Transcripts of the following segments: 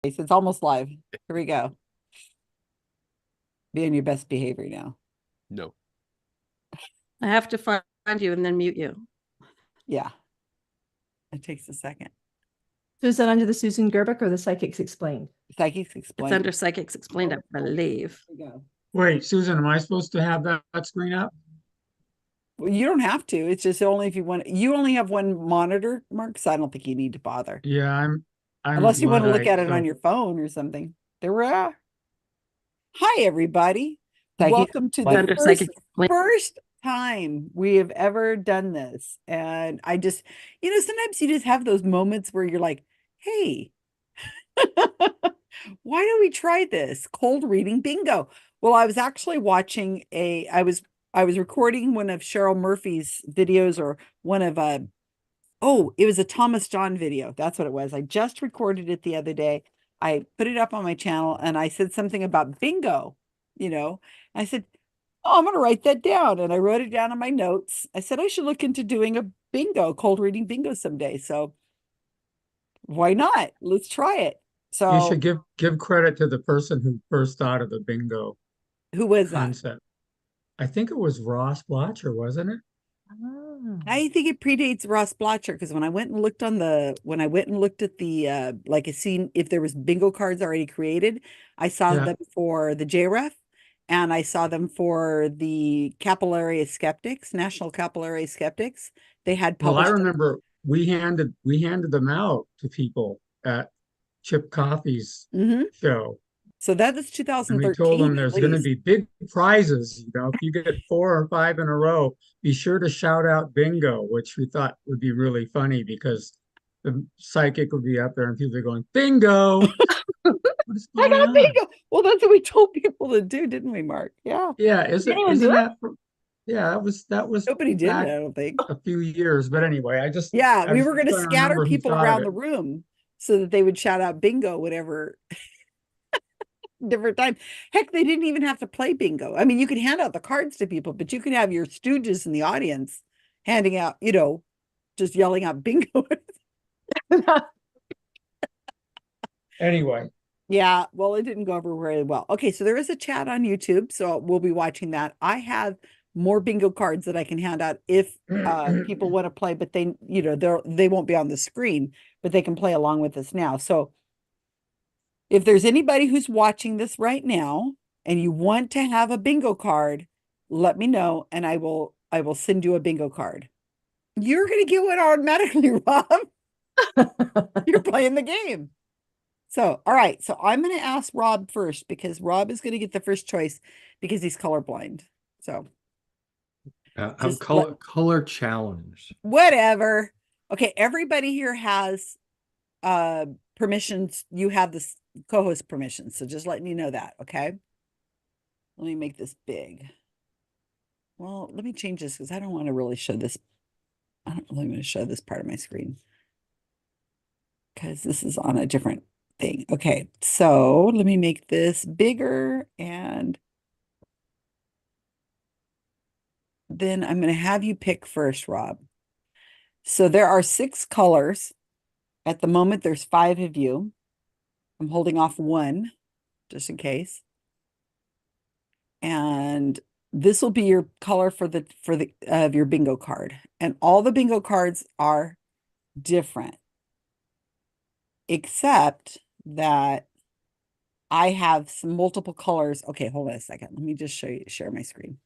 It's almost live. Here we go. Be on your best behavior now. No. I have to find you and then mute you. Yeah. It takes a second. So is that under the Susan Gerbic or the Psychics Explained? Psychics It's explain. under Psychics Explained, I believe. Here we go. Wait, Susan, am I supposed to have that screen up? Well, you don't have to. It's just only if you want. You only have one monitor, Mark, so I don't think you need to bother. Yeah, I'm Unless you want to look Luddite, at it on so- your phone or something. There we are. Hi, everybody. Thank you. Welcome to It's the under first, Psychics Explained. first time we have ever done this. And I just, sometimes you just have those moments where you're like, hey, why don't we try this? Cold reading bingo. Well, I was actually watching I was recording one of Cheryl Murphy's videos, or one of it was a Thomas John video. That's what it was. I just recorded it the other day. I put it up on my channel and I said something about bingo, I said, oh, I'm going to write that down. And I wrote it down in my notes. I said, I should look into doing a bingo, cold reading bingo someday. So why not? Let's try it. So You should give credit to the person who first thought of the bingo who was that? concept. I think it was Ross Blotcher, wasn't it? I think it predates Ross Blotcher, because when I went and looked at the like a scene, if there was bingo cards already created, I saw Yeah. them for the JREF, and I saw them for the Capillary Skeptics, National Capillary Skeptics. They had Well, I published. remember we handed them out to people at Chip Coffey's Mhm. show. So that was And 2013. we told them at there's going to least. be big prizes. If you get 4 or 5 in a row, be sure to shout out bingo, which we thought would be really funny because the psychic would be up there and people are going, bingo. What is I going got on? bingo. Well, that's what we told people to do, didn't we, Mark? Yeah. Yeah, anyone isn't do it? that yeah, that was Nobody did it, back I don't think. a few years. But anyway, Yeah, I we was were going to trying scatter remember who people thought of around it. the room so that they would shout out bingo whatever different time. Heck, they didn't even have to play bingo. I mean, you could hand out the cards to people, but you could have your stooges in the audience handing out, just yelling out bingo. Anyway, Yeah, well, it didn't go over very well. Okay, so there is a chat on YouTube, so we'll be watching that. I have more bingo cards that I can hand out if people want to play, but they won't be on the screen, but they can play along with us now. So if there's anybody who's watching this right now and you want to have a bingo card, let me know and I will send you a bingo card. You're going to get one automatically, Rob. You're playing the game. So, all right. So I'm going to ask Rob first because Rob is going to get the first choice because he's colorblind. So I'm Just color challenged. whatever. Okay. Everybody here has permissions. You have this co-host permissions. So just letting you know that. Okay. Let me make this big. Well, let me change this because I don't want to really show this. I don't really want to show this part of my screen because this is on a different thing. Okay, so let me make this bigger and then I'm going to have you pick first, Rob. So there are 6 colors. At the moment, there's 5 of you. I'm holding off 1 just in case. And this will be your color for the of your bingo card. And all the bingo cards are different, except that I have some multiple colors. Okay, hold on a second. Let me just share my screen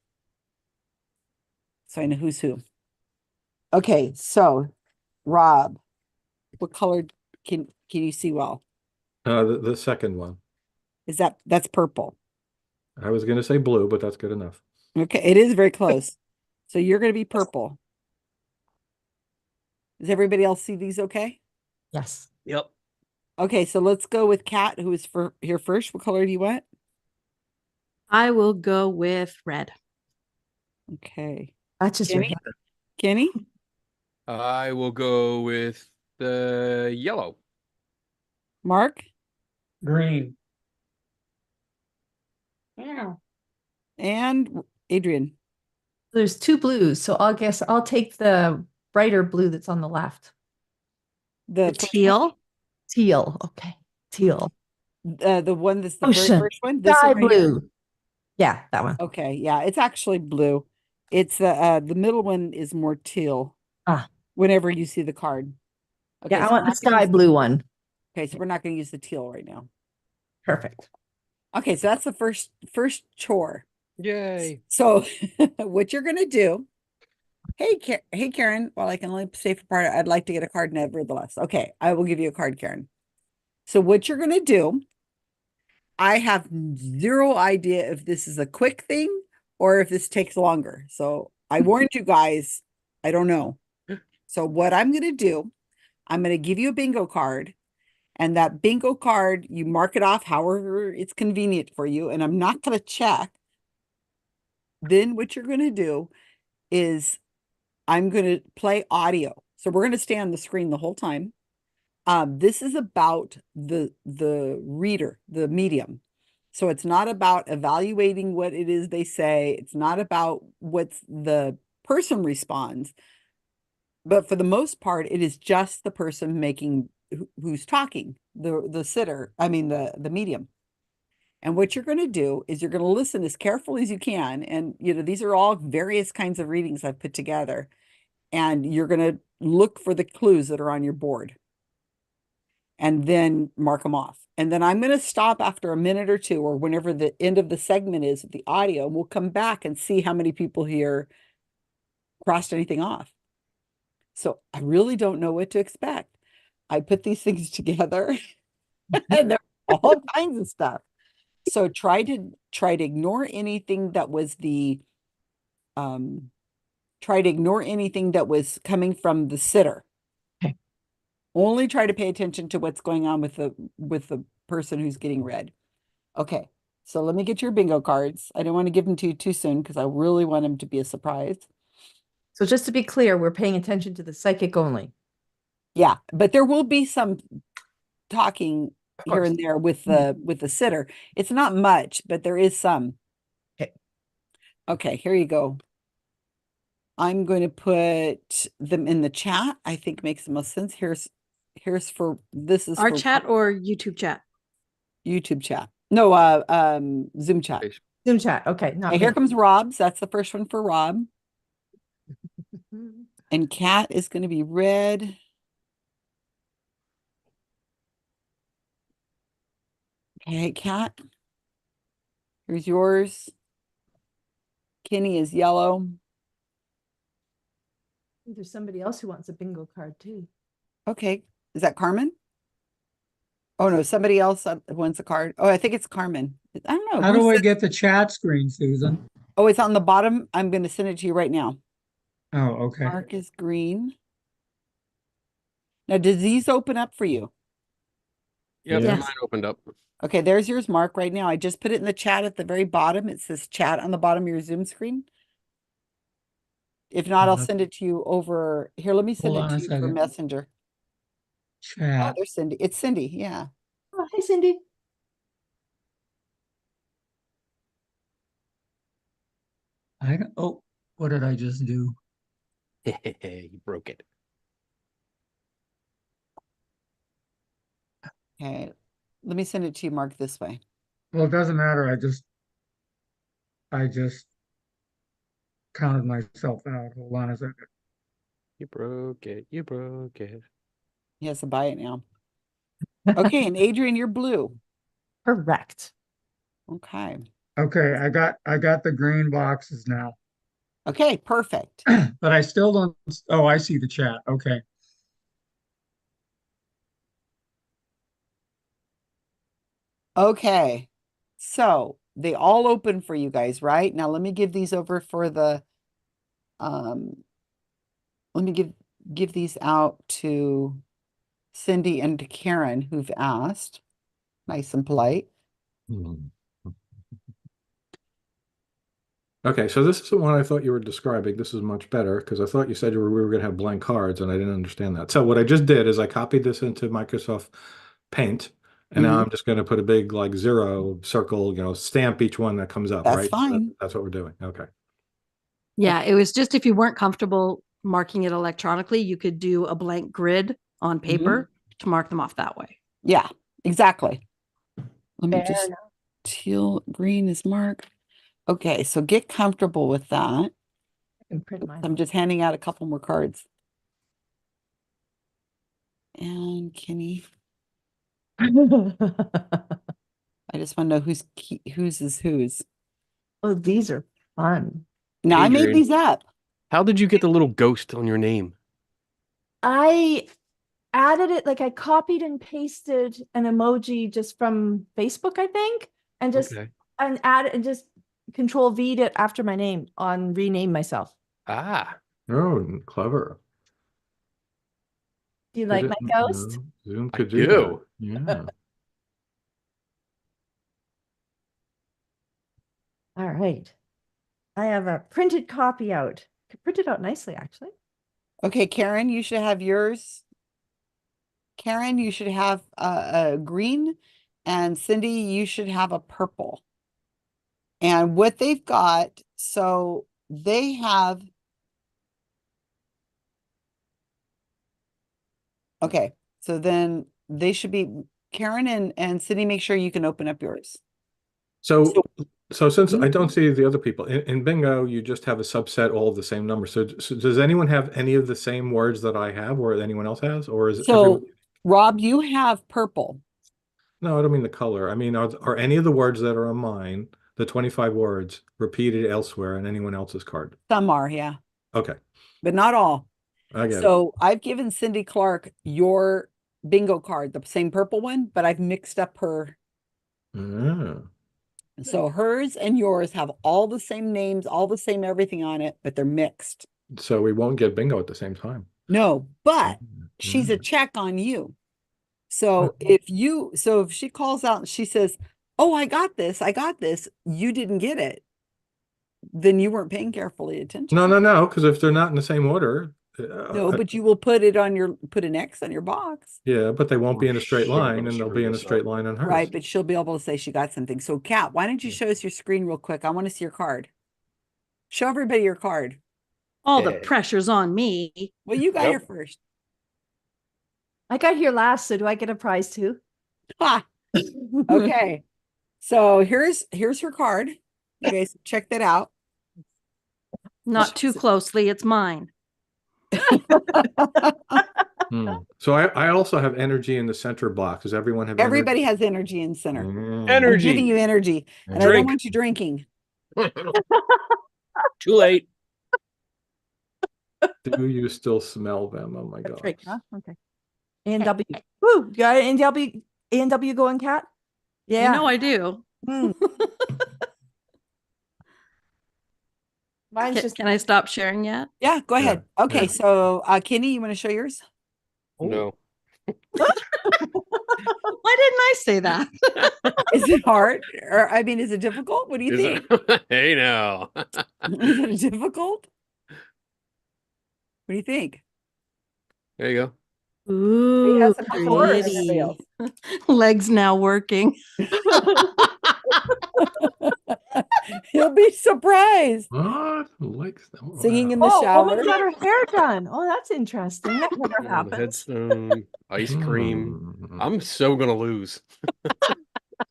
so I know who's who. Okay, so Rob, what color can you see well? The second one. That's purple. I was going to say blue, but that's good enough. Okay, it is very close. So you're going to be purple. Does everybody else see these okay? Yes. Yep. Okay, so let's go with Kat, who is here first. What color do you want? I will go with red. Okay. That's just your Kenny? hand. Kenny? I will go with the yellow. Mark? green. Yeah. And Adrian? There's 2 blues, so I'll take the brighter blue that's on the left. The teal. Teal. Okay. Teal. The one that's the very Ocean. first one. This Sky one right here? blue. Yeah, that one. Okay, yeah, it's actually blue. It's the middle one is more teal. Ah. Whenever you see the card. Okay, Yeah, I so we're want the not gonna sky use blue one. Okay, so we're not going to use the teal right now. Perfect. Okay, so that's the first chore. Yay. So what you're going to do? Hey Karen, while I can only stay for part, I'd like to get a card nevertheless. Okay, I will give you a card, Karen. So what you're going to do? I have zero idea if this is a quick thing or if this takes longer. So I warned you guys. I don't know. So what I'm going to do, I'm going to give you a bingo card. And that bingo card, you mark it off however it's convenient for you. And I'm not going to check. Then what you're going to do is I'm going to play audio. So we're going to stay on the screen the whole time. This is about the reader, the medium. So it's not about evaluating what it is they say. It's not about what the person responds. But for the most part, it is just the person who's talking, the sitter, I mean the medium. And what you're going to do is you're going to listen as carefully as you can. And these are all various kinds of readings I've put together. And you're going to look for the clues that are on your board. And then mark them off. And then I'm going to stop after a minute or two, or whenever the end of the segment is with the audio, and we'll come back and see how many people here crossed anything off. So I really don't know what to expect. I put these things together and there are all kinds of stuff. So try to ignore anything that was coming from the sitter. Okay. Only try to pay attention to what's going on with the person who's getting read. Okay. So let me get your bingo cards. I don't want to give them to you too soon because I really want them to be a surprise. So just to be clear, we're paying attention to the psychic only. Yeah, but there will be some talking Of here course. and there with the sitter. It's not much, but there is some. Okay. Okay, here you go. I'm going to put them in the chat. I think makes the most sense. This is Our for chat or YouTube chat? YouTube chat. No, Zoom chat. Zoom chat. Okay. Not Okay, here me. comes Rob's. That's the first one for Rob. And Cat is going to be red. Okay, Cat. Here's yours. Kenny is yellow. There's somebody else who wants a bingo card too. Okay. Is that Carmen? Oh no, somebody else wants a card. Oh, I think it's Carmen. I don't know. How do I said- get the chat screen, Susan? Oh, it's on the bottom. I'm going to send it to you right now. Oh, okay. Mark is green. Now, does these open up for you? Yep, Yes. mine opened up. Okay, there's yours, Mark, right now. I just put it in the chat at the very bottom. It says chat on the bottom of your Zoom screen. If not, I'll send it to you over here. Let me send Hold it on to a you for second. Messenger. Oh, Chat. there's Cindy. It's Cindy. Yeah. Oh, hi, Cindy. I don't, oh, what did I just do? You broke it. Okay. Let me send it to you, Mark, this way. Well, it doesn't matter. I just counted myself out. Hold on a second. You broke it. You broke it. He has to buy it now. Okay, and Adrian, you're blue. Correct. Okay. Okay, I got the green boxes now. Okay, perfect. But I still don't, oh, I see the chat. Okay. Okay. So they all open for you guys, right? Now let me give these over for the let me give these out to Cindy and to Karen who've asked. Nice and polite. Okay, so this isn't what I thought you were describing. This is much better because I thought you said we were going to have blank cards and I didn't understand that. So what I just did is I copied this into Microsoft Paint and now I'm just going to put a big like 0 circle, stamp each one that comes up, That's right? So fine. that's what we're doing. Okay. Yeah, it was just if you weren't comfortable marking it electronically, you could do a blank grid on paper to mark them off that way. Yeah, exactly. Let me Fair just, enough. teal green is marked. Okay, so get comfortable with that. I can print mine. I'm just handing out a couple more cards. And Kenny, I just want to know whose is whose. Oh, these are fun. Now I made Adrian. these up. How did you get the little ghost on your name? I added it, like I copied and pasted an emoji just from Facebook, I think, and just Okay. and added and just Control V'd it after my name on rename myself. Ah, Oh, clever. Do you Could like it- my ghost? no, Zoom I could do do. that. Yeah. All right. I have a printed copy out. Could print it out nicely, actually. Okay, Karen, you should have yours. Karen, you should have a green, and Cindy, you should have a purple. And what they've got, so they have. Okay, so then they should be, Karen and Cindy, make sure you can open up yours. So, so since I Mhm. don't see the other people in bingo, you just have a subset, all of the same numbers. So does anyone have any of the same words that I have, or anyone else has, or is So everyone? Rob, you have purple. No, I don't mean the color. I mean, are any of the words that are on mine, the 25 words, repeated elsewhere on anyone else's card? Some are, yeah, Okay, but not all. I get it. So I've given Cindy Clark your bingo card, the same purple one, but I've mixed up her. Ah. So hers and yours have all the same names, all the same everything on it, but they're mixed. So we won't get bingo at the same time. No, but she's a Mm. check on you. So if she calls out and she says, "Oh, I got this, you didn't get it," then you weren't paying carefully attention. No, because if they're not in the same order, No, but you will put an X on your box. yeah, but they won't be in a straight Sure, line, gonna and they'll screw be in a this straight up. line on hers. Right, but she'll be able to say she got something. So Kat, why don't you show us your screen real quick? I want to see your card. Show everybody your card. All the Yeah. pressure's on me. Well, you got Yep. here first. I got here last, so do I get a prize too? Ha! Okay. So here's her card. You guys check that out. Not too closely, it's mine. So I also have energy in the center box. Does everyone have Everybody energy? has energy in center. Mm. I'm giving you energy, and I don't Drink. want you drinking. Too late. Do you still smell them? Oh my That's god. right, huh? Okay. A&W. Woo, you got A&W going, Kat? Yeah. You know I do. Hmm. Mine's Can, just can I stop sharing yet? Yeah, go ahead. Okay, yeah. so Kenny, you want to show yours? No. Why didn't I say that? Is it hard? Or I mean, is it difficult? What do you Is think? it- Hey now. Is it difficult? What do you think? There you go. He Ooh, has some different words than everybody pretty. else. Legs now working. He'll be surprised. What? Like Singing in the oh, shower. woman got her hair done. Oh, that's interesting. That never The happened. headstone, ice cream. Mm. I'm so gonna lose.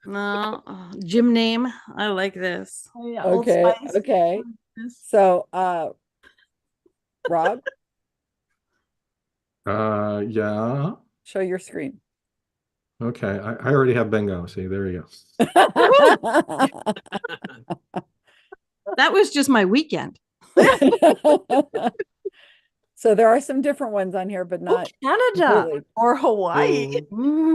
No, gym name. I like this. Oh, yeah, Old Okay, Spice. okay. Yes. So, Rob, Yeah. show your screen. Okay. I already have bingo. See, there you go. That was just my weekend. So there are some different ones on here, but Oh, not Canada completely. or Hawaii.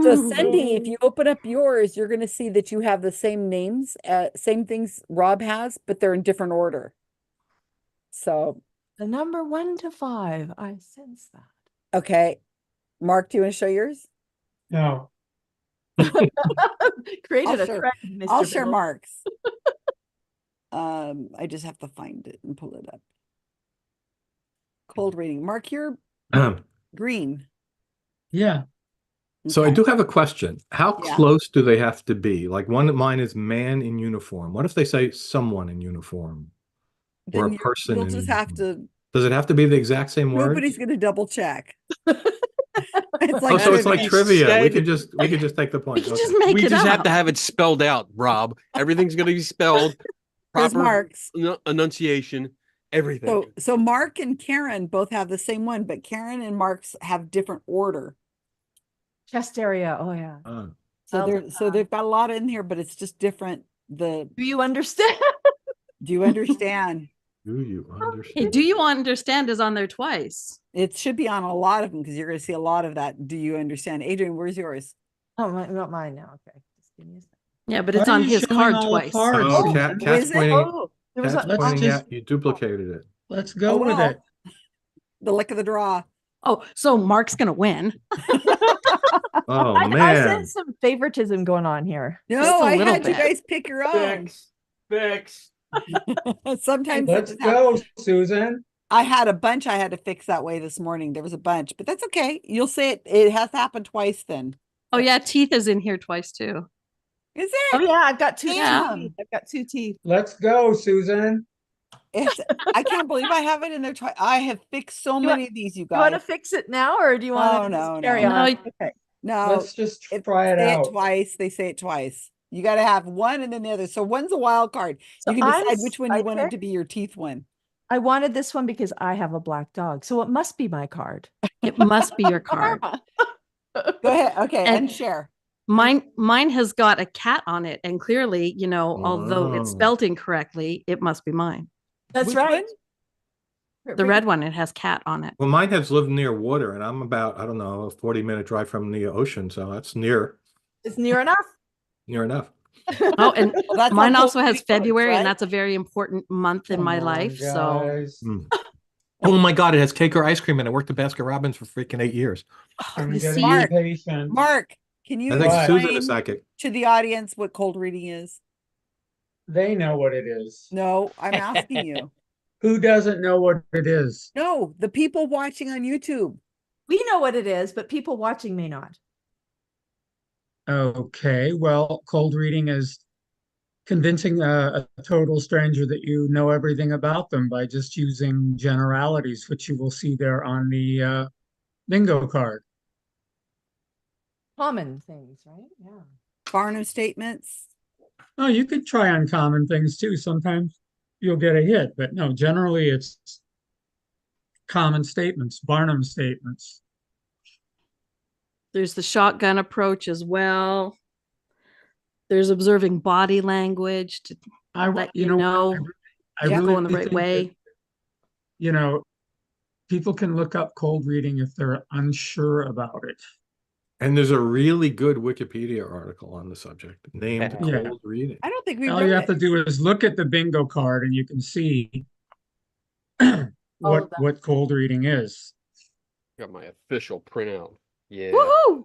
So Cindy, if you open up yours, you're going to see that you have the same names, same things Rob has, but they're in different order. So, The number 1 to 5. I sense that. okay. Mark, do you want to show yours? No. Created I'll a share- trend, Mr. I'll share Bill. Mark's. I just have to find it and pull it up. Cold reading. Mark, you're green. Yeah. So I Okay. do have a question. How Yeah. close do they have to be? Like one of mine is man in uniform. What if they say someone in uniform? Or a Then person you'll in just have uniform? to, Does it have to be the exact same word? nobody's going to double check. It's Oh, like so it's like He trivia. We said- could just take the We point. can Okay. just make We it just have up. to have it spelled out, Rob. Everything's gonna be spelled. here's Proper Mark's. enunciation. Everything. So Mark and Karen both have the same one, but Karen and Mark's have different order. Chest area. Oh yeah. So Well they've got a lot in here, but it's just different. Do you understand? Do you understand? Do you Hey, understand? do you understand is on there twice? It should be on a lot of them because you're going to see a lot of that. Do you understand? Adrian, where's yours? Oh, not mine now. Okay. Just give me a second. Yeah, but Why it's are on you his showing card all the twice. cards, Oh, Susan? Cat's is it? pointing. Oh, there was Cat's a, Let's pointing just- at you. Duplicated it. Let's go with well. it. The luck of the draw. Oh, so Mark's gonna win. Oh I man. sense some favoritism going on here. No, Just a I little had you bit. guys pick your own. Fix. Sometimes it Let's just go, Susan. I had a bunch I had to fix that way this morning. There was a bunch, but that's okay. You'll say it. It has happened twice then. Oh yeah, teeth is in here twice too. Is Oh it? yeah, I've got two Yeah. teeth. I've got two teeth. Let's go, Susan. It's, I can't believe I have it in there twice. I have fixed so You want- many of these, you Do you want to guys. fix it now, or do you want to No, carry no. No, on? you- Okay. No, Let's just it, try it say out. it twice. They say it twice. You got to have one and then the other. So one's a wild card. So You can I'm decide which one you want it psychic. to be your teeth one. I wanted this one because I have a black dog, so it must be my card. It must be your card. Karma. Go ahead. Okay, and And- share. Mine has got a cat on it, and clearly, although it's Oh. spelled incorrectly, it must be mine. That's Which right. The red one, it has cat on it. Well, mine has lived near water, and I'm about, I don't know, a 40-minute drive from the ocean, so that's near It's near enough. enough. Oh, and Well, that's mine how also Cold has Creek works, February, and right? that's a very important month in my Come on, life. So guys. Oh my God, it has cake or ice cream, and I worked at Baskin Robbins for freaking 8 years. I'm you getting see, Mark. impatient. Mark, can you I think What? Susan explain is psychic. to the audience what cold reading is? They know what it is. No, I'm asking you. Who doesn't know what it is? No, the people watching on YouTube. We know what it is, but people watching may not. Okay, well, cold reading is convincing a total stranger that you know everything about them by just using generalities, which you will see there on the bingo card. Common things, right? Yeah. Barnum statements. Oh, you could try uncommon things too. Sometimes you'll get a hit, but no, generally it's common statements, Barnum statements. there's the shotgun approach as well. There's observing body language to I let you you know, know I Yeah, you're really going the right think that, way. you know, people can look up cold reading if they're unsure about it. And there's a really good Wikipedia article on the subject named Yeah. Cold Reading. I don't think we All read you have to it. do is look at the bingo card and you can see what cold reading is. Got my official printout. Yeah. Woohoo!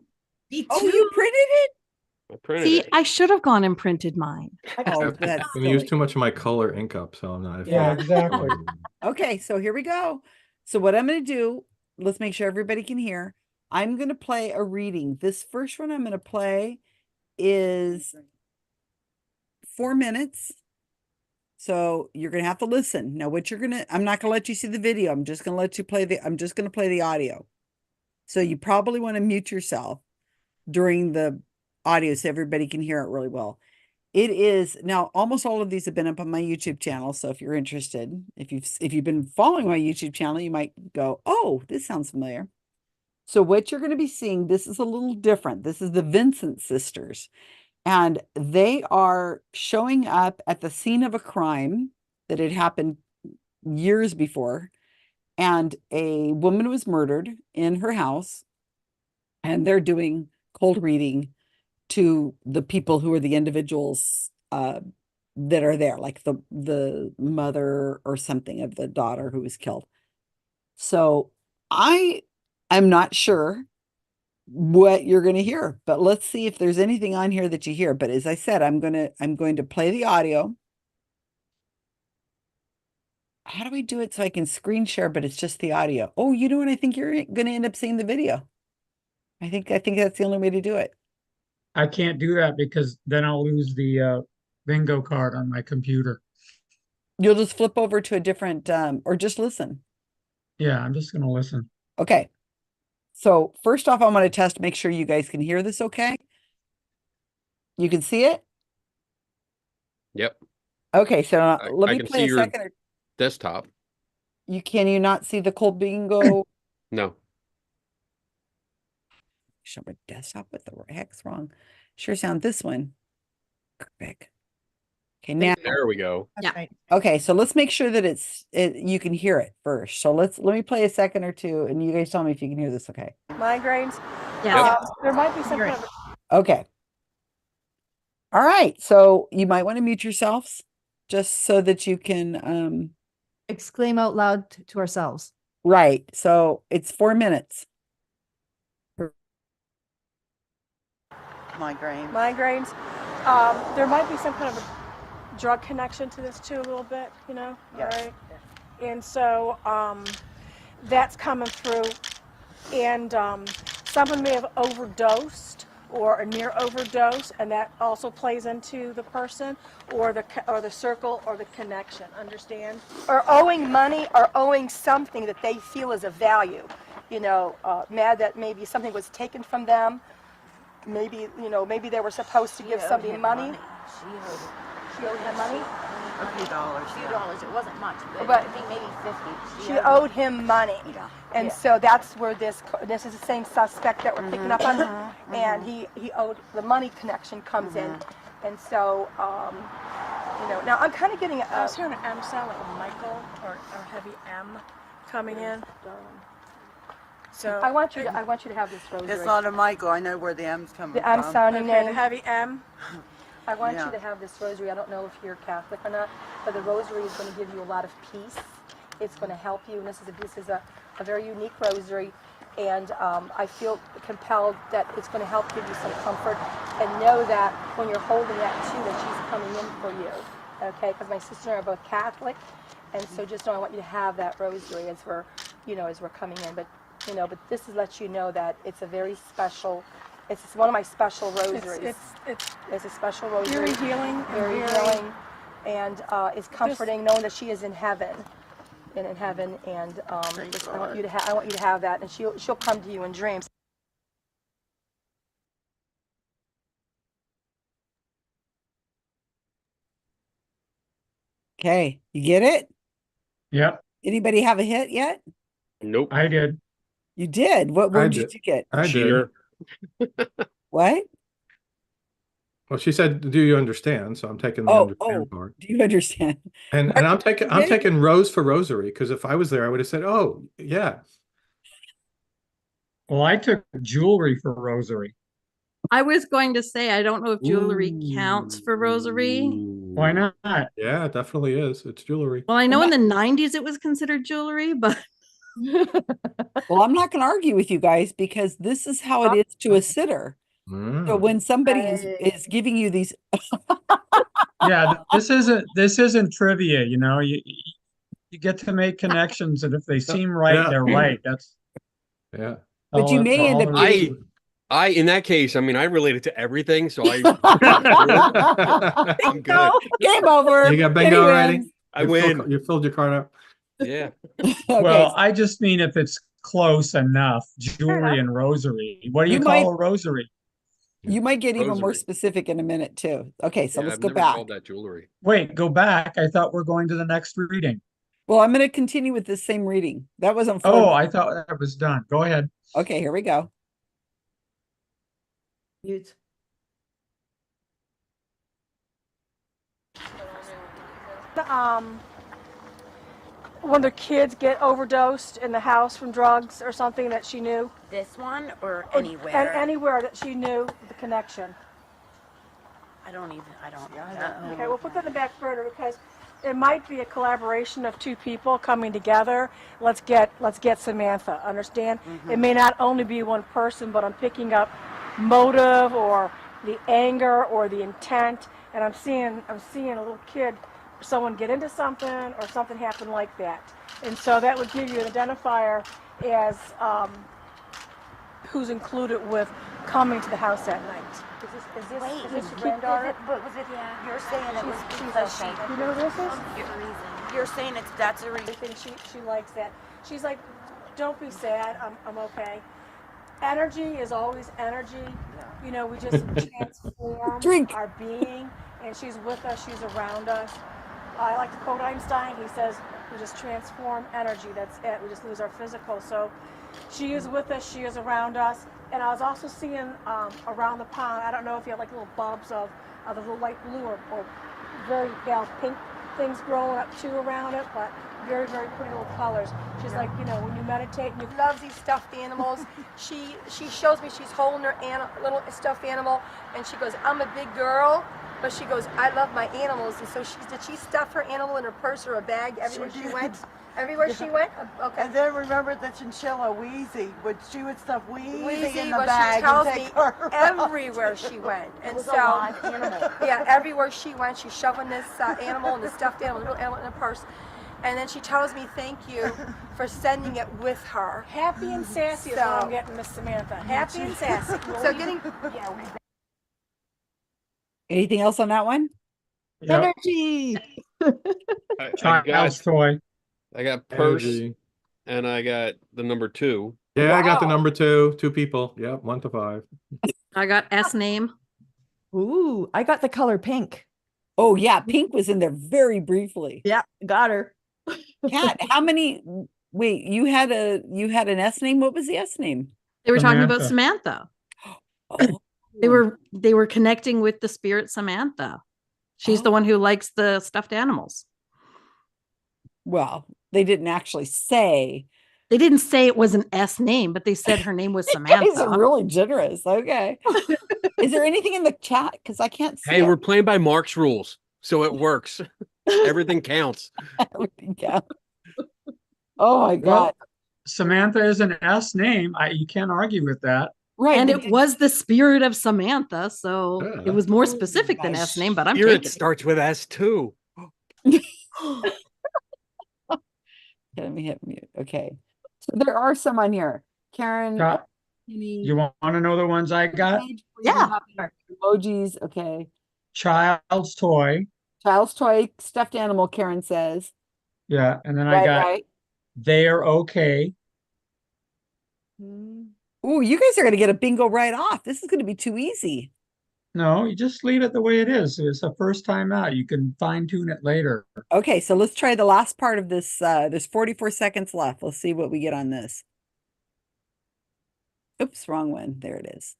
Me Oh, you printed it? I printed See, it. I should have gone and printed mine. Oh, I've that's been used silly. too much of my color ink up, so I'm not. Yeah, exactly. Okay, so here we go. So what I'm going to do, let's make sure everybody can hear. I'm going to play a reading. This first one I'm going to play is 4 minutes. So you're going to have to listen. Now what you're going to, I'm not going to let you see the video. I'm just going to let you play I'm just going to play the audio. So you probably want to mute yourself during the audio so everybody can hear it really well. It is now almost all of these have been up on my YouTube channel. So if you're interested, if you've been following my YouTube channel, you might go, oh, this sounds familiar. So what you're going to be seeing, this is a little different. This is the Vincent sisters, and they are showing up at the scene of a crime that had happened years before. And a woman was murdered in her house, and they're doing cold reading to the people who are the individuals that are there, like the mother or something of the daughter who was killed. So I'm not sure what you're going to hear, but let's see if there's anything on here that you hear. But as I said, I'm going to play the audio. How do we do it so I can screen share, but it's just the audio? Oh, you know what? I think you're going to end up seeing the video. I think that's the only way to do it. I can't do that because then I'll lose the bingo card on my computer. You'll just flip over to a different, or just listen. Yeah, I'm just going to listen. Okay. So first off, I'm going to test, make sure you guys can hear this okay. You can see it? Yep. Okay, so I let me can play see a your second. desktop. Can you not see the cold bingo? No. Show my desktop. What the heck's wrong? Sure sound this one. Perfect. Okay, now, There we go. Yeah. okay, so let's make sure that you can hear it first. So let me play a second or two and you guys tell me if you can hear this okay. Migraines. Yeah. There might be some kind of Okay. All right, so you might want to mute yourselves just so that you can Exclaim out loud to ourselves. right. So it's 4 minutes. migraines. There might be some kind of a drug connection to this too, a little bit, you know? Yes. Right? And so that's coming through. And someone may have overdosed or a near overdose, and that also plays into the person or the circle or the connection. Understand? Or owing money or owing something that they feel is of value. You know, mad that maybe something was taken from them. Maybe, you know, maybe they were supposed to give somebody money. She owed him money? A few dollars. It wasn't much, but, But I think maybe 50. She owed him money. Yeah. And so that's where this is the same suspect that we're picking up on. And he owed, the money connection comes in. And so, you know, now I'm kind of getting I was hearing an M sound, like a Michael or heavy M coming in. So I want you to have this rosary. It's not a Michael. I know where the M's coming The M from. sounding okay, the name. heavy M. I want Yeah. you to have this rosary. I don't know if you're Catholic or not, but the rosary is going to give you a lot of peace. It's going to help you, and this is a very unique rosary, and I feel compelled that it's going to help give you some comfort, and know that when you're holding that too, that she's coming in for you, okay? Because my sister and I are both Catholic, and so just know I want you to have that rosary as we're coming in, but this lets you know that it's a very special. It's one of my special rosaries. It's a special rosary. Very healing. Very healing, and it's comforting knowing that she is in heaven, and I want you to have that, and she'll come to you in dreams. Okay, you get it? Yep, Anybody have a hit yet? Nope. I did. You did. What word did. did you get? I did. Cheater. What? Well, she said, "Do you understand?" So I'm taking the Oh, understand part, do you understand? and Mark, I'm did you get it? taking rose for rosary because if I was there, I would have said, "Oh, yeah." Well, I took jewelry for rosary. I was going to say, I don't know if jewelry counts for rosary. Why not? Yeah, it definitely is. It's jewelry. Well, I know in the 90s it was considered jewelry, but Well, I'm not going to argue with you guys because this is how it is to a sitter. So Mm. when somebody is giving you these, Yeah, this isn't trivia, you know. You get to make connections, and if they seem right, Yeah. they're right. That's Yeah. but you may end up getting. I in that case, I mean, I related to everything, so I'm good. Game over. You got bingo Kenny already? wins. I win. You filled your card up. Yeah. Okay, well, I just mean if it's close enough, jewelry and rosary. What do you You call might- a rosary? you might get even more Rosary. specific in a minute too. Okay, so Yeah, let's I've go never back. called that jewelry. Wait, go back. I thought we're going to the next reading. Well, I'm going to continue with the same reading. That wasn't Oh, four. I thought that was done. Go ahead. Okay, here we go. Mute. When the kids get overdosed in the house from drugs or something that she knew. This one or And anywhere? anywhere that she knew the connection. I don't know. Okay, we'll put that in the back burner because it might be a collaboration of two people coming together. Let's get Samantha. Understand? It may not only be one person, but I'm picking up motive or the anger or the intent, and I'm seeing a little kid, someone get into something or something happen like that, and so that would give you an identifier as who's included with coming to the house at night. Is this your granddaughter? But was it? Yeah. You're saying it was because she. You know who this is? You're saying that's a I reason. think she likes that. She's like, don't be sad. I'm okay. energy is always energy. You know, we just transform Drink. our being, and she's with us, she's around us. I like to quote Einstein. He says, we just transform energy. That's it. We just lose our physical. So she is with us, she is around us. And I was also seeing around the pond, I don't know if you have like little bulbs of the little light blue or very pale pink things growing up too around it, but very, very pretty little colors. She's like, you know, when you meditate and you Loves these stuffed animals. She shows me she's holding her little stuffed animal, and she goes, I'm a big girl, but she goes, I love my animals. And so did she stuff her animal in her purse or a bag everywhere she went? Everywhere she went? Okay. And then remember the chinchilla Wheezy, she would stuff Wheezy in the well, bag she tells and me take her everywhere she went. And so, yeah, everywhere she went, she's shoving this animal and the stuffed animal, the little animal in her purse. And then she tells me, thank you for sending it with her. happy and sassy is what I'm getting, Miss Samantha. Happy and sassy. So getting, Anything else on that one? Yep. Energy. Child's toy. I got purse Energy. and I got the number 2. Yeah, I got the Wow. number 2. 2 people. Yep, 1 to 5. I got S name. Ooh, I got the color pink. Oh yeah, pink was in there very briefly. Yeah, got her. Kat, how many? Wait, you had an S name. What was the S name? They were talking about Samantha. Oh, They were connecting with the spirit Samantha. She's the one who likes the stuffed animals. well, they didn't actually say. They didn't say it was an S name, but they said her name was You guys are Samantha. really generous. Okay. Is there anything in the chat? Because I can't see Hey, it. we're playing by Mark's rules, so it works. Everything counts. Everything counts. Oh my God. Well, Samantha is an S name. You can't argue with that. Right. And but it was the spirit of Samantha, so Yeah. it was more specific than nice. S name, but I'm Spirit taking it. starts with S too. Let me hit mute. Okay. So there are some on here. Karen. Got- Penny, You want to know the ones I got? Yeah. Emojis. Okay. Child's toy. Child's toy, stuffed animal, Karen says. Yeah. And then I Right, got right. they're okay. Ooh, you guys are going to get a bingo right off. This is going to be too easy. No, you just leave it the way it is. It's the first time out. You can fine tune it later. Okay, so let's try the last part of this. There's 44 seconds left. Let's see what we get on this. Oops, wrong one. There it is.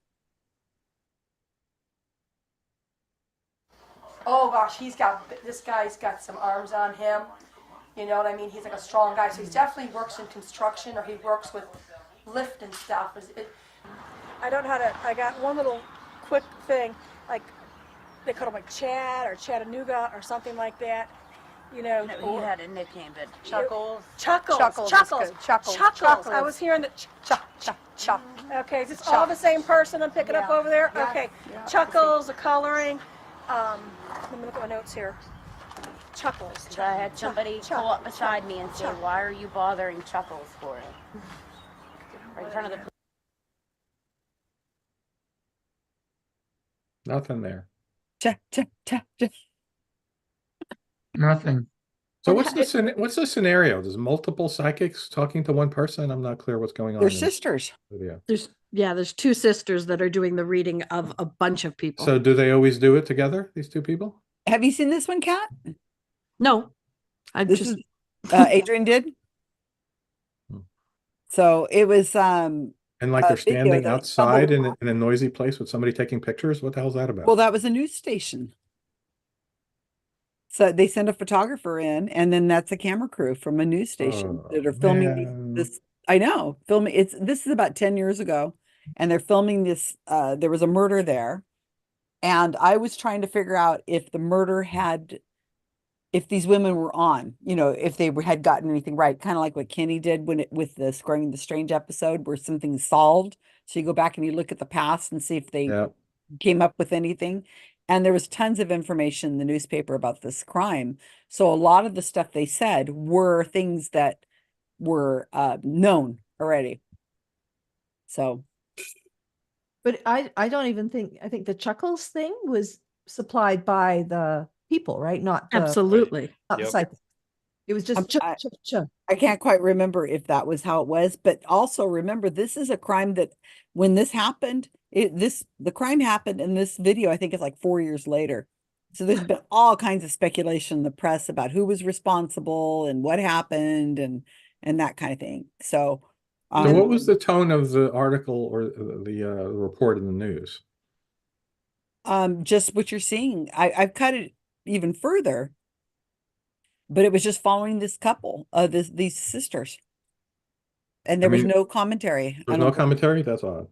oh gosh, this guy's got some arms on him. You know what I mean? He's like a strong guy. So he definitely works in construction, or he works with lift and stuff. I don't know how to, I got one little quick thing, like they call him like Chad or Chattanooga or something like that. You know, No, he had a nickname, but Chuckles. Chuckles. Chuckles is Chuckles. good. Chuckles. Chuckles. I Chuckles. was hearing that. Chuck. Okay, is this all the same person I'm picking up Yeah. over there? Yeah. Okay. Yeah. Chuckles, the coloring. Let me look at my notes here. Chuckles. I had somebody Chuck, pull up beside me and say, Chuck. why are you bothering Chuckles for it? Right in front of the Nothing there. Cha, cha, cha, cha. Nothing. So what's the scenario? There's multiple psychics talking to one person. I'm not clear what's going on. They're in sisters. the video. There's 2 sisters that are doing the reading of a bunch of people. So do they always do it together? These 2 people? Have you seen this one, Kat? No, I This just is Adrian did. Hmm. So it was And like they're video standing that outside stumbled in a noisy place with somebody taking pictures? What the hell's that about? well, that was a news station. So they send a photographer in, and then that's a camera crew from a news station Oh, that are filming man. this. I know, filming. This is about 10 years ago, and they're filming this. There was a murder there, and I was trying to figure out if the murder had, if these women were on, if they had gotten anything right, kind of like what Kenny did with the Squaring the Strange episode, where something's solved. So you go back and you look at the past and see if they Yeah. came up with anything. And there was tons of information in the newspaper about this crime. So a lot of the stuff they said were things that were known already. So But I don't even think, I think the Chuckles thing was supplied by the people, right? Not the, absolutely. not the Yep. psychic. It was I'm- just I- ch, ch, ch. I can't quite remember if that was how it was, but also remember, this is a crime that when this happened, the crime happened in this video, I think it's like 4 years later. So there's been all kinds of speculation in the press about who was responsible and what happened and that kind of thing. So, So what was the tone of the article or the report in the news? just what you're seeing. I've cut it even further, but it was just following this couple, these sisters. And there was mean, no commentary. I There's don't no believe. commentary? That's odd.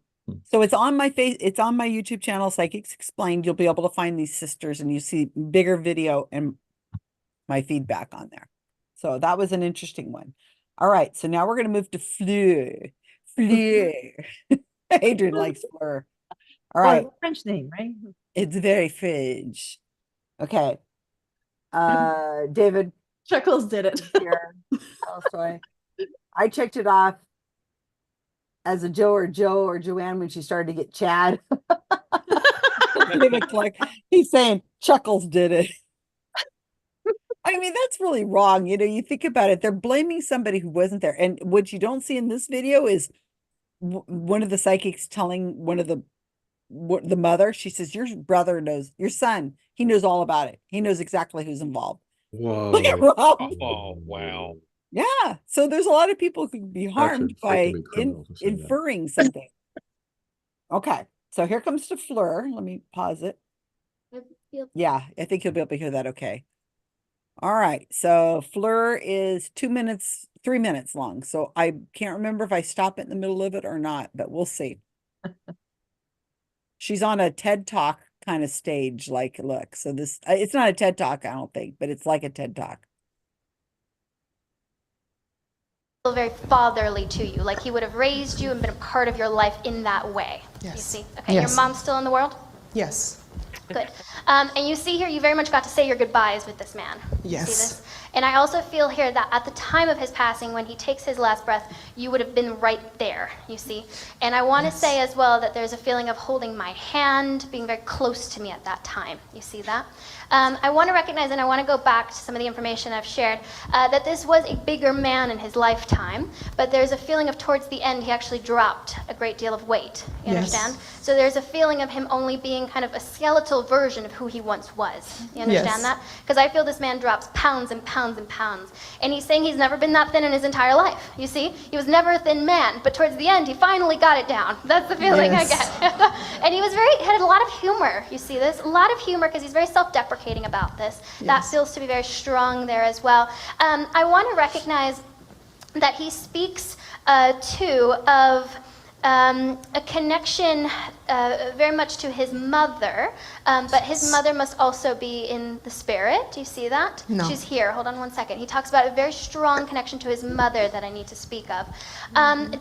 So it's on my YouTube channel, Psychics Explained. You'll be able to find these sisters and you see bigger video and my feedback on there. So that was an interesting one. All right, so now we're going to move to Fleur. Fleur. Adrian likes Fleur. All right, French name, right? it's very French. Okay. David Chuckles did it. here. Tolstoy. I checked it off as a Joe or Joanne when she started to get Chad. David Clark, he's saying Chuckles did it. I mean, that's really wrong. You know, you think about it, they're blaming somebody who wasn't there. And what you don't see in this video is one of the psychics telling one of the mother, she says, your brother knows, your son, he knows all about it. He knows exactly who's involved. Whoa. Oh, wow. Yeah. So there's a lot of people who can be harmed freaking by be criminals to say that. inferring something. Okay. So here comes to Fleur. Let me pause it. Yeah, I think you'll be able to hear that okay. All right. So Fleur is 3 minutes long. So I can't remember if I stop it in the middle of it or not, but we'll see. She's on a TED Talk kind of stage, like, look. So this, it's not a TED Talk, I don't think, but it's like a TED Talk. Feel very fatherly to you, like he would have raised you and been a part of your life in that way. Yes. You see? Okay, Yes. your mom's still in the world? Yes. Good. And you see here, you very much got to say your goodbyes with this man. You Yes. see this? And I also feel here that at the time of his passing, when he takes his last breath, you would have been right there, you see? And I want to say as well that there's a feeling of holding my hand, being very close to me at that time. You see that? I want to recognize, and I want to go back to some of the information I've shared, that this was a bigger man in his lifetime, but there's a feeling of towards the end, he actually dropped a great deal of weight. You Yes. understand? So there's a feeling of him only being kind of a skeletal version of who he once was. You understand Yes. that? Because I feel this man drops pounds and pounds and pounds. And he's saying he's never been that thin in his entire life. You see? He was never a thin man, but towards the end, he finally got it down. That's the feeling Yes. I get. And he had a lot of humor. You see this? A lot of humor because he's very self-deprecating about this. That Yes. feels to be very strong there as well. I want to recognize that he speaks too of a connection very much to his mother, but his mother must also be in the spirit. Do you see that? No. She's here. Hold on one second. He talks about a very strong connection to his mother that I need to speak of.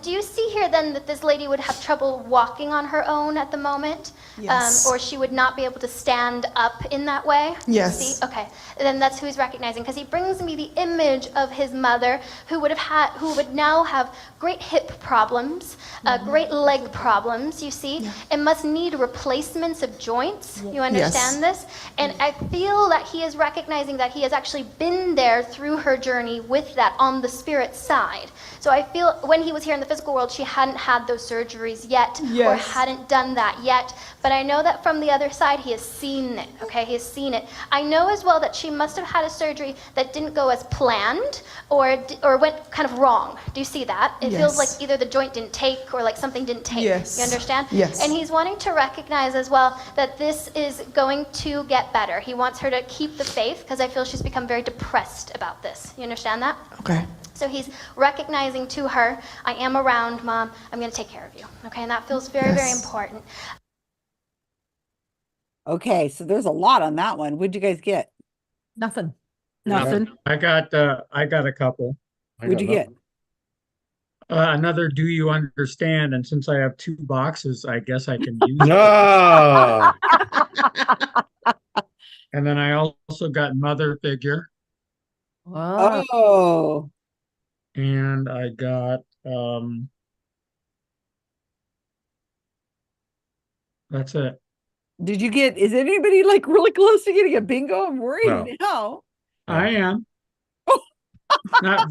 Do you see here then that this lady would have trouble walking on her own at the moment? Yes. Or she would not be able to stand up in that way? Yes. See? Okay. Then that's who he's recognizing because he brings me the image of his mother who would now have great hip problems, great leg problems, you see, and must need replacements of joints. You understand this? And I feel that he is recognizing that he has actually been there through her journey with that on the spirit side. So I feel when he was here in the physical world, she hadn't had those surgeries yet or Yes. hadn't done that yet. But I know that from the other side, he has seen it, okay? He has seen it. I know as well that she must have had a surgery that didn't go as planned or went kind of wrong. Do you see that? It feels like Yes. either the joint didn't take or like something didn't take. Yes. You understand? Yes. And he's wanting to recognize as well that this is going to get better. He wants her to keep the faith because I feel she's become very depressed about this. You understand that? Okay. So he's recognizing to her, I am around, Mom. I'm going to take care of you. Okay, and that feels very, very Yes. important. Okay, so there's a lot on that one. What'd you guys get? Nothing. Nothing. I got a couple. What'd you get? Another do you understand? And since I have 2 boxes, I guess I can use it. No. And then I also got mother figure, Wow. Oh, and I got that's it. did you get, is anybody like really close to getting a bingo? I'm worried No. now. I am. not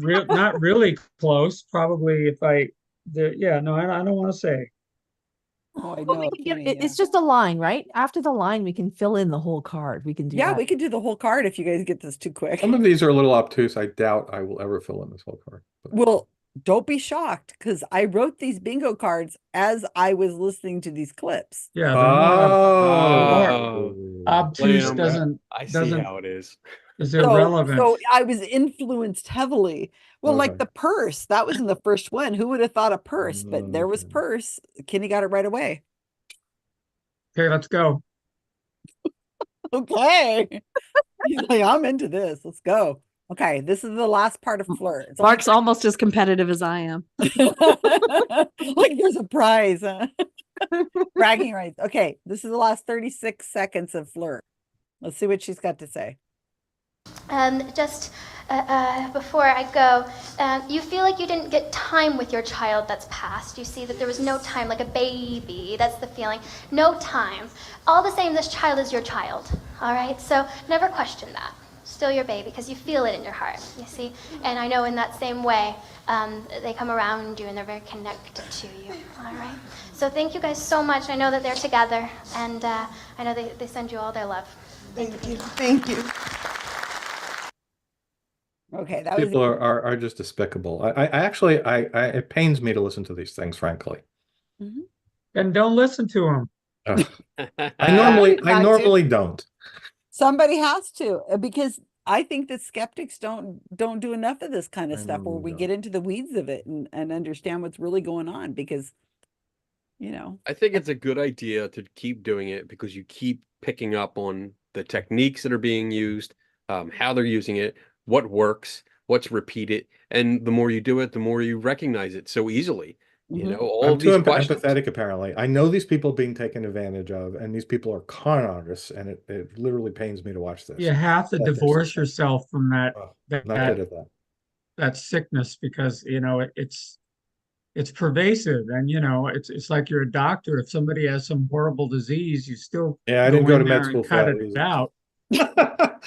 really close. Probably if yeah, no, I don't want to say. Oh, I Well, know. we can get, Kenny, it's just a line, right? After the line, we can fill in the whole card. We can do yeah, that. we could do the whole card if you guys get this too quick. Some of these are a little obtuse. I doubt I will ever fill in this whole card. But Well, don't be shocked because I wrote these bingo cards as I was listening to these clips. Yeah, oh, obtuse Liam, doesn't I see doesn't how it is. is So, irrelevant. so I was influenced heavily. Well, like Okay. the purse, that was in the first one. Who would have thought a purse? But there was Okay. purse. Kenny got it right away. Okay, let's go. Okay. He's like, I'm into this. Let's go. Okay, this is the last part of flirt. It's Mark's almost as competitive as I am. like there's a prize. Huh? Bragging rights. Okay, this is the last 36 seconds of flirt. Let's see what she's got to say. Just before I go, you feel like you didn't get time with your child that's passed. You see that there was no time, like a baby. That's the feeling. No time. All the same, this child is your child. All right? So never question that. Still your baby because you feel it in your heart, you see? And I know in that same way, they come around you and they're very connected to you. All right? So thank you guys so much. I know that they're together, and I know they send you all their love. Thank you. Thank you. Okay, that was People are just despicable. I actually it pains me to listen to these things, frankly. And don't listen to them. I normally don't. somebody has to because I think that skeptics don't do enough of this kind of I stuff where normally we get into the weeds of it and understand what's really going on because I think it's a good idea to keep doing it because you keep picking up on the techniques that are being used, how they're using it, what works, what's repeated, and the more you do it, the more you recognize it so easily. You know, all I'm of too these questions. empathetic, apparently. I know these people being taken advantage of, and these people are con artists, and it literally pains me to watch this. You have to That is- divorce yourself from that Not good at that. that sickness because it's pervasive, and it's like you're a doctor. If somebody has some horrible disease, you still Yeah, I didn't go in to med there school and for cut that it reason. out.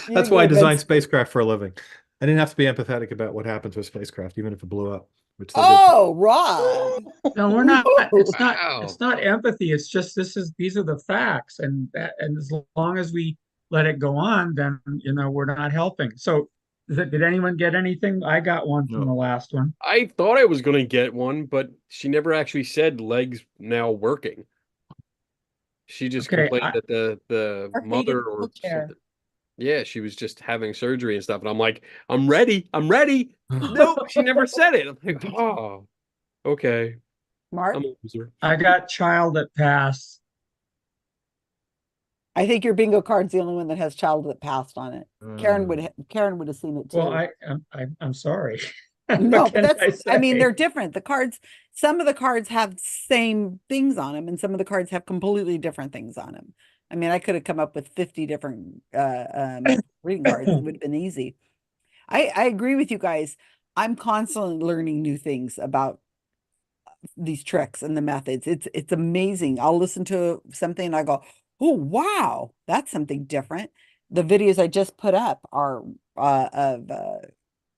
That's why I designed spacecraft for a living. I didn't have to be empathetic about what happened to a spacecraft, even if it blew up. Which they did. oh Rob. No, we're not. It's not. Wow. It's not empathy. It's just these are the facts, and as long as we let it go on, then we're not helping. So, did anyone get anything? I got one from No. the last one. I thought I was going to get one, but she never actually said legs now working. She just Okay, complained that the Her feet mother in the or wheelchair. something. Yeah, she was just having surgery and stuff. And I'm like, I'm ready. I'm ready. Nope, she never said it. I'm like, oh, okay. Mark, I'm a loser. I got child that passed. I think your bingo card's the only one that has child that passed on it. Karen would have seen it too. Well, I'm sorry. No, What but can that's, I mean, say? they're different. The cards, some of the cards have same things on them, and some of the cards have completely different things on them. I mean, I could have come up with 50 different reading cards. It would have been easy. I agree with you guys. I'm constantly learning new things about these tricks and the methods. It's amazing. I'll listen to something and I go, oh wow, that's something different. The videos I just put up are of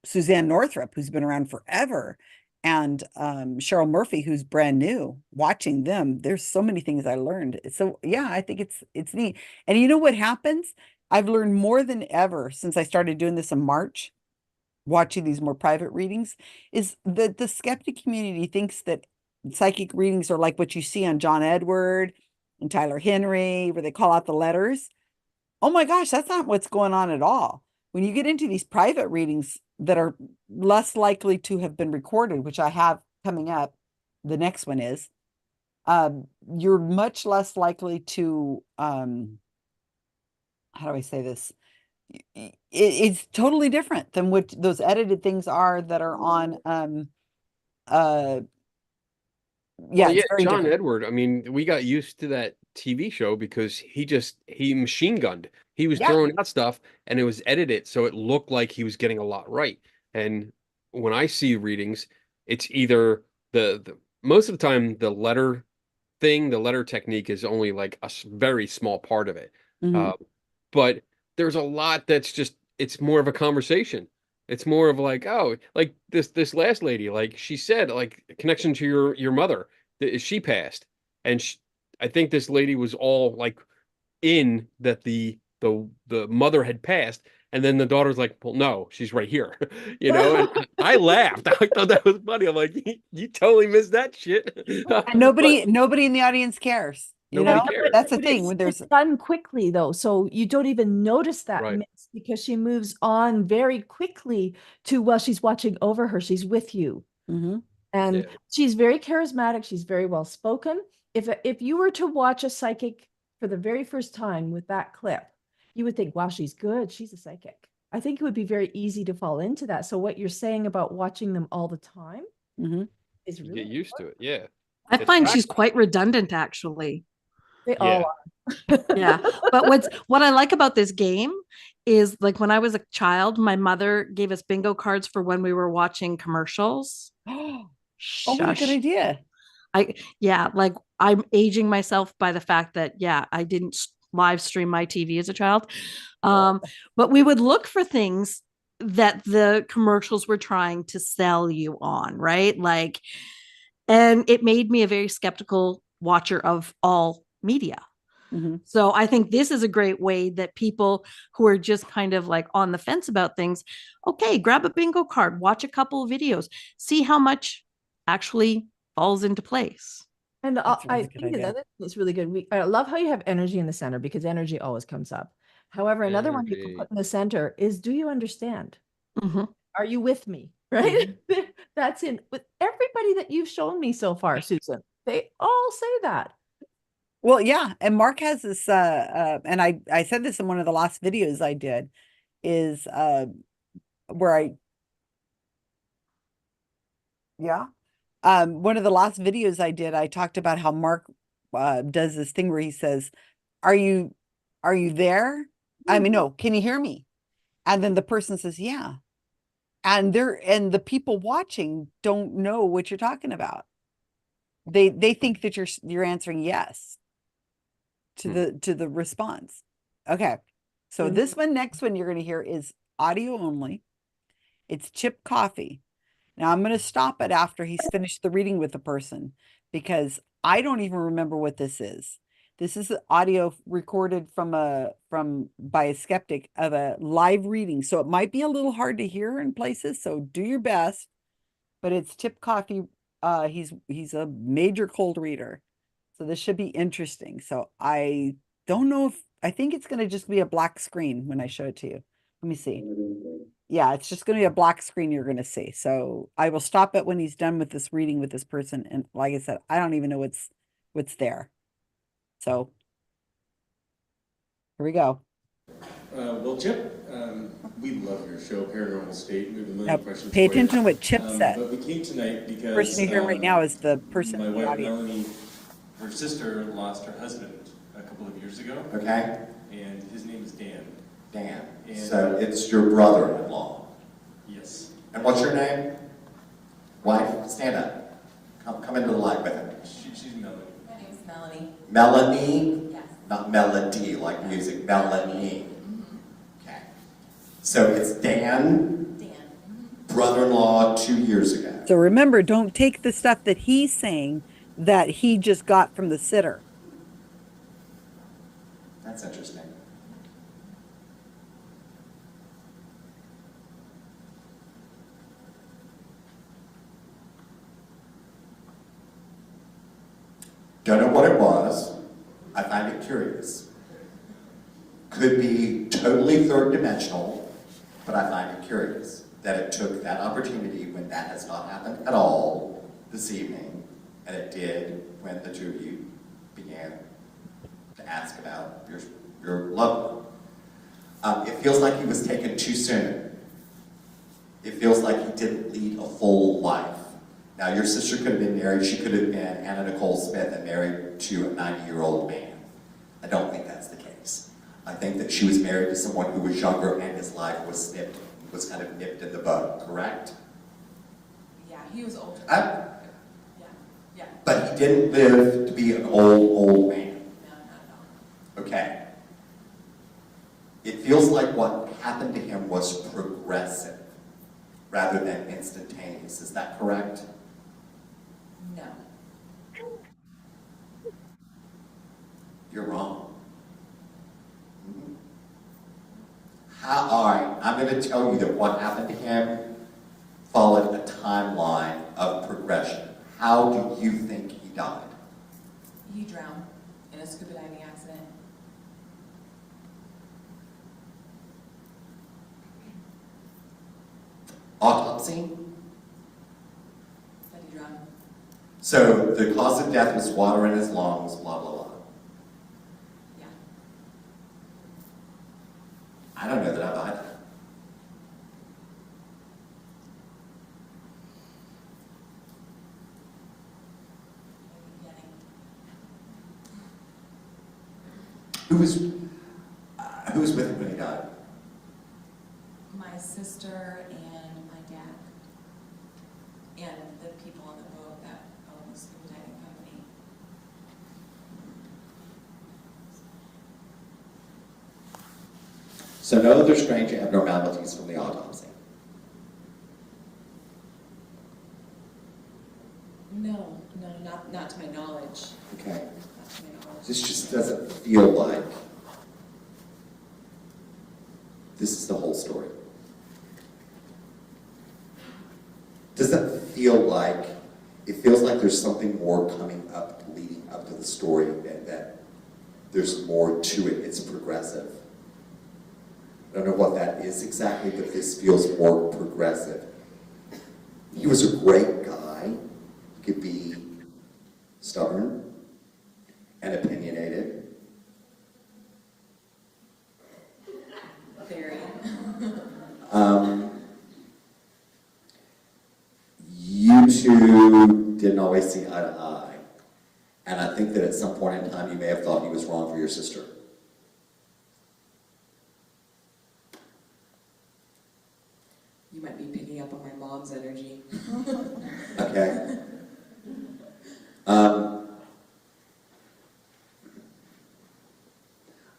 Suzanne Northrup, who's been around forever, and Cheryl Murphy, who's brand new. Watching them, there's so many things I learned. So yeah, I think it's neat. And you know what happens? I've learned more than ever since I started doing this in March, watching these more private readings, is that the skeptic community thinks that psychic readings are like what you see on John Edward and Tyler Henry, where they call out the letters. Oh my gosh, that's not what's going on at all. When you get into these private readings that are less likely to have been recorded, which I have coming up, the next one is, you're much less likely to, how do I say this? It's totally different than what those edited things are that are on, yeah, Well, it's very John different. Edward. I mean, we got used to that TV show because he machine gunned. He was Yeah. throwing out stuff and it was edited so it looked like he was getting a lot right. And when I see readings, it's either the most of the time the letter technique is only like a very small part of it. Mhm. But there's a lot that's just it's more of a conversation. It's more of like, oh, like this last lady, like she said, like connection to your mother, she passed, and I think this lady was all like in that the mother had passed, and then the daughter's like, well, no, she's right here, you know. And I laughed. I thought that was funny. I'm like, you totally missed that shit. And nobody in the audience cares. You Nobody know, cares. that's the But thing when it's there's done quickly though, so you don't even notice that Right. miss because she moves on very quickly to while she's watching over her, she's with you. Mhm. And Yeah. she's very charismatic. She's very well spoken. If you were to watch a psychic for the very first time with that clip, you would think, wow, she's good. She's a psychic. I think it would be very easy to fall into that. So what you're saying about watching them all the time Mhm. is You really get used to it. Yeah. I It's find she's practical. quite redundant, actually. they Yeah. all are. Yeah. But what I like about this game is like when I was a child, my mother gave us bingo cards for when we were watching commercials. Oh, what a good Shush. idea. Like I'm aging myself by the fact that, I didn't live stream my TV as a child. But we would look for things that the commercials were trying to sell you on, right? Like, and it made me a very skeptical watcher of all media. Mhm. So I think this is a great way that people who are just kind of like on the fence about things, okay, grab a bingo card, watch a couple of videos, see how much actually falls into place. And That's a really I good think idea. another thing that's really good. I love how you have energy in the center because energy always comes up. However, another one you can Energy. put in the center is, do you understand? Mhm. Are you with me? Right? That's in with everybody that you've shown me so far, Susan. They all say that. Well, yeah, and Mark has this and I said this in one of the last videos I did is where one of the last videos I did, I talked about how Mark does this thing where he says, are you there? I mean, no, can you hear me? And then the person says, yeah. And the people watching don't know what you're talking about. They think that you're answering yes to the response. Okay. So this next one you're going to hear is audio only. It's Chip Coffee. Now I'm going to stop it after he's finished the reading with the person because I don't even remember what this is. This is audio recorded by a skeptic of a live reading. So it might be a little hard to hear in places. So do your best, but it's Chip Coffee. He's a major cold reader. So this should be interesting. So I don't know I think it's going to just be a black screen when I show it to you. Let me see. Yeah, it's just going to be a black screen you're going to see. So I will stop it when he's done with this reading with this person. And like I said, I don't even know what's there. So here we go. Well, Chip, we love your show, Paranormal State. We have a million Now, questions pay for you. attention to what Chip said. But we came tonight because The person you're hearing right now is the person my in the wife audience. Melanie, her sister lost her husband a couple of years ago. Okay. And his name is Dan. Dan. And- So it's your brother-in-law. Yes. And what's your name? Wife, stand up. Come into the light with him. She's Melanie. My name's Melanie. Melanie? Yes. Not melody like music, Melanie. Okay. So it's Dan, Dan. brother-in-law 2 years ago. So remember, don't take the stuff that he's saying that he just got from the sitter. That's interesting. Don't know what it was. I find it curious. Could be totally third dimensional, but I find it curious that it took that opportunity when that has not happened at all this evening, and it did when the two of you began to ask about your loved one. It feels like he was taken too soon. It feels like he didn't lead a full life. Now, your sister could have been married. She could have been Anna Nicole Smith and married to a 90-year-old man. I don't think that's the case. I think that she was married to someone who was younger and his life was kind of nipped in the bud, correct? Yeah, he was older. Yeah. But he didn't live to be an old man. No, not at all. Okay. It feels like what happened to him was progressive. rather than instantaneous. Is that correct? No. You're wrong. All right, I'm going to tell you that what happened to him followed a timeline of progression. How do you think he died? He drowned in a scuba diving accident. Autopsy? Said he drowned. So the cause of death was water in his lungs, blah, blah, blah. Yeah. I don't know that I buy that. Who was with him when he died? My sister and my dad. And the people on the boat that own the scuba diving company. So no other strange abnormalities from the autopsy? No, not to my knowledge. Okay. Not to my knowledge. This just doesn't feel like this is the whole story. Does that feel like, it feels like there's something more coming up, leading up to the story, that there's more to it, it's progressive. I don't know what that is exactly, but this feels more progressive. He was a great guy. He could be stubborn and opinionated. Very. You two didn't always see eye to eye. And I think that at some point in time you may have thought he was wrong for your sister. You might be picking up on my mom's energy. Okay.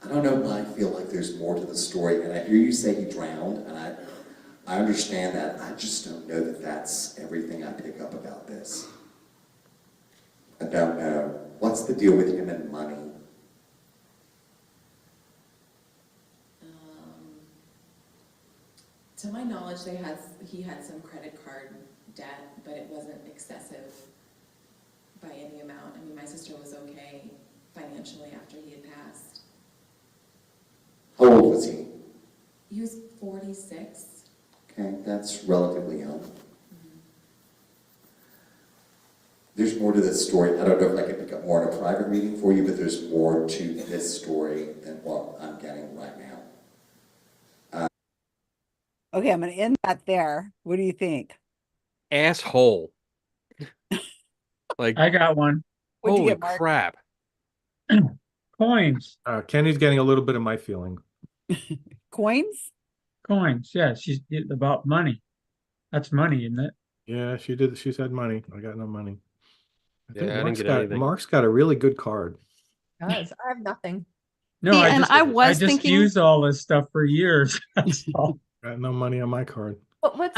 I don't know, but I feel like there's more to the story, and I hear you say he drowned, and I understand that. I just don't know that that's everything I pick up about this. I don't know. What's the deal with him and money? To my knowledge, he had some credit card debt, but it wasn't excessive by any amount. I mean, my sister was okay financially after he had passed. How old was he? He was 46. Okay, that's relatively young. There's more to this story. I don't know if I can pick up more in a private reading for you, but there's more to this story than what I'm getting right now. Okay, I'm going to end that there. What do you think? Asshole. Like, I got one. What'd you holy get, Mark? crap. Coins. Kenny's getting a little bit of my feeling. Coins? Coins. Yeah, she's about money. That's money, isn't it? Yeah, she did. She said money. I got no money. Yeah, I didn't get anything. Mark's got a really good card. Guys, I have nothing. No, See, I and just, I was just thinking- used all this stuff for years. That's all. Got no money on my card. But what's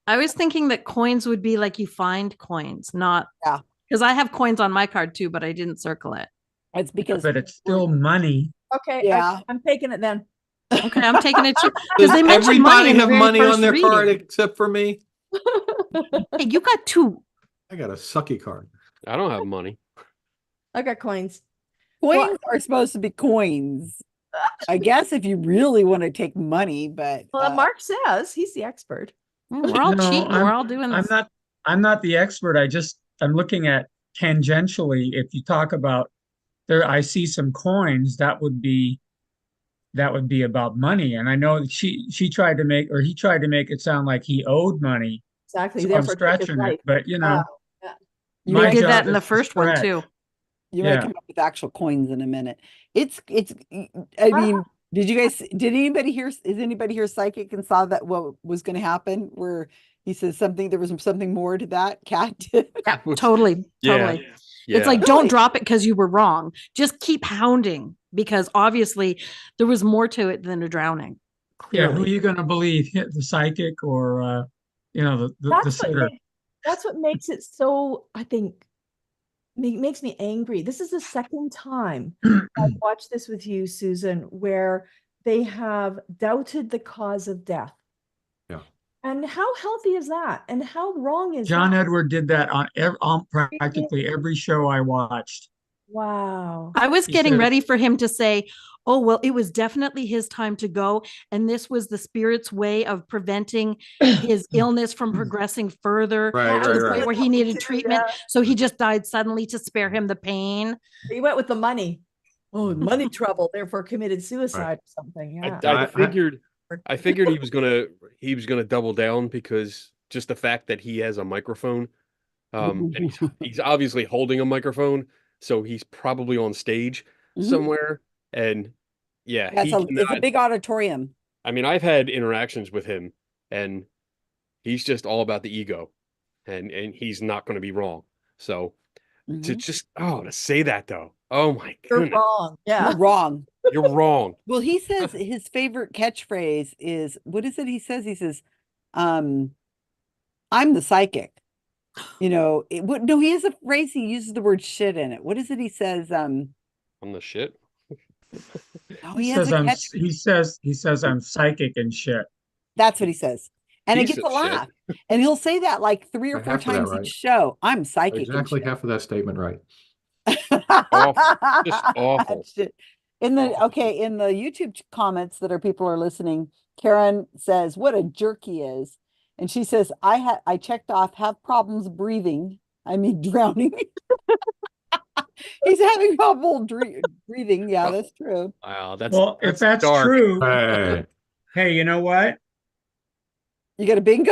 I was thinking that coins would be like you find coins, not Yeah. because I have coins on my card too, but I didn't circle it. It's because But it's still money. okay? Yeah. I'm taking it then. Okay, I'm taking it too Does because they mentioned money everybody in the have very money on first their reading. card except for me? Hey, you got two. I got a sucky card. I don't have money. I got coins. coins are supposed to be coins. I guess if you really want to take money, but Well, Mark says he's the expert. We're all No, cheating. We're all doing this. I'm not the expert. I'm looking at tangentially. If you talk about there, I see some coins that would be about money. And I know that he tried to make it sound like he owed money. Exactly. So I'm Therefore, take his stretching life. it, but you know, You my did job that in is the to first one stretch. too. you might Yeah. come up with actual coins in a minute. I mean, did anybody hear, is anybody here psychic and saw that what was going to happen where he says something, there was something more to that? Cat did. Yeah, totally. Yeah. Totally. Yeah. It's like, don't drop it because you were wrong. Just keep hounding because obviously there was more to it than a drowning. Yeah, who are Clearly. you going to believe? The psychic or you know, the That's sitter. that's what makes it so, I think, makes me angry. This is the second time I've watched this with you, Susan, where they have doubted the cause of death. Yeah. And how healthy is that? And how wrong is John that? Edward did that on practically every show I watched. Wow. I was He getting said- ready for him to say, oh, well, it was definitely his time to go. And this was the spirit's way of preventing his illness from progressing further Right, to the right, point right. where he needed Too, treatment. yeah. So he just died suddenly to spare him the pain. He went with the money. Oh, money trouble, therefore committed suicide or something. Yeah. I figured he was gonna double down because just the fact that he has a microphone, and he's obviously holding a microphone, so he's probably on stage somewhere. And yeah, it's a big auditorium. I mean, I've had interactions with him, and he's just all about the ego, and he's not going to be wrong. So to say that though, oh my You're goodness, wrong. Yeah. You're wrong. you're wrong. Well, he says his favorite catchphrase is, what is it? He says, I'm the psychic. You know, no, he has a phrase, he uses the word shit in it. What is it? He says, I'm the shit. oh, He he has says a I'm catch. he says I'm psychic and shit. That's what he says. And it Piece gets a of shit. laugh. And he'll say that like 3 or I 4 have to that times right. each show. I'm psychic. and Exactly shit. half of that statement right. Awful. Just awful. That shit. In the YouTube comments that people are listening, Karen says, what a jerk he is. And she says, I checked off, have problems breathing. I mean, drowning. He's having trouble breathing. Yeah, that's true. Wow, that's Well, if that's dark. true, Hey. hey, you know what? You got a bingo?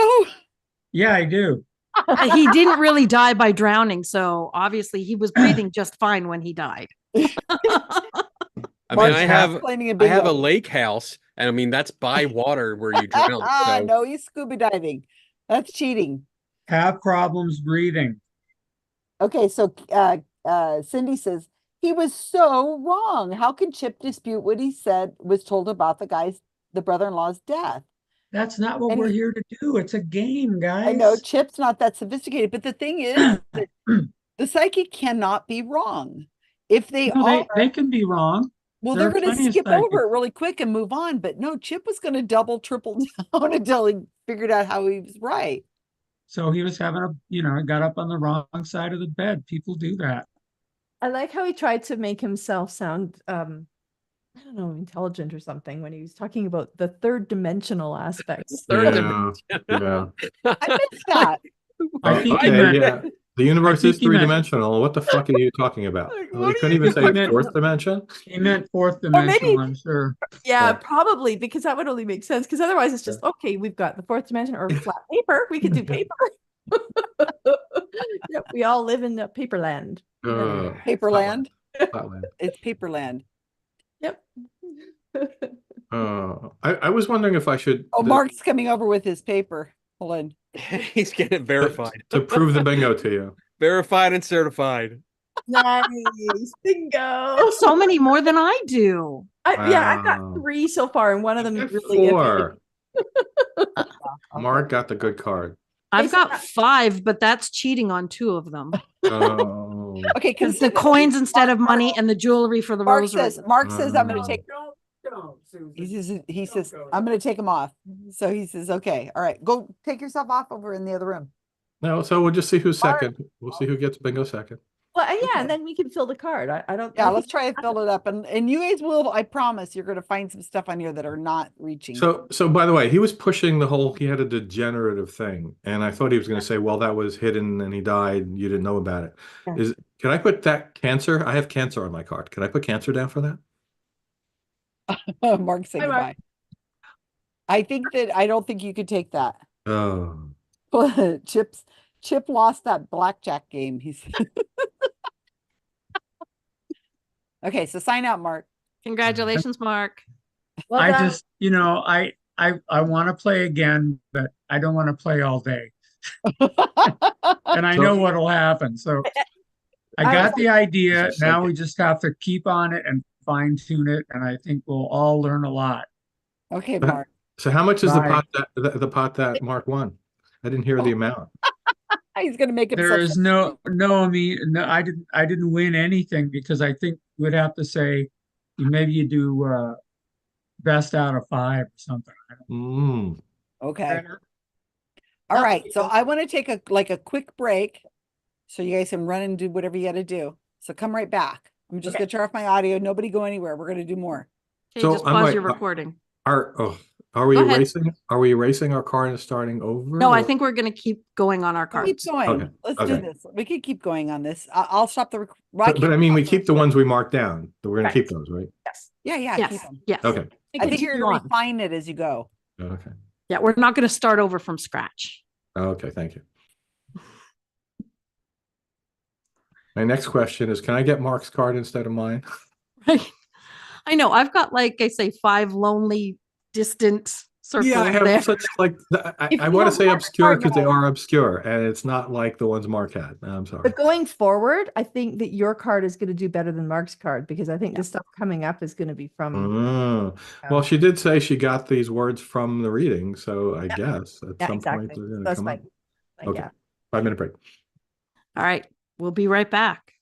Yeah, I do. He didn't really die by drowning. So obviously he was breathing just fine when he died. I mean, I have claiming a I have a bingo. lake house, and I mean that's by water where you drown. So No, he's scuba diving. That's cheating. Have problems breathing. Okay, so Cindy says he was so wrong. How can Chip dispute what he said was told about the brother-in-law's death? That's not what And we're here to do. It's a game, guys. I know Chip's not that sophisticated, but the thing is that the psychic cannot be wrong. If they No, they can be wrong. well, There they're are going to plenty of skip psychics. over it really quick and move on. But no, Chip was going to double, triple down until he figured out how he was right. So he was having got up on the wrong side of the bed. People do that. I like how he tried to make himself sound, I don't know, intelligent or something when he was talking about the third dimensional aspects. Yeah. I missed that. I think he Okay, meant, yeah. The universe think is he meant- three-dimensional. What the fuck are you talking about? Well, they couldn't even say meant- fourth dimension? he meant fourth dimensional, maybe- I'm sure. Yeah, Yeah. probably, because that would only make sense. Because otherwise, it's just okay. We've got the fourth dimension or flat paper. We could do paper. Yep, we all live in the paper land. Paperland. Flatland. It's Paperland. Yep. I was wondering if I should Oh, Mark's coming over with his paper. Hold on. he's getting it verified, to prove the bingo to you. verified and certified. Nice bingo. So many more than I do. Yeah, I've got Wow. 3 so far, and one of them really. 4. Mark got the good card. I've got 5, but that's cheating on 2 of them. Oh. Okay, Because the coins instead of money and the jewelry for the Mark rosary. says, I'm going to Oh. take. He says, I'm going to take him off. So he says, okay, all right, go take yourself off over in the other room. No, so we'll just see who's Mark. second. We'll see who gets bingo second. Well, yeah, and then we can fill the card. I don't. Yeah, I let's think- try and fill it up. And you guys will, I promise, you're going to find some stuff on here that are not reaching. So by the way, he was pushing he had a degenerative thing. And I thought he was going to say, well, that was hidden and he died. You didn't know about it. Yeah. Can I put that cancer? I have cancer on my card. Can I put cancer down for that? Mark, say Hi, Mark. goodbye. I don't think you could take that. Oh. Chip lost that blackjack game. He's okay. So sign out, Mark. Congratulations, Mark. Well I done. just, I want to play again, but I don't want to play all day. And I know what'll happen. So I got the idea. Now we just have to keep on it and fine tune it. And I think we'll all learn a lot. Okay, Mark. So how much is the Bye. pot that Mark won? I didn't hear the amount. He's gonna make There himself. is no, I mean, no, I didn't win anything because I think we'd have to say, maybe you do, best out of 5 or something. Mm. Okay. All right. So I want to take a quick break so you guys can run and do whatever you got to do. So come right back. I'm just gonna turn off my audio. Nobody go anywhere. We're gonna do more. Okay, So just I'm pause like, your recording. Are we Go ahead. erasing? Are we erasing our card and starting over? No, I or- think we're going to keep going on our Keep cards. going. Okay, Let's do okay. this. We can keep going on this. I'll stop the. But I mean, we keep the ones we marked down. We're going to keep those, right? Yes. Yeah, keep Yes, them. yes. Okay. I think you're Continue gonna on. refine it as you go. Okay. Yeah, we're not going to start over from scratch. Okay. Thank you. My next question is, can I get Mark's card instead of mine? Right. I know. I've got, like I say, 5 lonely, distant circles Yeah, I have there. such like If I you want to have say Mark's obscure card because they now- are obscure, and it's not like the ones Mark had. I'm sorry. But going forward, I think that your card is going to do better than Mark's card because I think the stuff coming up is going to be from. Oh. Well, she did say she got these words from the reading, so I guess at Yeah, some exactly. point they're going to That's come my, up. Okay. yeah. 5-minute break. All right. We'll be right back.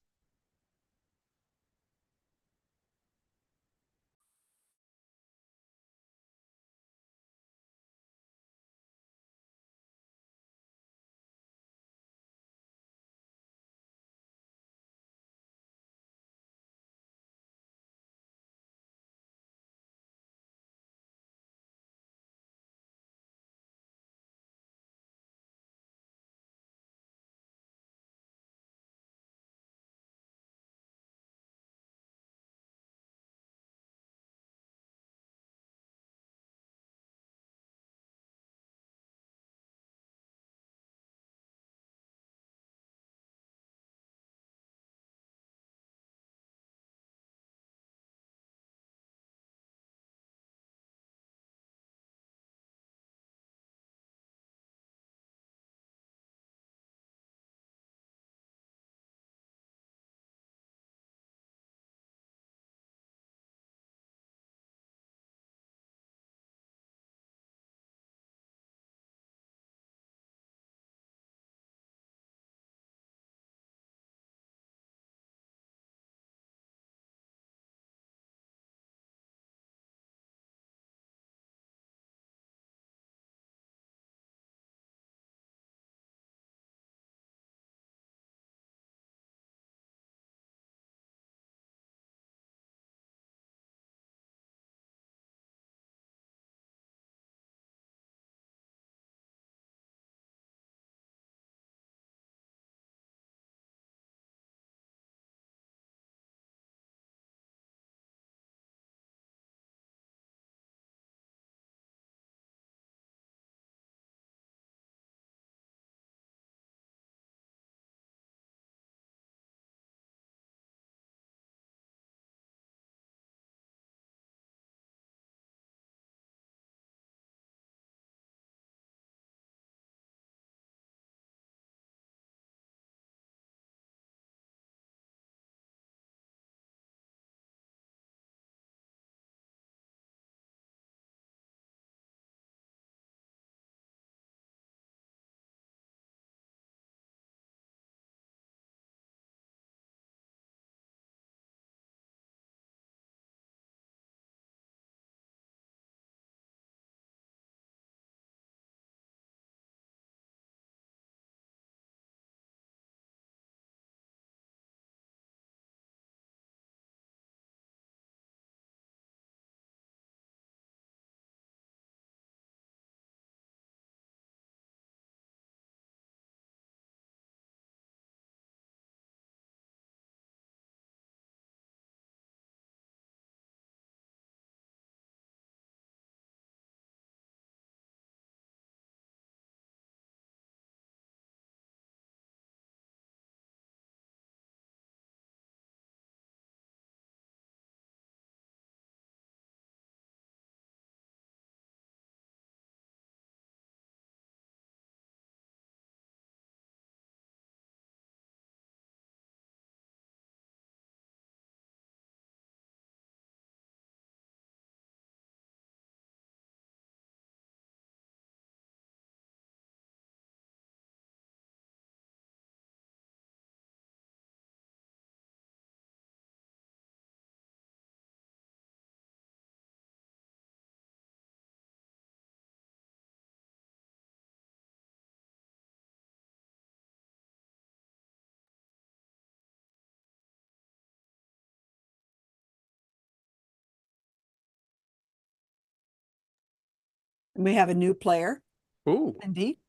We have a new player, Ooh.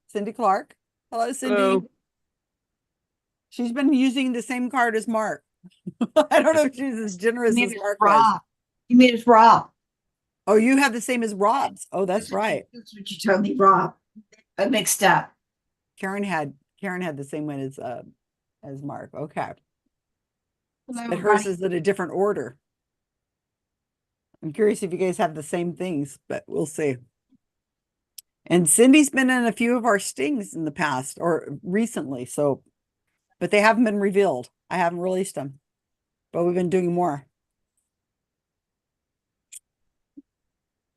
Cindy Clark. Hello, Cindy. Hello. She's been using the same card as Mark. I don't know if she's as generous as Mark was. Rob. You mean it's Rob. Oh, you have the same as Rob's. Oh, that's right. That's what you told me, Rob. I mixed up. Karen had the same one as Mark. Okay. Hello, But hers Ronnie. is in a different order. I'm curious if you guys have the same things, but we'll see. And Cindy's been in a few of our stings in the past or recently, so, but they haven't been revealed. I haven't released them, but we've been doing more.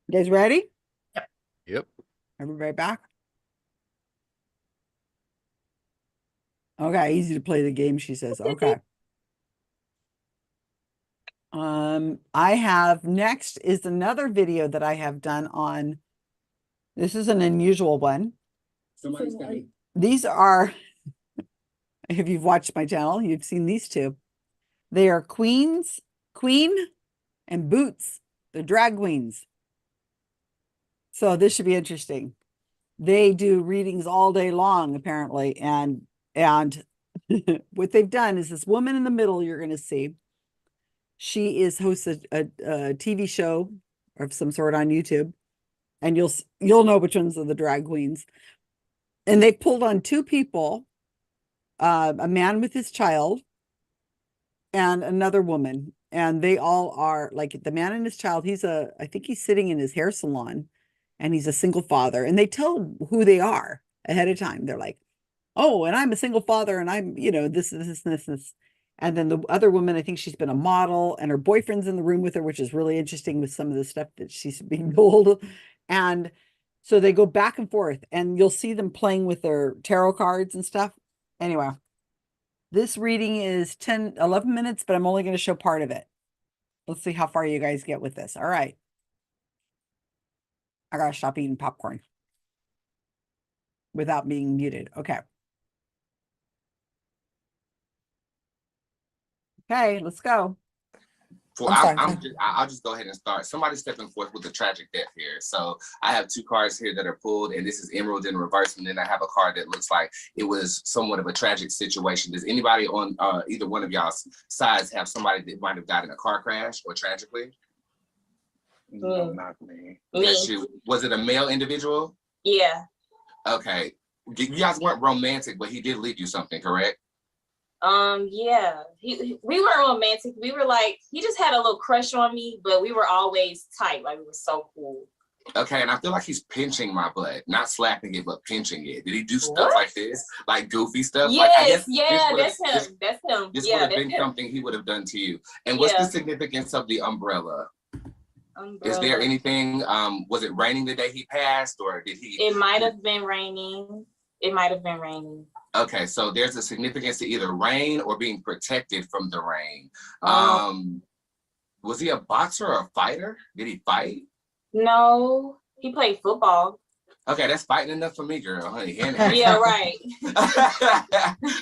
You guys ready? Yep. Everybody back? Okay, easy to play the game, she says. Okay. I have next is another video that I have done on, this is an unusual one. These are, if you've watched my channel, you've seen these two. They are Queen and Boots. They're drag queens. So this should be interesting. They do readings all day long, apparently. And what they've done is this woman in the middle you're going to see. She is hosts a TV show of some sort on YouTube, and you'll know which ones are the drag queens. And they pulled on two people, a man with his child and another woman, and they all are like the man and his child. I think he's sitting in his hair salon, and he's a single father. And they tell who they are ahead of time. They're like, "Oh, and I'm a single father, and I'm this." And then the other woman, I think she's been a model, and her boyfriend's in the room with her, which is really interesting with some of the stuff that she's being told. And so they go back and forth, and you'll see them playing with their tarot cards and stuff. Anyway, this reading is 11 minutes, but I'm only going to show part of it. Let's see how far you guys get with this. All right. I gotta stop eating popcorn without being muted. Okay. Okay, let's go. Well, I'll just go ahead and start. Somebody's stepping forth with a tragic death here. So I have two cards here that are pulled, and this is Emerald in reverse, and then I have a card that looks like it was somewhat of a tragic situation. Does anybody on either one of y'all's sides have somebody that might have died in a car crash or tragically? No, not me. Was it a male individual? Yeah. Okay. You guys weren't romantic, but he did leave you something, correct? Yeah. We weren't romantic. We were like, he just had a little crush on me, but we were always tight. Like, we were so cool. Okay, and I feel like he's pinching my butt, not slapping it, but pinching it. Did he do stuff like this, like goofy stuff? Yes, like, I guess that's him. That's him. This would have been something he would have done to you. And what's the significance of the umbrella? Is there anything? Was it raining the day he passed, or did he? It might have been raining. It might have been raining. Okay, so there's a significance to either rain or being protected from the rain. Was he a boxer or a fighter? Did he fight? No, he played football. Okay, that's fighting enough for me, girl, honey. Yeah, right.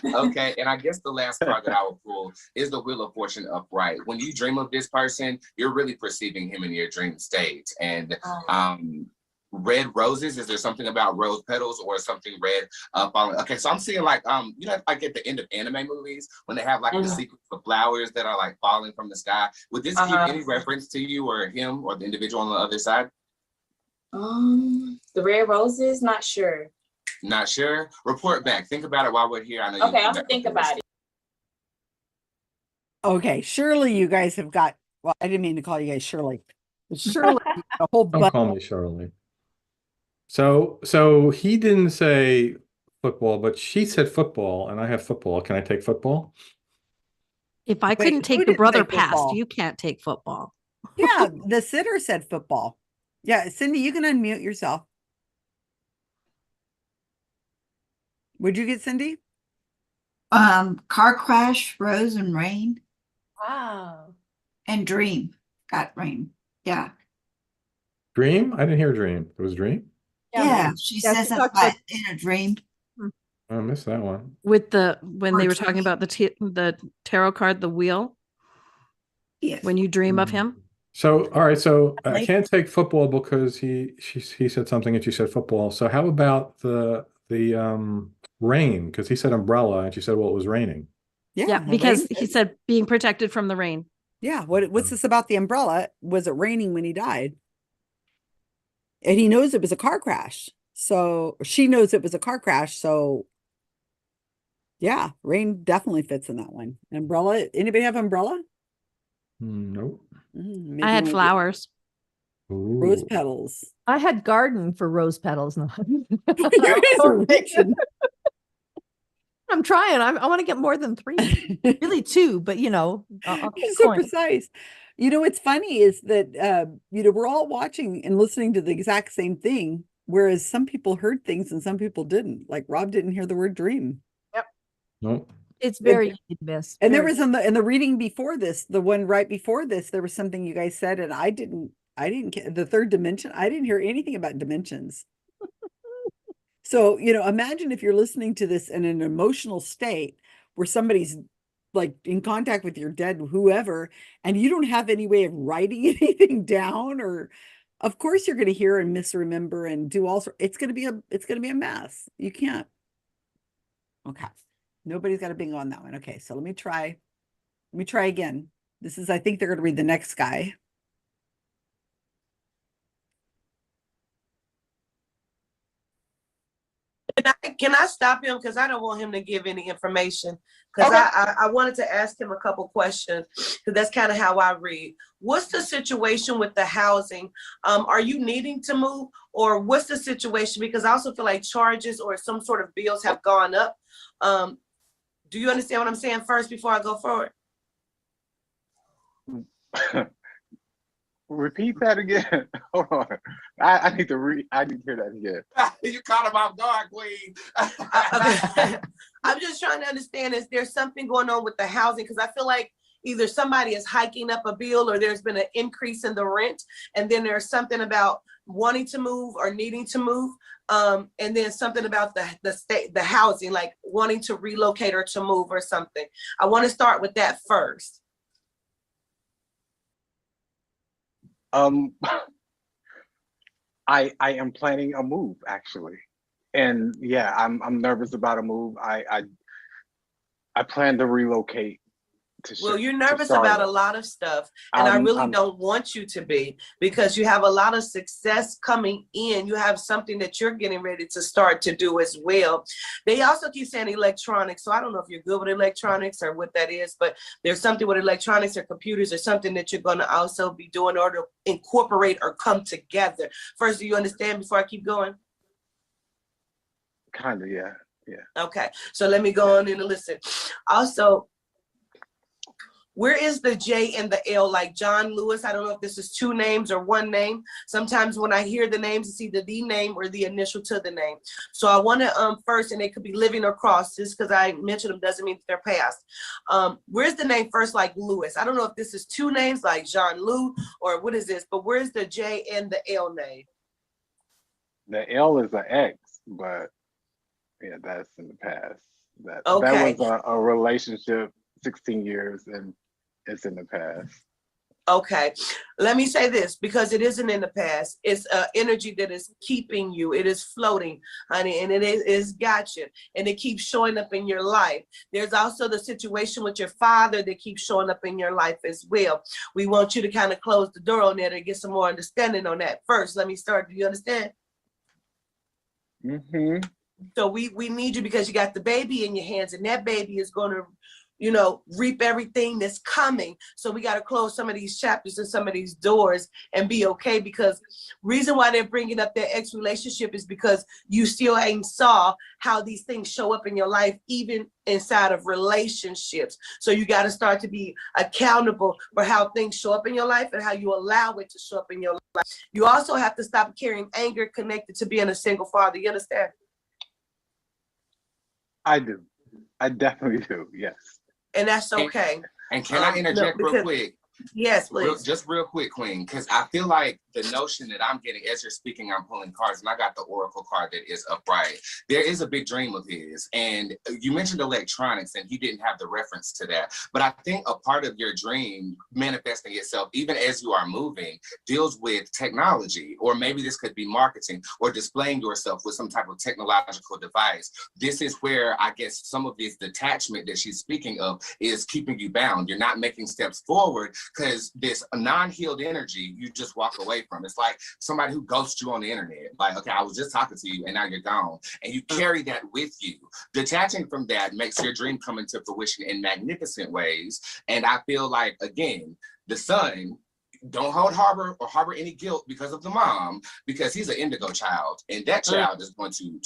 Okay, and I guess the last card that I will pull is the Wheel of Fortune upright. When you dream of this person, you're really perceiving him in your dream state. And red roses, is there something about rose petals or something red falling? Okay, so I'm seeing like like at the end of anime movies when they have like the sequence of flowers that are like falling from the sky. Would this give any reference to you or him or the individual on the other side? The red roses, not sure. Not sure? Report back. Think about it while we're here. I know. Okay, I'll think about it. Okay, surely you guys have got, well, I didn't mean to call you guys Shirley. But surely a whole Don't call me Shirley. So he didn't say football, but she said football, and I have football. Can I take football? If I couldn't take the brother past, you can't take football. Yeah, the sitter said football. Yeah, Cindy, you can unmute yourself. Would you get Cindy? Car crash, rose and rain. Wow. And dream. Got rain. Yeah. Dream? I didn't hear dream. It was dream? Yeah, she says that in a dream. I missed that one. With when they were talking about the tarot card, the wheel. Yes. When you dream of him. So, all right. So I Like- can't take football because he said something and she said football. So how about the rain? Because he said umbrella and she said, well, it was raining. Yeah, the because rain- he said being protected from the rain. Yeah, what's this about the umbrella? Was it raining when he died? And he knows it was a car crash. So she knows it was a car crash. So yeah, rain definitely fits in that one. Umbrella. Anybody have umbrella? Nope. Maybe I had one of the flowers. rose Ooh. petals. I had garden for rose petals. No. You guys are rich. I'm trying. I want to get more than 3. Really 2, but I'll You're keep so going. precise. What's funny is that we're all watching and listening to the exact same thing, whereas some people heard things and some people didn't. Like Rob didn't hear the word dream. Nope. It's very easy to miss. And there very was in the reading before this, the one right before this, there was something you guys said, and I didn't the third dimension. I didn't hear anything about dimensions. So, imagine if you're listening to this in an emotional state where somebody's like in contact with your dead whoever, and you don't have any way of writing anything down, or of course you're going to hear and misremember and do all sorts. It's going to be a mess. You can't. Okay. Nobody's got a bingo on that one. Okay, so let me try again. This is, I think they're going to read the next guy. Can I stop him? Because I don't want him to give any information. Because Okay. I wanted to ask him a couple questions, because that's kind of how I read. What's the situation with the housing? Are you needing to move, or what's the situation? Because I also feel like charges or some sort of bills have gone up. Do you understand what I'm saying first before I go forward? Repeat that again. Hold on. I need to hear that again. You caught him off guard, Queen. I'm just trying to understand, is there something going on with the housing? Because I feel like either somebody is hiking up a bill, or there's been an increase in the rent, and then there's something about wanting to move or needing to move, and then something about the housing, like wanting to relocate or to move or something. I want to start with that first. I am planning a move, actually, and yeah, I'm nervous about a move. I plan to relocate. Well, you're nervous about a lot of stuff, and I really don't want you to be, because you have a lot of success coming in. You have something that you're getting ready to start to do as well. They also keep saying electronics, so I don't know if you're good with electronics or what that is, but there's something with electronics or computers or something that you're going to also be doing, or to incorporate or come together. First, do you understand before I keep going? Kind of, yeah. Okay, so let me go on in and listen. Also, where is the J and the L, like John Lewis? I don't know if this is 2 names or 1 name. Sometimes when I hear the names, it's either the name or the initial to the name. So I want to first, and it could be living or crossed, just because I mentioned them doesn't mean they're past. Where's the name first, like Lewis? I don't know if this is 2 names, like John Lou, or what is this, but where's the J and the L name? The L is an X, but yeah, that's in the past. That Okay. was a relationship, 16 years, and it's in the past. Okay, let me say this, because it isn't in the past. It's energy that is keeping you. It is floating, honey, and it is got you, and it keeps showing up in your life. There's also the situation with your father that keeps showing up in your life as well. We want you to kind of close the door on that and get some more understanding on that first. Let me start. Do you understand? Mm-hmm. So we need you, because you got the baby in your hands, and that baby is going to, reap everything that's coming. So we got to close some of these chapters and some of these doors and be okay, because reason why they're bringing up their ex relationship is because you still ain't saw how these things show up in your life, even inside of relationships. So you got to start to be accountable for how things show up in your life and how you allow it to show up in your life. You also have to stop carrying anger connected to being a single father. You understand? I do. I definitely do. Yes. And that's okay. And can I interject real quick? Yes, please. Just real quick, Queen, because I feel like the notion that I'm getting as you're speaking, I'm pulling cards, and I got the Oracle card that is upright. There is a big dream of his, and you mentioned electronics, and he didn't have the reference to that. But I think a part of your dream manifesting itself, even as you are moving, deals with technology, or maybe this could be marketing or displaying yourself with some type of technological device. This is where I guess some of this detachment that she's speaking of is keeping you bound. You're not making steps forward because this non-healed energy you just walk away from. It's like somebody who ghosts you on the internet. Like, okay, I was just talking to you and now you're gone. And you carry that with you. Detaching from that makes your dream come into fruition in magnificent ways. And I feel like, again, the son, don't harbor any guilt because of the mom, because he's an indigo child, and that child is going to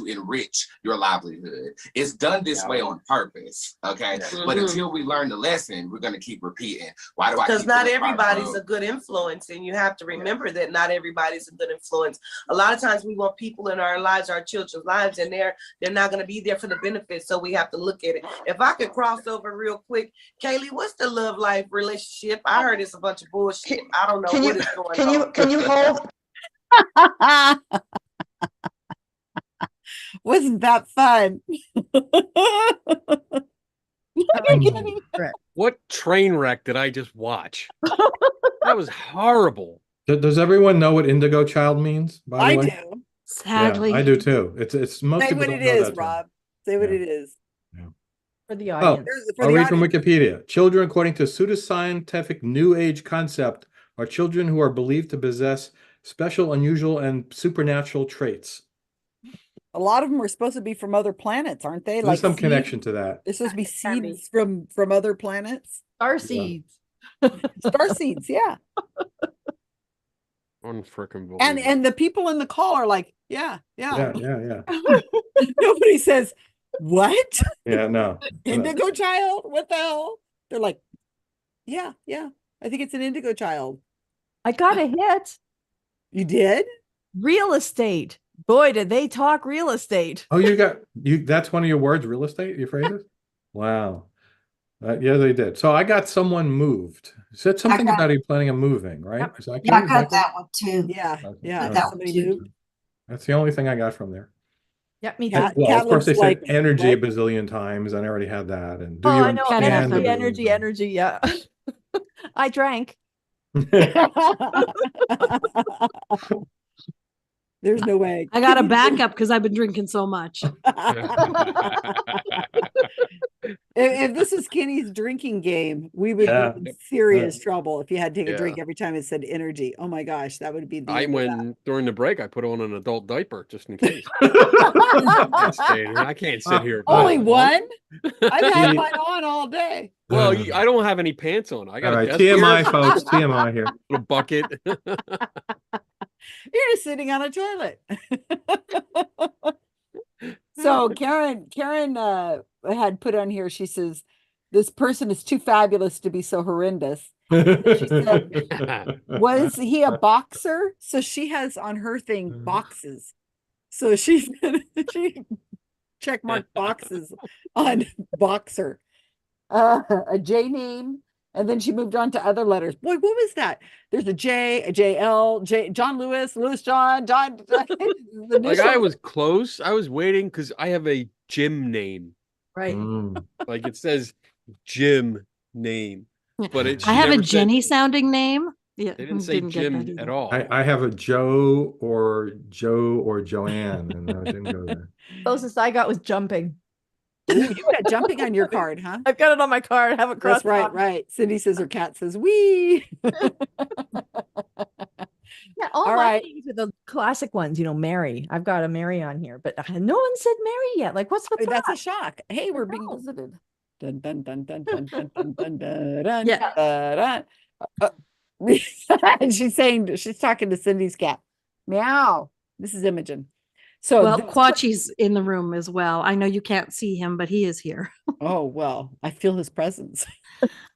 enrich your livelihood. It's done this way on purpose, okay? But until we learn the lesson, we're going to keep repeating. Why do I? Because not everybody's a good influence, and you have to remember that not everybody's a good influence. A lot of times we want people in our lives, our children's lives, and they're not going to be there for the benefits. So we have to look at it. If I could cross over real quick, Kaylee, what's the love life relationship? I heard it's a bunch of bullshit. I don't know what is going on. Can you hold? Wasn't that fun? What train wreck did I just watch? That was horrible. Does everyone know what indigo child means? By the way? do. Sadly, I do too. It's most Say people what don't it know is, that term. Rob. Say what it is. For the Oh, audience. I'll read from Wikipedia. Children, according to pseudoscientific New Age concept, are children who are believed to possess special, unusual, and supernatural traits. A lot of them are supposed to be from other planets, aren't they? There's some connection to that. They're supposed to be seeds from other planets. Star seeds. Star seeds, yeah. Unfreaking And the people in the call are like, yeah. Yeah. Nobody says, what? Yeah, no. Indigo child? What the hell? They're like, yeah. I think it's an indigo child. I got a hit. You did? Real estate. Boy, did they talk real estate. Oh, that's one of your words, real estate, your phrases? Wow. Yeah, they did. So I got someone moved. You said something about you planning on moving, right? Is that Yeah, I got that one too. Yeah. That one too. That's the only thing I got from there. Yep, me And, too. well, of course, they said like, energy what? a bazillion times, and I already had that. And do Oh, you I know. understand the Energy. Yeah. I drank. There's no way. I got a backup because I've been drinking so much. If this is Kenny's drinking game, we would be in serious trouble if you had to take a drink every time it said energy. Oh my gosh, that would be the end of that. During the break, I put on an adult diaper just in case. I can't sit here. Only one? I've had mine on all day. Well, I don't have any pants on. I got All right, a desk TMI, here. folks, TMI here. A bucket. You're just sitting on a toilet. So Karen had put on here, she says, this person is too fabulous to be so horrendous. She said, was he a boxer? So she has on her thing boxes. So she check mark boxes on boxer. A J name. And then she moved on to other letters. Boy, what was that? There's a J, a JL, John Lewis, John. Like I was close. I was waiting because I have a gym name. Right. Like it says gym name. But I have a Jenny sounding name. Yeah, they didn't say Jim at all. I have a Joe or Joanne, and I didn't go there. Closest I got was jumping. Ooh, you got jumping on your card, huh? I've got it on my card. I haven't crossed. That's right. Cindy says her cat says wee. Yeah, all All my right. names are the classic ones. Mary. I've got a Mary on here, but no one said Mary yet. Like, what's That's that? a shock. Hey, we're being visited. Dun, dun, dun, dun, dun, dun, dun, dun, dun, dun, Yeah. and she's talking to Cindy's cat. Meow. This is Imogen. So Well, Quachi's in the room as well. I know you can't see him, but he is here. oh well, I feel his presence.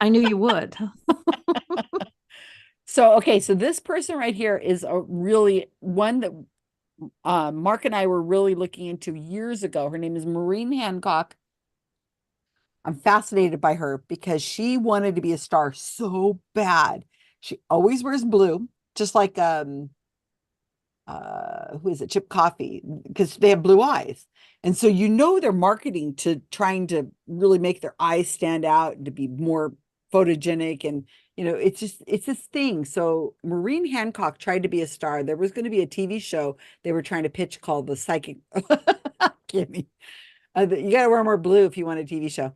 I knew you would. So okay, so this person right here is a really one that Mark and I were really looking into years ago. Her name is Maureen Hancock. I'm fascinated by her because she wanted to be a star so bad. She always wears blue, just like who is it, Chip Coffee, because they have blue eyes. And so they're marketing to trying to really make their eyes stand out and to be more photogenic. And it's this thing. So Maureen Hancock tried to be a star. There was going to be a TV show they were trying to pitch called The Psychic. Kidding. You got to wear more blue if you want a TV show.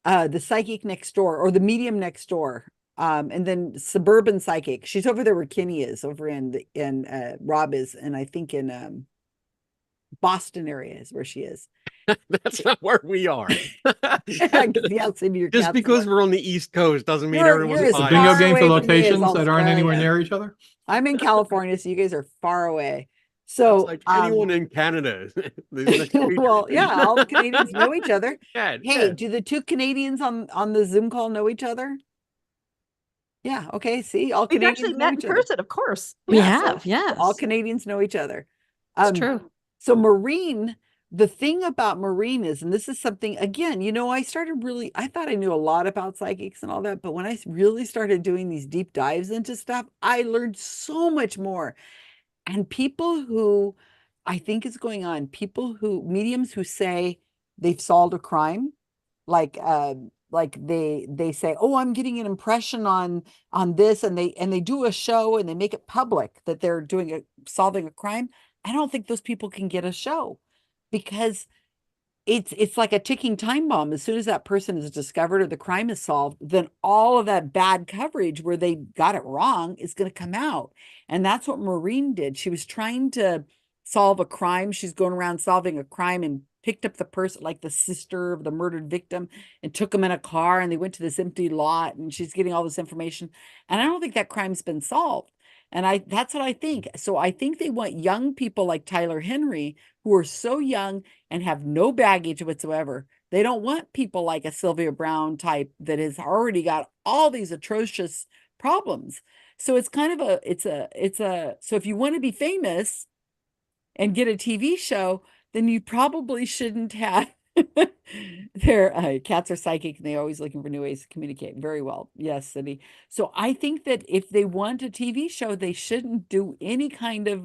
The Psychic Next Door, or The Medium Next Door. And then Suburban Psychic. She's over there where Kenny is, over in Rob is, and I think in Boston area is where she is. That's not where we are. Just because we're on the East Coast doesn't mean everyone's It's a bingo game for locations that aren't anywhere near each other. I'm in California, so you guys are far away. So like anyone in Canada. Well, yeah, all the Canadians know each other. Yeah, hey, do the two Canadians on the Zoom call know each other? Yeah. Okay. See, all We've Canadians actually know met in each other. person, of course. We have, yes. All Canadians know each other. It's true. So Maureen, the thing about Maureen is, and this is something, again, I thought I knew a lot about psychics and all that, but when I really started doing these deep dives into stuff, I learned so much more. And people who I think is going on, mediums who say they've solved a crime, like they say, oh, I'm getting an impression on this, and they do a show and they make it public that they're solving a crime. I don't think those people can get a show, because it's like a ticking time bomb. As soon as that person is discovered or the crime is solved, then all of that bad coverage where they got it wrong is going to come out. And that's what Maureen did. She was trying to solve a crime. She's going around solving a crime and picked up the person, like the sister of the murdered victim, and took them in a car, and they went to this empty lot, and she's getting all this information. And I don't think that crime's been solved. And that's what I think. So I think they want young people like Tyler Henry, who are so young and have no baggage whatsoever. They don't want people like a Sylvia Brown type that has already got all these atrocious problems. So it's kind of so if you want to be famous and get a TV show, then you probably shouldn't have their cats are psychic and they're always looking for new ways to communicate. Very well. Yes, Cindy. So I think that if they want a TV show, they shouldn't do any kind of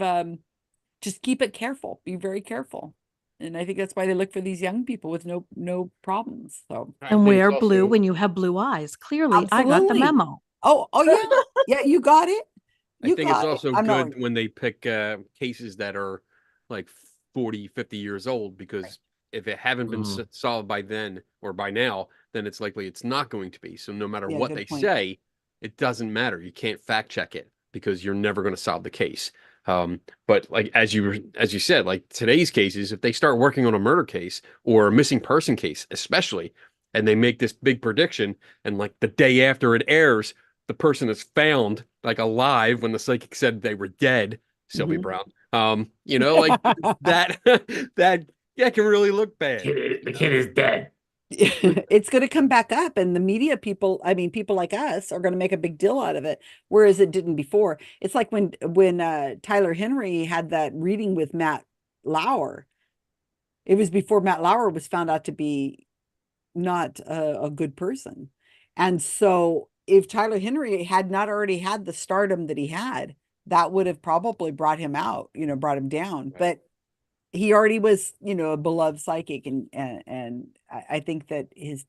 just keep it careful. Be very careful. And I think that's why they look for these young people with no problems. So and wear blue when you have blue eyes. Clearly, I got the memo. Oh yeah. Yeah, you got it. I think it's also good when they pick cases that are like 40, 50 years old, because if it haven't been solved by then or by now, then it's likely it's not going to be. So no matter what they say, it doesn't matter. You can't fact check it because you're never going to solve the case. But like, as you said, like today's cases, if they start working on a murder case or a missing person case, especially, and they make this big prediction, and like the day after it airs, the person is found like alive when the psychic said they were dead, Sylvia Brown. Like that can really look bad. The kid is dead. It's going to come back up, and the media people, I mean, people like us are going to make a big deal out of it, whereas it didn't before. It's like when Tyler Henry had that reading with Matt Lauer. It was before Matt Lauer was found out to be not a good person. And so if Tyler Henry had not already had the stardom that he had, that would have probably brought him out, brought him down. Right. But he already was, a beloved psychic. And I think that it's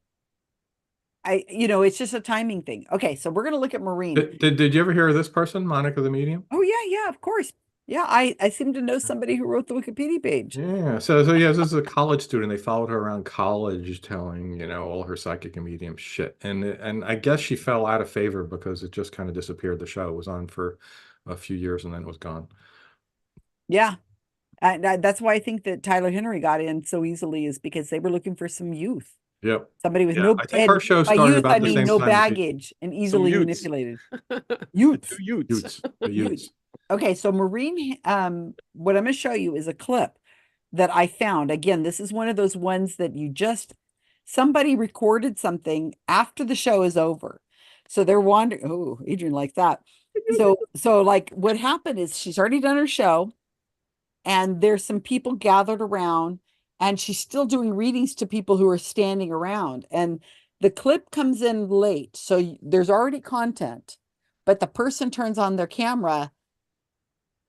just a timing thing. Okay. So we're going to look at Maureen. Did you ever hear of this person, Monica the Medium? Oh yeah, of course. Yeah. I seem to know somebody who wrote the Wikipedia page. Yeah. So yeah, this is a college student. They followed her around college telling, all her psychic and medium shit. And I guess she fell out of favor because it just kind of disappeared. The show was on for a few years and then it was gone. Yeah. And that's why I think that Tyler Henry got in so easily, is because they were looking for some youth. Yep. Somebody with I think her show started about the same no time. baggage and easily manipulated. Youths. Youths. Okay, so Maureen, what I'm going to show you is a clip that I found. Again, this is one of those ones that somebody recorded something after the show is over. So they're wondering, oh, Adrian likes that. So like what happened is she's already done her show, and there's some people gathered around, and she's still doing readings to people who are standing around. And the clip comes in late, so there's already content, but the person turns on their camera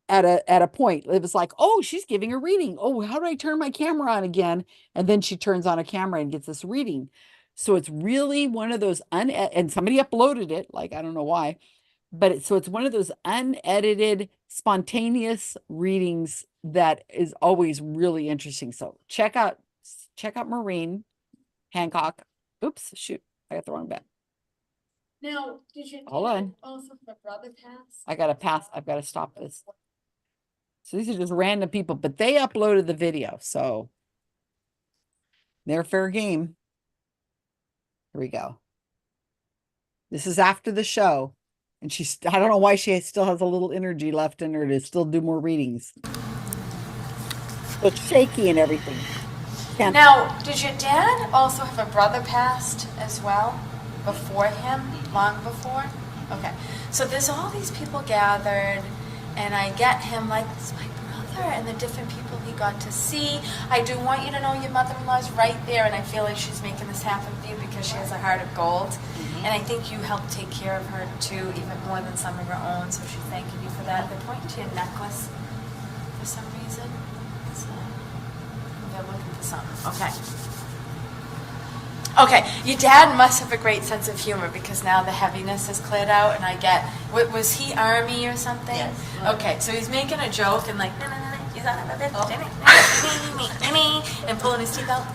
at a point. It was like, oh, she's giving a reading. Oh, how do I turn my camera on again? And then she turns on a camera and gets this reading. So it's really one of those and somebody uploaded it, like, I don't know why, but it's one of those unedited, spontaneous readings that is always really interesting. So check out Maureen Hancock. Oops, shoot, I got the wrong bet. Now, did you Hold on. also have a brother pass? I've got to stop this. So these are just random people, but they uploaded the video, so they're fair game. Here we go. This is after the show, and I don't know why she still has a little energy left in her to still do more readings. It's shaky and everything. Now, did your dad also have a brother passed as well before him, long before? Okay, so there's all these people gathered, and I get him like, this is my brother, and the different people he got to see. I do want you to know your mother-in-law's right there, and I feel like she's making this happen for you because she has a heart of gold. And I think you helped take care of her too, even more than some of her own, so she's thanking you for that. They're pointing to your necklace for some reason. So they're looking for something. Okay. Okay, your dad must have a great sense of humor because now the heaviness is cleared out, and I get, was he Army or something? Yes. Okay, so he's making a joke and like, you son of a bitch, and pulling his teeth out.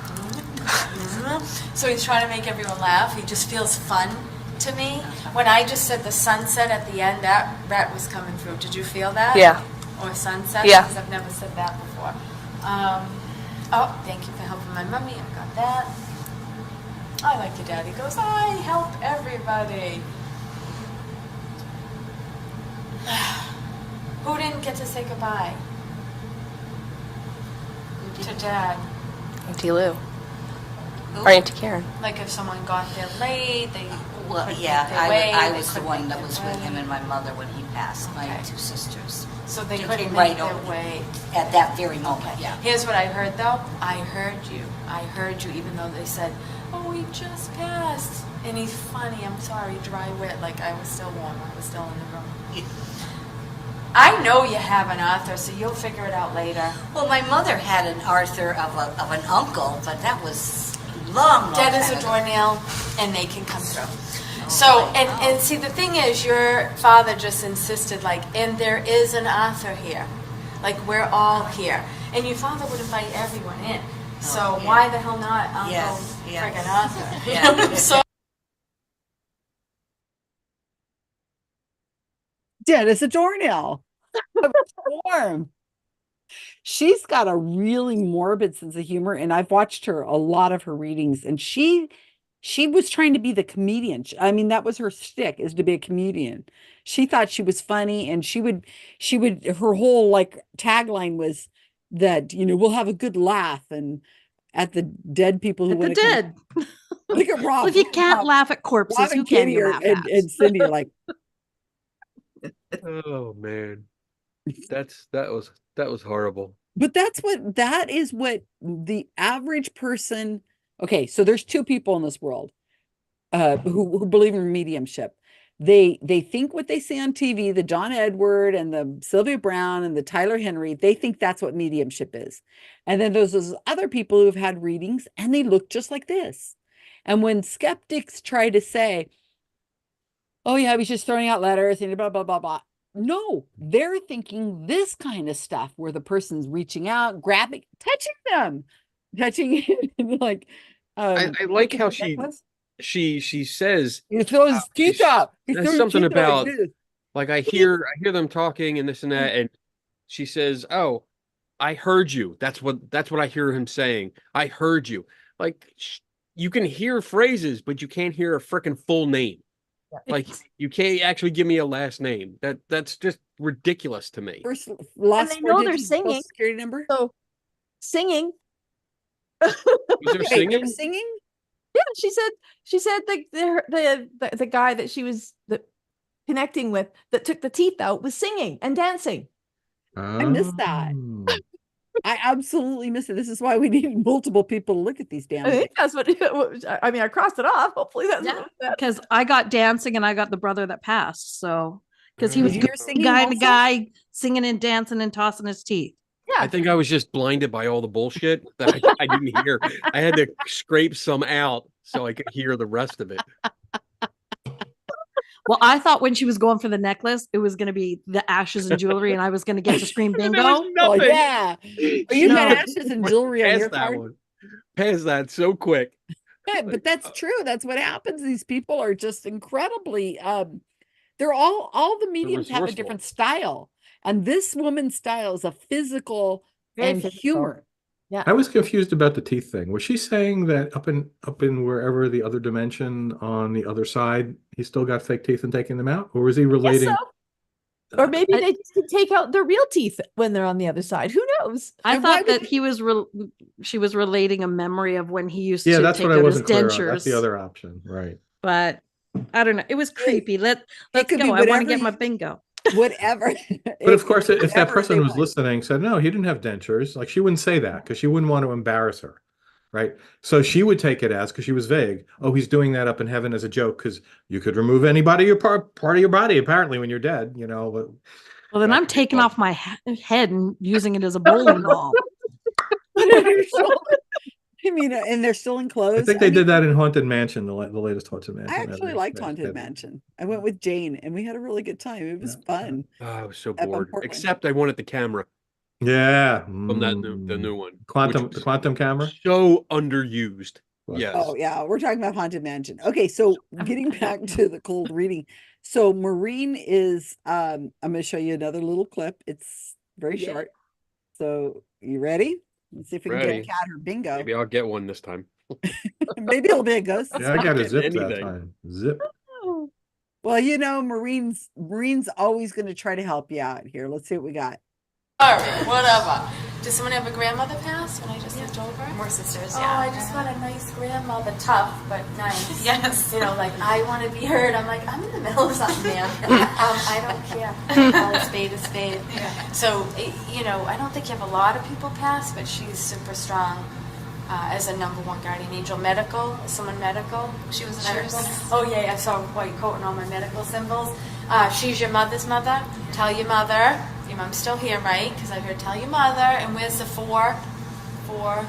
So he's trying to make everyone laugh. He just feels fun to me. When I just said the sunset at the end, that was coming through. Did you feel that? Yeah. Or sunset? Yeah. Because I've never said that before. Oh, thank you for helping my mummy. I got that. I like your dad. He goes, I help everybody. Who didn't get to say goodbye? To Dad. Auntie Lou. Or Auntie Karen. Like if someone got there late, they Well, couldn't yeah, make their way, I they was the couldn't one make that their was with way. him and my mother when he passed, my two sisters. So they They couldn't came make right their over way. at that very moment, yeah. Here's what I heard though. I heard you, even though they said, oh, he just passed. And he's funny, I'm sorry, dry wit, like I was still warm, I was still in the room. I know you have an Arthur, so you'll figure it out later. Well, my mother had an Arthur of an uncle, but that was long Dead as time a ago. doornail, and they can come through. So, and see, the thing is, your father just insisted, like, and there is an Arthur here. Like, we're all here. And your father would invite everyone in. So why the hell not Uncle friggin' Arthur? You know what I'm saying? Dead as a doornail. Warm. She's got a really morbid sense of humor, and I've watched her a lot of her readings, and she was trying to be the comedian. I mean, that was her shtick, is to be a comedian. She thought she was funny, and she would her whole like tagline was that, you know, we'll have a good laugh and at the dead people who At the wanna come- dead. Look at Rob. Well, if you can't laugh at corpses, Rob who and can Katie you are- laugh and, at? and Cindy are like, Oh man, that was horrible. but that is what the average person. Okay, so there's two people in this world who believe in mediumship. They think what they see on TV, the John Edward and the Sylvia Brown and the Tyler Henry, they think that's what mediumship is. And then there's those other people who've had readings and they look just like this. And when skeptics try to say, oh yeah, he's just throwing out letters and blah, blah, blah, blah. No, they're thinking this kind of stuff where the person's reaching out, grabbing, touching like, I like how she says he throws his teeth up. He there's throws his something teeth out about like this. like I hear them talking and this and that, and she says, "Oh, I heard you." That's what I hear him saying. I heard you. Like you can hear phrases, but you can't hear a freaking full name. Like you can't actually give me a last name. That's just ridiculous to me. Last And they four know they're digits of Social singing. Security number. So singing. Was there Okay, singing? they're singing? Yeah, she said the guy that she was connecting with that took the teeth out was singing and dancing. I missed that. I absolutely miss it. This is why we need multiple people to look at these damn I things. think that's what, I mean, I crossed it off. Hopefully that's Yeah, what that. because I got dancing and I got the brother that passed. So because he Did was you hear the singing guy and the also? guy singing and dancing and tossing his teeth. I think I was just blinded by all the bullshit that I didn't hear. I had to scrape some out so I could hear the rest of it. Well, I thought when she was going for the necklace, it was going to be the ashes and jewelry, and I was going to get to scream bingo. Oh, yeah. Oh, you got No. ashes and jewelry on Pass your that card? one. Pass that so quick. Yeah, but that's true. That's what happens. These people are just incredibly they're all the mediums have a resourceful. different style. And this woman's style is a physical Very and physical. humor. Yeah. I was confused about the teeth thing. Was she saying that up in wherever the other dimension on the other side, he still got fake teeth and taking them out? Or was he relating? so. Or maybe they just can take out their real teeth when they're on the other side. Who knows? I And why thought would that she was relating a memory of when he used Yeah, to that's take what I out his wasn't clear on. dentures. That's the other option, right? But I don't know. It was creepy. Let's could be go. I want to whatever get my you- bingo. Whatever. But of course, if that whatever person they was want. listening said, no, he didn't have dentures, like she wouldn't say that because she wouldn't want to embarrass her, right? So she would take it as, because she was vague, oh, he's doing that up in heaven as a joke because you could remove anybody, your part of your body, apparently, when you're dead, you know. But Well, then I'm taking off my head and using it as a bowling ball. I mean, and they're still in I clothes. think they mean, did that in Haunted Mansion, the latest Haunted Mansion. I actually liked Haunted Mansion. I went with Jane and we had a really good time. It was fun. Oh, I was so Up in bored. Portland. Except I wanted the camera Yeah. from the new one. Quantum, which the quantum camera. so underused. Well, Yes. Oh yeah, we're talking about Haunted Mansion. Okay, so getting back to the cold reading. So Maureen is I'm going to show you another little clip. It's very short. So you ready? Let's see if we can get a Ready. cat or bingo. Maybe I'll get one this time. Maybe it'll be a ghost. Yeah, I got a Getting zip that anything. time. Zip. Well, you know, Maureen's always going to try to help you out here. Let's see what we got. All right, whatever. Does someone have a grandmother pass when I just looked over? We're sisters, Oh, yeah. I just want a nice grandmother, tough but nice. Yes. You know, like I want to be heard. I'm like, I'm in the middle of something, man. I don't care. Call a spade a spade. So, you know, I don't think you have a lot of people pass, but she's super strong as a #1 guardian angel. Medical, is someone medical? She was a medical. nurse. Oh yeah, I saw a white coat and all my medical symbols. She's your mother's mother. Tell your mother. Your mom's still here, right? Because I heard tell your mother. And where's the 4? 4.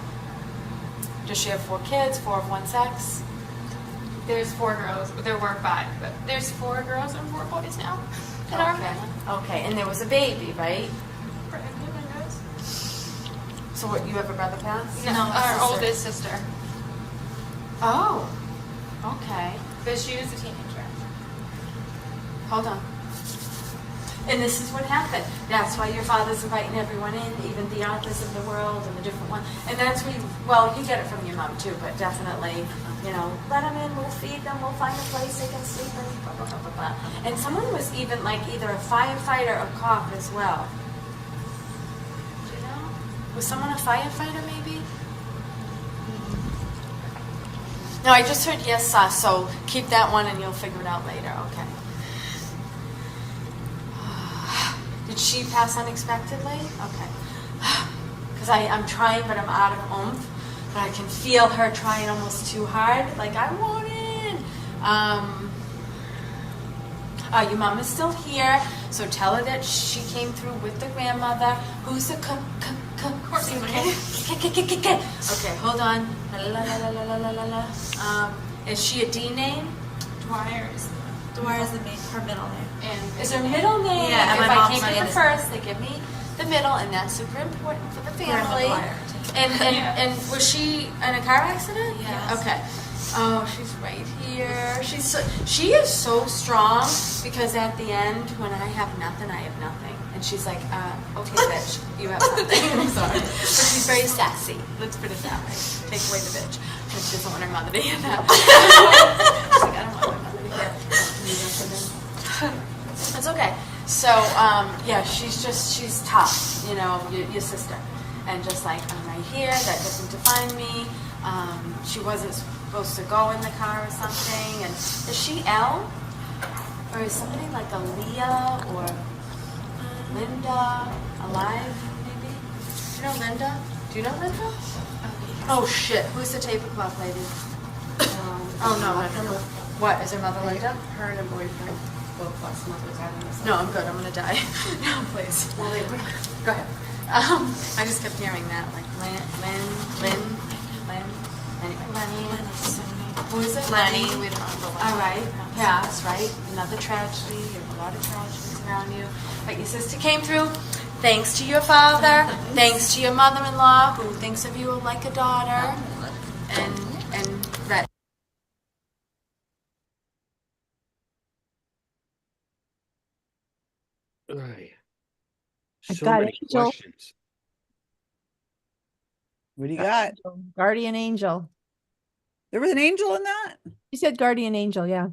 Does she have 4 kids? 4 of one sex? There's 4 girls, but there were 5, but there's 4 girls and 4 boys now in our family. Okay, and there was a baby, right? Pregnant, I guess. So what, you have a brother pass? No, our sister. oldest sister. Oh, okay. But she was a teenager. Hold on. And this is what happened. That's why your father's inviting everyone in, even the authors of the world and the different ones. And that's where you get it from your mom too, but definitely, you know, let them in, we'll feed them, we'll find a place they can sleep in, blah, blah, blah, blah, blah. And someone was even like either a firefighter or cop as well. Do you know? Was someone a firefighter maybe? No, I just heard yes, so keep that one and you'll figure it out later, okay. Did she pass unexpectedly? Okay. Because I'm trying, but I'm out of oomph. But I can feel her trying almost too hard. Like, I want in. Your mom is still here, so tell her that she came through with the grandmother. Who's the Okay, hold on. La, la, la, la, la, la, la, la. Is she a D name? Dwyer is her middle name. And is her middle name? Yeah, and if my I mom's take name it is- first, they give me the middle, and that's super important for the Grandma family. Dwyer. And was she in a car accident? Yes. Okay. Oh, she's right here. She is so strong because at the end, when I have nothing, I have nothing. And she's like, okay, bitch, you have something. I'm sorry. But she's very sassy. Let's put it that way. Take away the bitch. Because she doesn't want her mother to hear that. She's like, I don't want my mother to hear. It's okay. So, yeah, she's tough, you know, your sister. And just like, I'm right here, that doesn't define me. She wasn't supposed to go in the car or something. And is she Elle? Or is somebody like a Leah or Linda alive, maybe? know Linda? Do you know Linda? Oh shit! Who's the tablecloth lady? Oh no. What is her mother Linda? Her and her boyfriend both lost mothers. I don't know. No, I'm good. I'm gonna die. No, please. Well, they were. Go ahead. I just kept hearing that, like Lynn. Anyway. Lenny. Who is it? Lenny. We don't know. All right. Yes, right. Another tragedy. You have a lot of tragedies around you. But your sister came through. Thanks to your father. Thanks to your mother-in-law, who thinks of you like a daughter. And that. Right. I've So got many Angel. questions. What do you got? Guardian angel. There was an angel in that? You said guardian angel, yeah.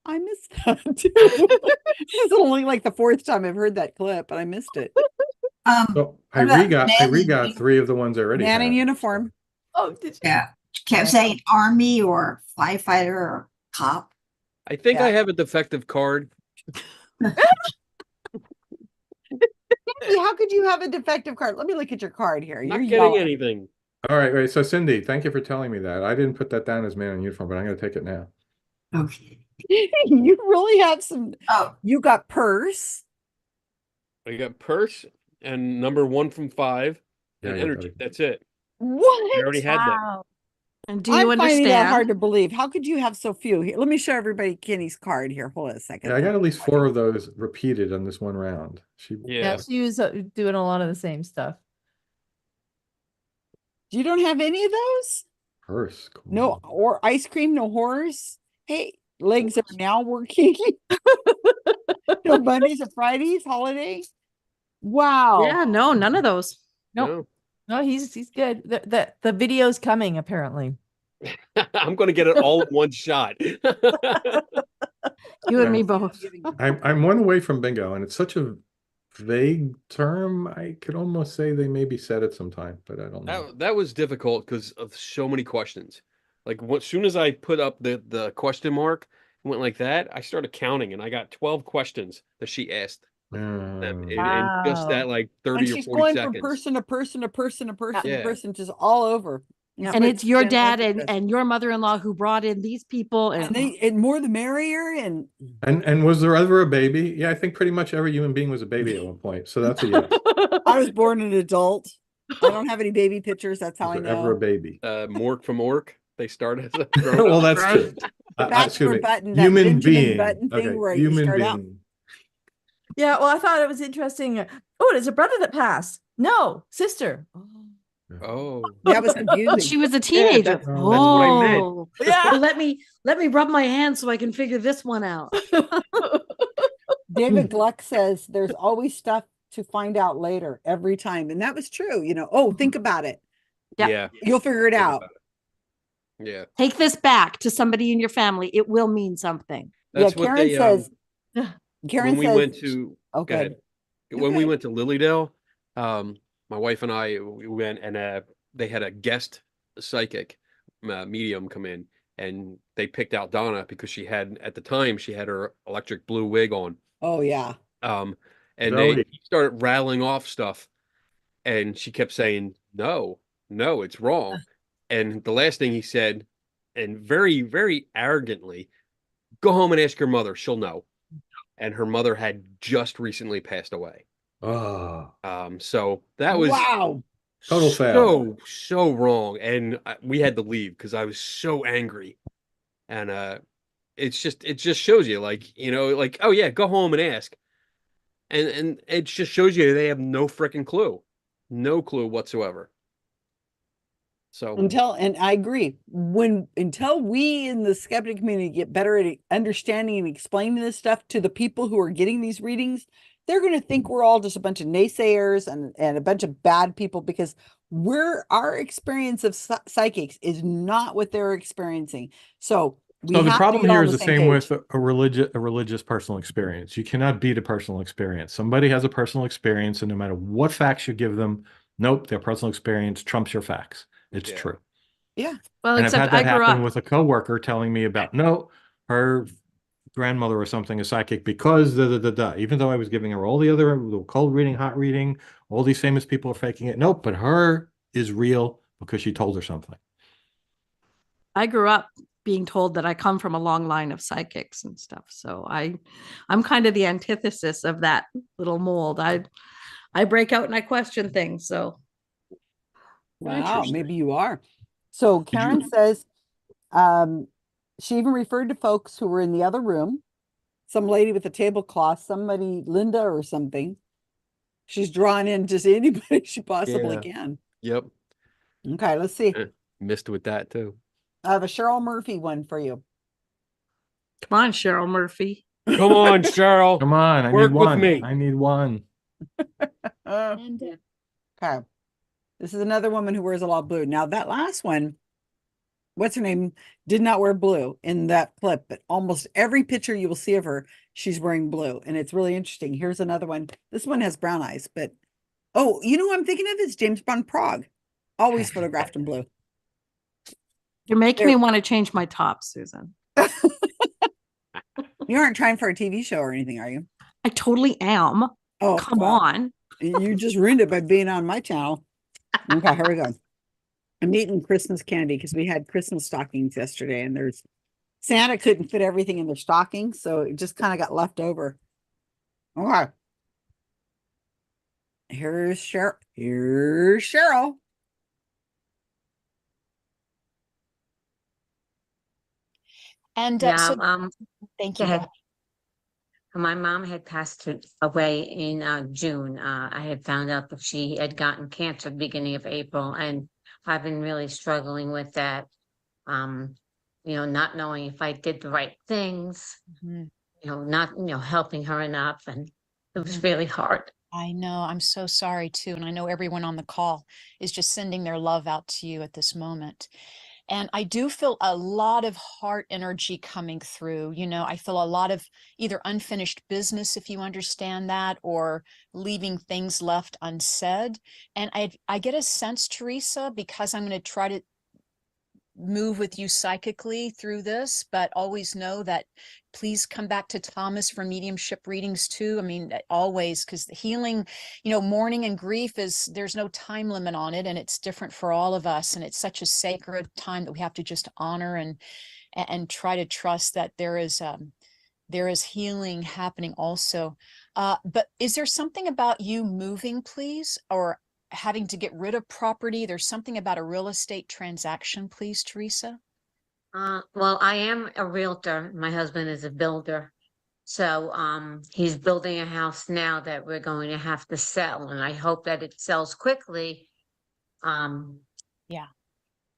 I missed that too. It's only like the fourth time I've heard that clip, but I missed it. So I re-got 3 of the ones I already Man in had. uniform. Oh, did you? Yeah. Kept saying army or firefighter or cop. I think I have a defective card. How could you have a defective card? Let me look at your card here. Not You're getting yelling. anything. All right, right. So Cindy, thank you for telling me that. I didn't put that down as man in uniform, but I'm going to take it now. Okay. You really have some. Oh, you got purse. I got purse and number 1 from 5 Yeah, and I got energy. it. That's it. What? I already had that. And do you I'm finding that understand? hard to believe. How could you have so few? Here, let me show everybody Kenny's card here. Hold on a second. Yeah, I got at least 4 of those repeated on this one round. Yeah, she was doing a lot of the same stuff. You don't have any of those? Purse. Cool. No, or ice cream, no horse. Hey, legs are now working. No Mondays or Fridays, holiday. Wow. Yeah, no, none of those. Nope. No, he's good. The video's coming apparently. I'm going to get it all in one shot. You and me both. I'm 1 away from bingo, and it's such a vague term. I could almost say they maybe said it sometime, but I don't know. That was difficult because of so many questions. Like as soon as I put up the question mark, went like that, I started counting, and I got 12 questions that she asked them in just that like 30 And or she's 40 going seconds. from person to person to person to person to Yeah. person, just all over. And it's your dad and your mother-in-law who brought in these people, and more the merrier. And was there ever a baby? Yeah, I think pretty much every human being was a baby at one point. So that's a yes. I was born an adult. I don't have any baby pictures. That's how I Was there know. ever a baby? Mork from Ork. They started. Well, that's true. Bachelor Excuse me. button, that Human Benjamin being. Button thing Okay, where you human start out. being. Yeah, well, I thought it was interesting. Oh, there's a brother that passed. No, sister. Oh, that was confusing. she was a teenager. that's what I meant. Oh, Yeah. Well, let me rub my hands so I can figure this one out. David Gluck says there's always stuff to find out later every time. And that was true. Oh, think about it. Yeah. You'll figure it out. Yeah. Take this back to somebody in your family. It will mean something. That's yeah, what Karen they, says. Karen when we says. went to Okay. go ahead. When we went to Lilydale, my wife and I we went and they had a guest psychic medium come in, and they picked out Donna because she had at the time she had her electric blue wig on. Oh yeah. And Really? he started rattling off stuff, and she kept saying, no, it's wrong. And the last thing he said, and very, very arrogantly, go home and ask your mother. She'll know. And her mother had just recently passed away. Oh, So that was wow. total fail. so wrong. And we had to leave because I was so angry. And it just shows you like, oh yeah, go home and ask. And it just shows you they have no freaking clue. No clue whatsoever. So And I agree. Until we in the skeptic community get better at understanding and explaining this stuff to the people who are getting these readings, they're going to think we're all just a bunch of naysayers and a bunch of bad people, because our experience of psychics is not what they're experiencing. So So the have to problem get on here is the same page. with a religious personal experience. You cannot beat a personal experience. Somebody has a personal experience, and no matter what facts you give them, nope, their personal experience trumps your facts. It's true. Yeah. Well, And I've except had that I grew happen up. with a coworker telling me about her grandmother or something is psychic because even though I was giving her all the cold reading, hot reading, all these famous people are faking it. Nope, but her is real because she told her something. I grew up being told that I come from a long line of psychics and stuff. So I'm kind of the antithesis of that little mold. I break out and I question things. So Wow, Interesting. maybe you are. So Karen says she even referred to folks who were in the other room, some lady with a tablecloth, somebody, Linda or something. She's drawn in just anybody she possibly Yeah. can. Yep. Okay, let's see. Missed with that too. I have a Cheryl Murphy one for you. come on, Cheryl Murphy. Come on, Cheryl. Come on, I Work need with one. me. I need one. Okay. This is another woman who wears a lot of blue. Now that last one, what's her name, did not wear blue in that clip, but almost every picture you will see of her, she's wearing blue. And it's really interesting. Here's another one. This one has brown eyes, but oh, you know who I'm thinking of is James Bond Prague. Always photographed in blue. You're making me want to change my top, Susan. You aren't trying for a TV show or anything, are you? I totally am. Oh, come wow. on. You just ruined it by being on my channel. Okay, here we go. I'm eating Christmas candy because we had Christmas stockings yesterday, and there's Santa couldn't fit everything in their stockings, so it just kind of got left over. Okay. Here's Cheryl. Here's Cheryl. And Yeah, thank go you. ahead. My mom had passed away in June. I had found out that she had gotten cancer at the beginning of April, and I've been really struggling with that. Not knowing if I did the right things, not, helping her enough. And it was really hard. I know. I'm so sorry too. And I know everyone on the call is just sending their love out to you at this moment. And I do feel a lot of heart energy coming through. I feel a lot of either unfinished business, if you understand that, or leaving things left unsaid. And I get a sense, Teresa, because I'm going to try to move with you psychically through this, but always know that please come back to Thomas for mediumship readings too. I mean, always, because the healing, mourning and grief there's no time limit on it, and it's different for all of us. And it's such a sacred time that we have to just honor and try to trust that there is healing happening also. But is there something about you moving, please, or having to get rid of property? There's something about a real estate transaction, please, Teresa? Well, I am a realtor. My husband is a builder. So he's building a house now that we're going to have to sell, and I hope that it sells quickly. Yeah.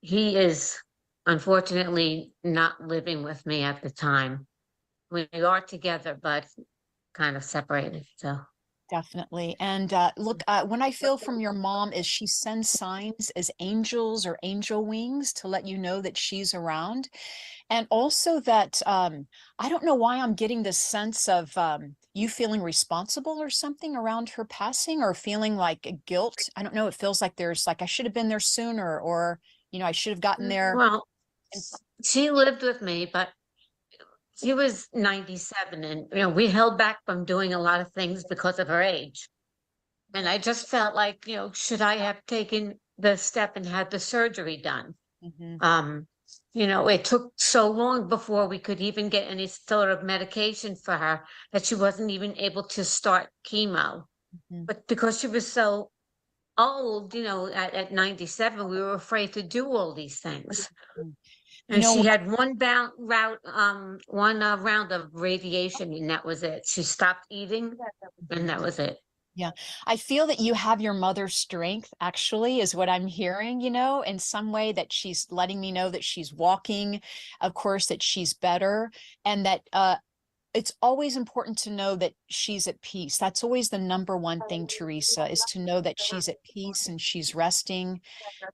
He is unfortunately not living with me at the time. We are together, but kind of separated. So definitely. And look, when I feel from your mom is she sends signs as angels or angel wings to let you know that she's around. And also that I don't know why I'm getting this sense of you feeling responsible or something around her passing, or feeling like guilt. I don't know. It feels like there's like I should have been there sooner, or I should have gotten there. Well, she lived with me, but she was 97, and we held back from doing a lot of things because of her age. And I just felt like, should I have taken the step and had the surgery done? It took so long before we could even get any sort of medication for her that she wasn't even able to start chemo. But because she was so old, at 97, we were afraid to do all these things. And she had one round of radiation, and that was it. She stopped eating, and that was it. Yeah, I feel that you have your mother's strength, actually, is what I'm hearing, in some way, that she's letting me know that she's walking, of course, that she's better, and that it's always important to know that she's at peace. That's always the number one thing, Teresa, is to know that she's at peace and she's resting.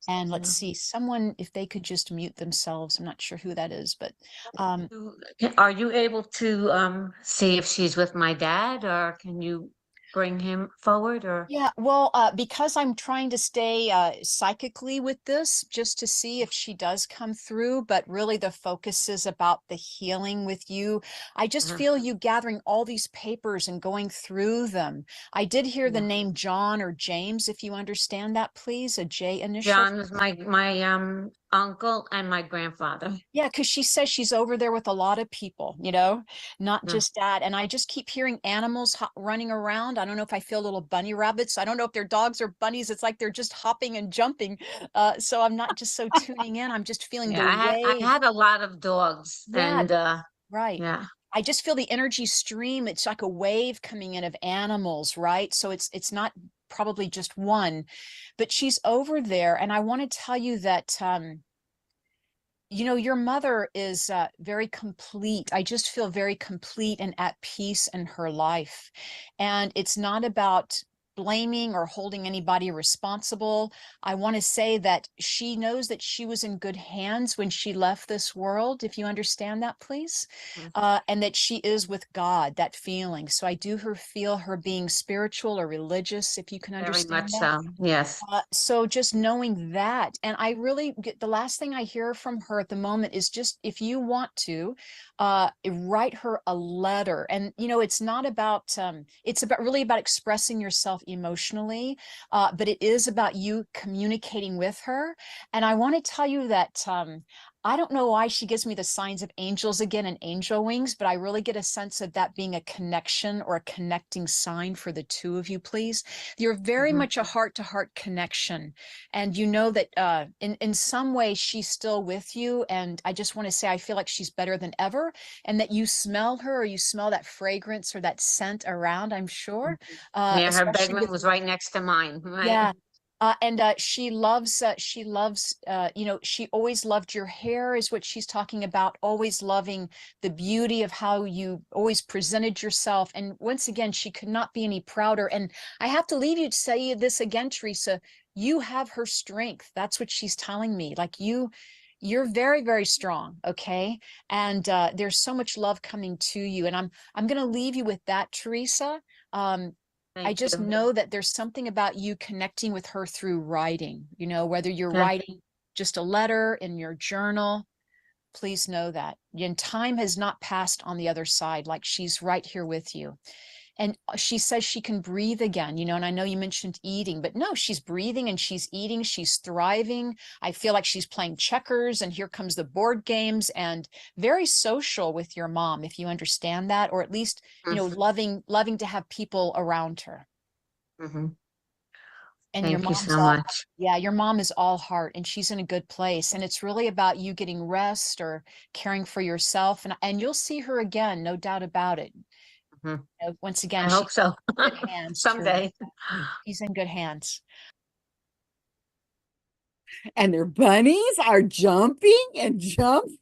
And let's see, someone, if they could just mute themselves. I'm not sure who that is, but are you able to see if she's with my dad, or can you? bring him forward, or? Yeah, well, because I'm trying to stay psychically with this, just to see if she does come through, but really the focus is about the healing with you. I just feel you gathering all these papers and going through them. I did hear the name John or James, if you understand that, please, a J initial. John was my uncle and my grandfather. Yeah, because she says she's over there with a lot of people, you know, not just that. And I just keep hearing animals running around. I don't know if I feel little bunny rabbits. I don't know if they're dogs or bunnies. It's like they're just hopping and jumping. So I'm not just so tuning in. I'm just feeling the I wave. had a lot of dogs, Yeah, and right. yeah. I just feel the energy stream. It's like a wave coming in of animals, right? So it's not probably just one, but she's over there. And I want to tell you that, you know, your mother is very complete. I just feel very complete and at peace in her life. And it's not about blaming or holding anybody responsible. I want to say that she knows that she was in good hands when she left this world, if you understand that, please. And that she is with God, that feeling. So I do feel her being spiritual or religious, if you can understand Very much that. so, yes. So just knowing that, and I really get the last thing I hear from her at the moment is just, if you want to write her a letter. And you know, it's not about it's about really about expressing yourself emotionally, but it is about you communicating with her. And I want to tell you that I don't know why she gives me the signs of angels again and angel wings, but I really get a sense of that being a connection or a connecting sign for the two of you, please. You're very much a heart-to-heart connection. And you know that in some way she's still with you. And I just want to say, I feel like she's better than ever, and that you smell her, or you smell that fragrance or that scent around, I'm sure. Yeah, her Especially bedroom with- was right next to mine. Right? Yeah. And she loves, you know, she always loved your hair, is what she's talking about, always loving the beauty of how you always presented yourself. And once again, she could not be any prouder. And I have to leave you to say this again, Teresa, you have her strength. That's what she's telling me. Like you're very, very strong. Okay. And there's so much love coming to you. And I'm going to leave you with that, Teresa. I just know that there's something about you connecting with her through writing, you know, whether you're writing just a letter in your journal, please know that. And time has not passed on the other side, like she's right here with you. And she says she can breathe again, you know, and I know you mentioned eating, but no, she's breathing and she's eating, she's thriving. I feel like she's playing checkers, and here comes the board games, and very social with your mom, if you understand that, or at least, you know, loving to have people around her. And Thank your you mom's so all, much. yeah, your mom is all heart, and she's in a good place. And it's really about you getting rest or caring for yourself. And you'll see her again, no doubt about it. You know, once again, I hope so. in good hands, Someday. He's in good hands. And their bunnies are jumping and jumping.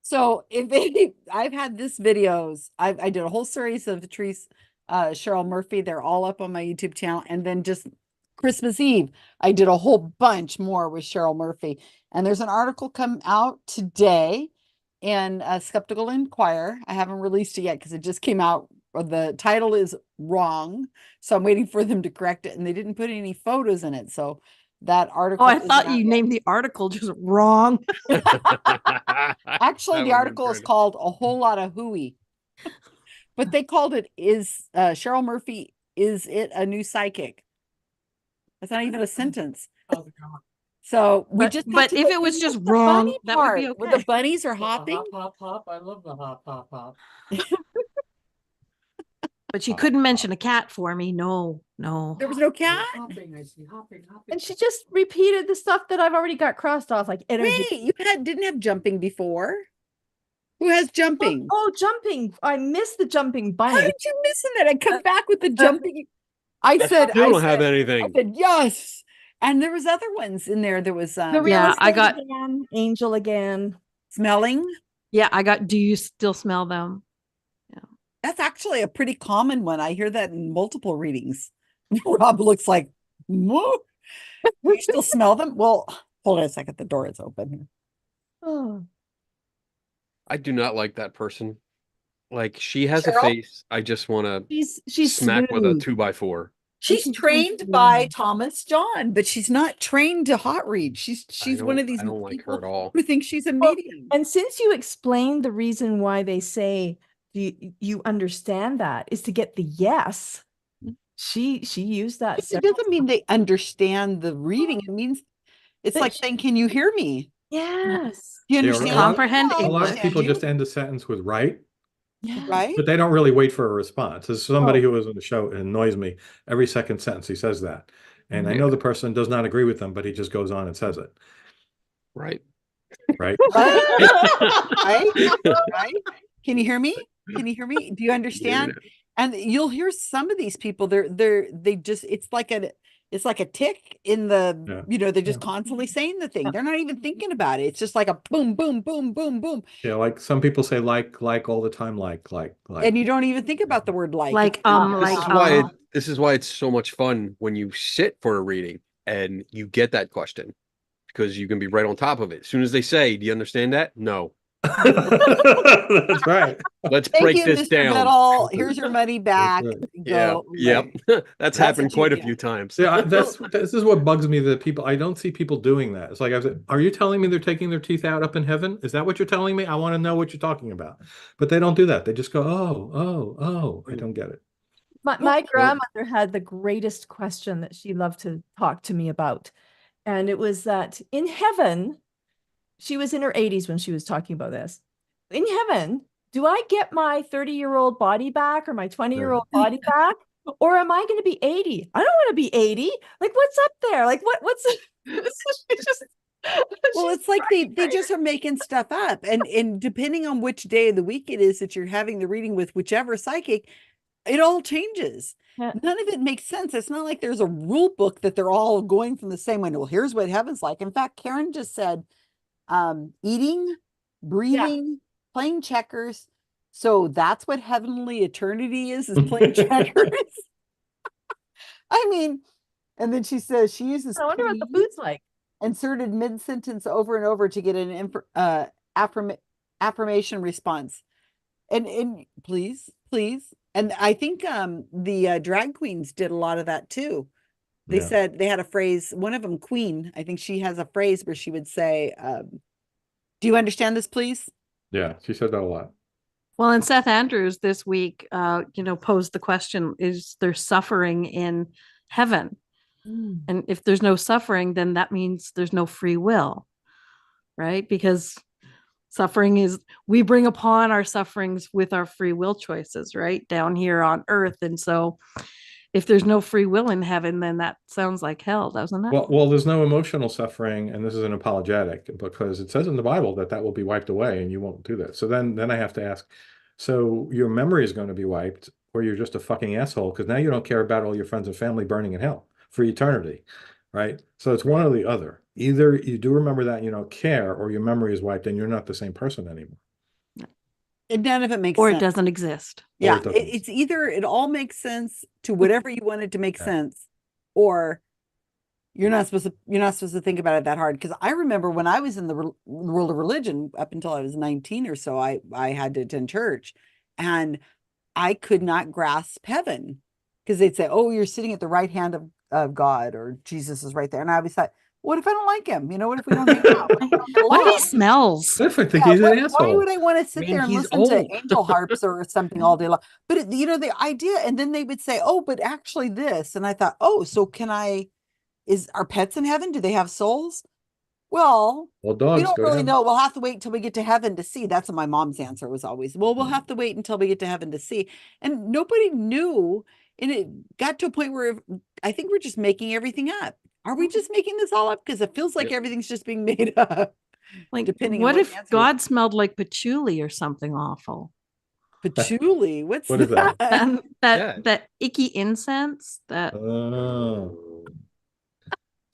So I've had this videos. I did a whole series of Cheryl Murphy. They're all up on my YouTube channel. And then just Christmas Eve, I did a whole bunch more with Cheryl Murphy. And there's an article come out today in Skeptical Inquirer. I haven't released it yet because it just came out. The title is wrong. So I'm waiting for them to correct it. And they didn't put any photos in it. So that article. Oh, I thought you named the article just wrong. Actually, the article is called A Whole Lot of Hooey. But they called it Cheryl Murphy, is it a new psychic? That's not even a sentence. So we But- just have but to if put it was in just the wrong, bunny that would be part, where okay. the bunnies are hopping. Hop, hop. I love the hop, hop, hop. But you couldn't mention a cat for me. No. There was no cat. Hopping, I see hopping. And she just repeated the stuff that I've already got crossed off, like energy. Wait, you didn't have jumping before. Who has jumping? Oh, jumping. I missed the jumping How bunny. did you miss that? I come back with the jumping. I said, You I don't have said- anything. I said yes. And there was other ones in there. There was The real Yeah, I estate got- again, angel again. smelling. Yeah, I got, do you still smell them? That's actually a pretty common one. I hear that in multiple readings. Rob looks like, "Whoa." You still smell them? Well, hold on a second. The door is open here. Oh, I do not like that person. Like she has a Cheryl? face. I just want to She's smack with a smooth. 2x4. She's trained by Thomas John, but she's not trained to hot read. She's one of these I don't like her people at all. who thinks she's a Well, medium. and since you explained the reason why they say you understand that is to get the yes, she used that. It doesn't mean they understand the reading. It means it's But like saying, "Can you hear me? Yes. Do you Yeah, understand? Comprehend Yeah, I A lot of understand people you." just end a sentence with right, Right? but they don't really wait for a response. As somebody Oh. who was on the show, it annoys me. Every second sentence he says that. And I know the person does not agree with them, but he just goes on and says it. Right. Right? Right? Right? Can you hear me? Can you hear me? Do you understand? And you'll hear some of these people, they just, it's like a tick in the, Yeah. they're just constantly saying the thing. They're not even thinking about it. It's just like a boom, boom, boom, boom, boom. Yeah, like some people say like all the time, like. And you don't even think about the word like. Like, It's- This is why it's so much fun when you sit for a reading and you get that question, because you can be right on top of it. As soon as they say, "Do you understand that?" No. That's right. Let's Thank break you, this Mr. down. Biddle. Here's your money back. Yeah. Go. Yep. That's happened what you quite a get. few times. Yeah, this is what bugs me, that people, I don't see people doing that. It's like, I said, are you telling me they're taking their teeth out up in heaven? Is that what you're telling me? I want to know what you're talking about. But they don't do that. They just go, oh, I don't get it. My grandmother had the greatest question that she loved to talk to me about. And it was that in heaven, she was in her 80s when she was talking about this. In heaven, do I get my 30-year-old body back or my 20-year-old body back? Or am I going to be 80? I don't want to be 80. Like, what's up there? Like, what's it's just Well, it's like they just are making stuff up. And depending on which day of the week it is that you're having the reading with whichever psychic, it all changes. Yeah. None of it makes sense. It's not like there's a rule book that they're all going from the same way. Well, here's what heaven's like. In fact, Karen just said, eating, breathing, playing checkers. So that's what heavenly eternity is playing checkers. I mean, and then she says she uses I wonder what the please food's like. inserted mid-sentence over and over to get an affirmation response. And please. And I think the drag queens did a lot of that too. They said they had a phrase, one of them, Queen, I think she has a phrase where she would say, do you understand this, please? Yeah, she said that a lot. Well, and Seth Andrews this week, posed the question, is there suffering in heaven? And if there's no suffering, then that means there's no free will, right? Because suffering is, we bring upon our sufferings with our free will choices, right? Down here on earth. And so if there's no free will in heaven, then that sounds like hell, doesn't it? Well, there's no emotional suffering, and this is an apologetic, because it says in the Bible that will be wiped away and you won't do that. So then I have to ask, so your memory is going to be wiped, or you're just a fucking asshole because now you don't care about all your friends and family burning in hell for eternity, right? So it's one or the other. Either you do remember that and you don't care, or your memory is wiped and you're not the same person anymore. And none of it makes or sense. it doesn't exist. Yeah, it doesn't. it's either it all makes sense to whatever you want it to make sense, or you're not supposed to think about it that hard. Because I remember when I was in the world of religion up until I was 19 or so, I had to attend church, and I could not grasp heaven because they'd say, "Oh, you're sitting at the right hand of God," or Jesus is right there, and I always thought, what if I don't like him? What if we don't hang out? What if he smells? What if I think he's an asshole? Why would I want to sit I mean, there and he's listen to old. angel harps or something all day long? But the idea, and then they would say, "Oh, but actually this," and I thought, "Oh, so are pets in heaven? Do they have souls?" Well, we dogs don't go to really heaven. know. We'll have to wait until we get to heaven to see. That's what my mom's answer was always. Well, we'll have to wait until we get to heaven to see. And nobody knew. And it got to a point where I think we're just making everything up. Are we just making this all up? Because it feels like everything's just being made up. Like, depending on what if answer you- God smelled like patchouli or something awful? Patchouli? What is that? That icky incense that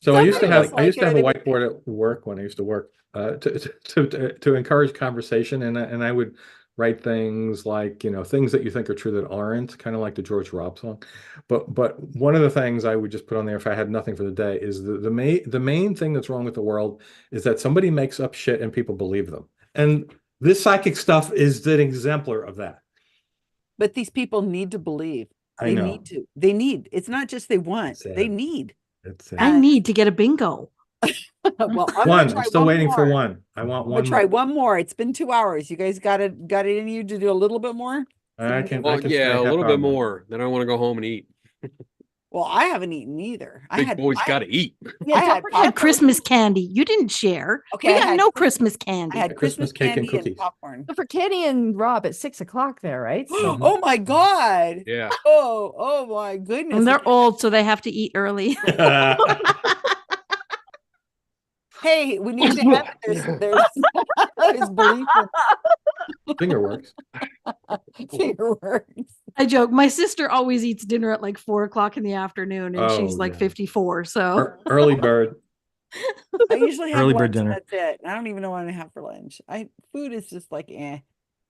So I used to have Somebody was a like it. whiteboard at work when I used to work to encourage conversation, and I would write things like, things that you think are true that aren't, kind of like the George Robb song. But one of the things I would just put on there if I had nothing for the day is the main thing that's wrong with the world is that somebody makes up shit and people believe them. And this psychic stuff is the exemplar of that. But these people need to believe. I They know. need to. They need. It's not just they want. Sad. They need. It's I need to get a bingo. Well, I'm one. gonna try I'm still waiting for more. one. I want I'm one. gonna try more. one more. It's been 2 hours. You guys got it in you to do a little bit more? I can. Well, I can yeah, stay a half little hour bit more. Then I want to go home and eat. Well, I haven't eaten either. Big boy's got to eat. I had I had Christmas candy. You didn't share. Okay, We I got had no Christmas candy. I had Christmas cake and candy cookies. popcorn. For Kenny and Rob at 6 o'clock there, right? So Oh my God. Yeah. Oh my goodness. And they're old, so they have to eat early. Hey, we need to have there's belief Finger works. in fireworks. I joke. My sister always eats dinner at like 4 o'clock in the afternoon, and she's Oh, like yeah. 54. So Early bird. I usually have Early bird lunch, dinner. That's it. I don't even know what I have for lunch. Food is just like eh.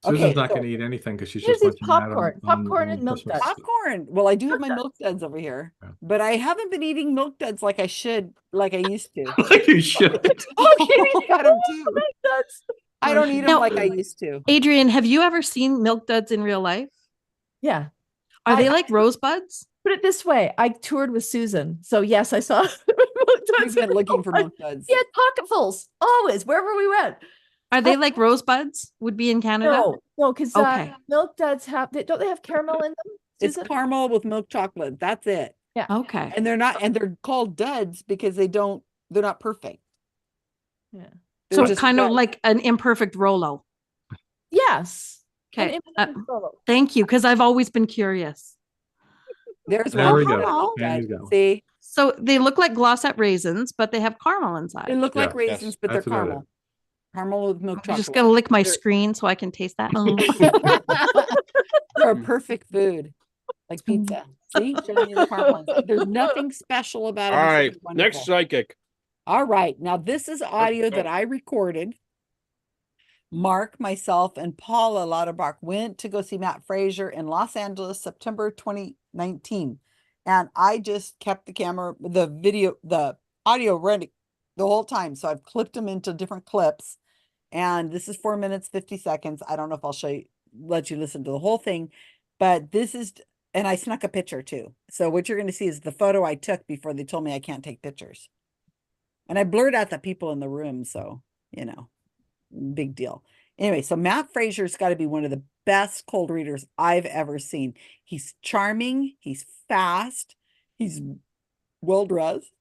Susan's not so going to eat anything because she's here's just these munching that popcorn, popcorn and milk Christmas. duds. popcorn. Well, I do have my milk duds over here, but I haven't been eating milk duds like I should, like I used to. Like you should. Oh, Katie's got them too. I don't eat them Now- like I used to. Adrian, have you ever seen milk duds in real life? yeah. Are they like rosebuds? Put it this way, I toured with Susan. So yes, I saw We've been looking for milk duds. He had pocketfuls always, wherever we went. Are they like rosebuds? Would be in Canada? No, because Okay. milk duds don't they have caramel in them? It's Susan? caramel with milk chocolate. That's it. Yeah. Okay. And they're called duds because they're not perfect. Yeah. They're So just kind of duds. like an imperfect Rolo. Yes. Okay. An imperfect Rolo. Thank you, because I've always been curious. There's There one we caramel go. dud. There you go. See, So they look like glossette raisins, but they have caramel inside. they look like Yeah, raisins, yes, but they're that's about it. caramel. Caramel with milk I'm chocolate. just gonna lick my They're- screen so I can taste that. They're a perfect food, like pizza. See, showing you the caramel inside. There's nothing special about it. All except right. it's Next wonderful. psychic. All right. Now, this is audio go. that I recorded. Mark, myself, and Paula Lauterbach went to go see Matt Fraser in Los Angeles, September 2019. And I just kept the audio running the whole time. So I've clipped them into different clips. And this is 4 minutes, 50 seconds. I don't know if I'll let you listen to the whole thing, but and I snuck a picture too. So what you're going to see is the photo I took before they told me I can't take pictures. And I blurred out the people in the room. So, big deal. Anyway, so Matt Fraser's got to be one of the best cold readers I've ever seen. He's charming. He's fast. He's well dressed.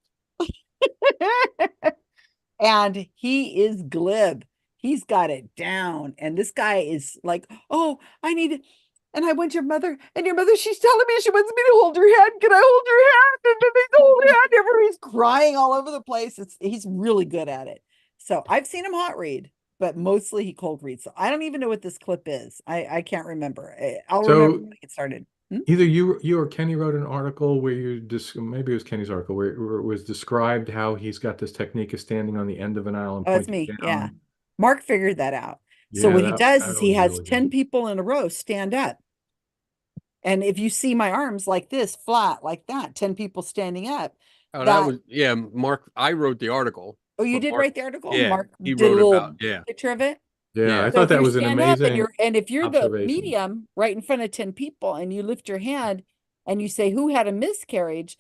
And he is glib. He's got it down. And this guy is like, oh, I need it. And I want your mother, and your mother, she's telling me she wants me to hold her hand. Can I hold her hand? And then they hold her hand. Everybody's crying all over the place. He's really good at it. So I've seen him hot read, but mostly he cold reads. So I don't even know what this clip is. I can't remember. I'll remember when it started. Either you or Kenny wrote an article where maybe it was Kenny's article where it was described how he's got this technique of standing on the end of an aisle and Oh, it's pointing me. down. Yeah. Mark figured that out. So Yeah, what he that- does that is he was has really 10 people in a row stand up. And if you see my arms like this, flat, like that, 10 people standing up. Oh, that was Mark. I wrote the article. Oh, you but did Mark- write the article? Yeah, Mark he did a wrote little about picture of it. Yeah, I So thought if that you was an stand up amazing. and if you're the observation. medium right in front of 10 people and you lift your hand and you say, who had a miscarriage?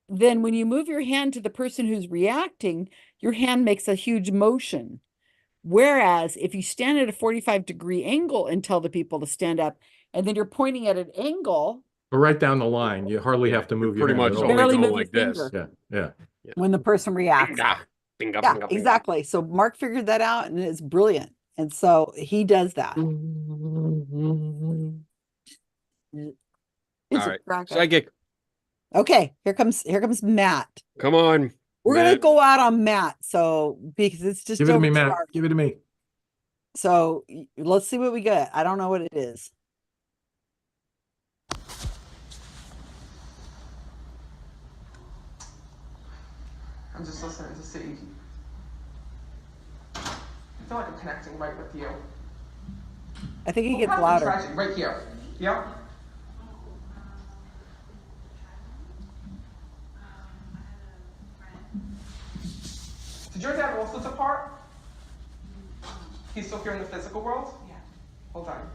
Then when you move your hand to the person who's reacting, your hand makes a huge motion. Whereas if you stand at a 45-degree angle and tell the people to stand up, and then you're pointing at an angle, But right down the line, you hardly have to move your pretty hand much at all. barely go move like your this. finger Yeah. when the person reacts. Bingo, Yeah, bingo, bingo. exactly. So Mark figured that out and it's brilliant. And so he does that. It's All a right. cracker. Psychic. Okay, here comes Matt. Come on. We're gonna Matt. go out on Matt, so because it's just Give it to me, Matt. overcharged. Give it to me. So let's see what we get. I don't know what it is. I'm just listening to see. I feel like I'm connecting right with you. I think it What gets happened, louder. Tragedy? Right here. Yep. Did your dad also depart? He's still here in the physical world? Yeah. Hold on.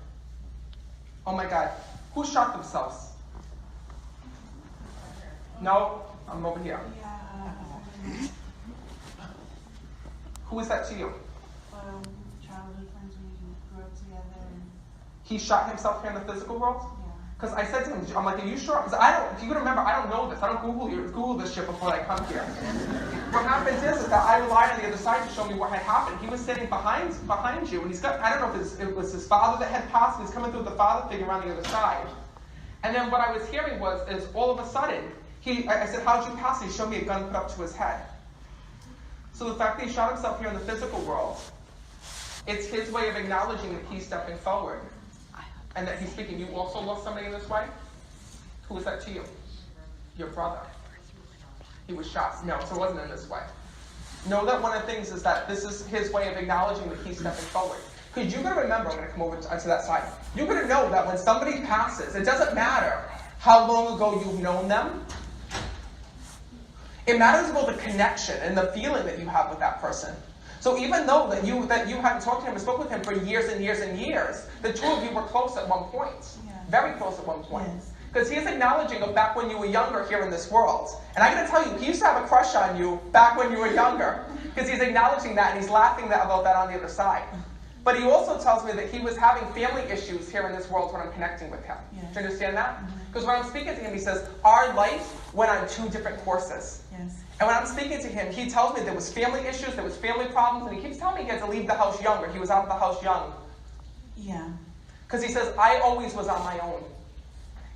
Oh my God. Who shot themselves? No, I'm over here. Who is that to you? Childhood friends, we grew up together. He shot himself here in the physical world? Because I said to him, I'm like, are you sure? Because I don't, if you remember, I don't know this. I don't Google this shit before I come here. What happens is that I relied on the other side to show me what had happened. He was sitting behind you, and he's got, I don't know if it was his father that had passed, and he's coming through with the father figure on the other side. And then what I was hearing is all of a sudden, I said, how'd you pass? He showed me a gun put up to his head. So the fact that he shot himself here in the physical world, it's his way of acknowledging that he's stepping forward. And that he's speaking. You also lost somebody in this way? Who was that to you? Your brother. He was shot. No, so it wasn't in this way. Know that one of the things is that this is his way of acknowledging that he's stepping forward. Because you're going to remember, I'm going to come over to that side. You're going to know that when somebody passes, it doesn't matter how long ago you've known them. It matters about the connection and the feeling that you have with that person. So even though that you hadn't talked to him or spoke with him for years and years and years, the two of you were close at one point. Very close at one point. Because he's acknowledging of back when you were younger here in this world. And I'm going to tell you, he used to have a crush on you back when you were younger. Because he's acknowledging that and he's laughing about that on the other side. But he also tells me that he was having family issues here in this world when I'm connecting with him. Do you understand that? Because when I'm speaking to him, he says, our life went on 2 different courses. And when I'm speaking to him, he tells me there was family issues, there was family problems, and he keeps telling me he had to leave the house younger. He was out of the house young. Because he says, I always was on my own.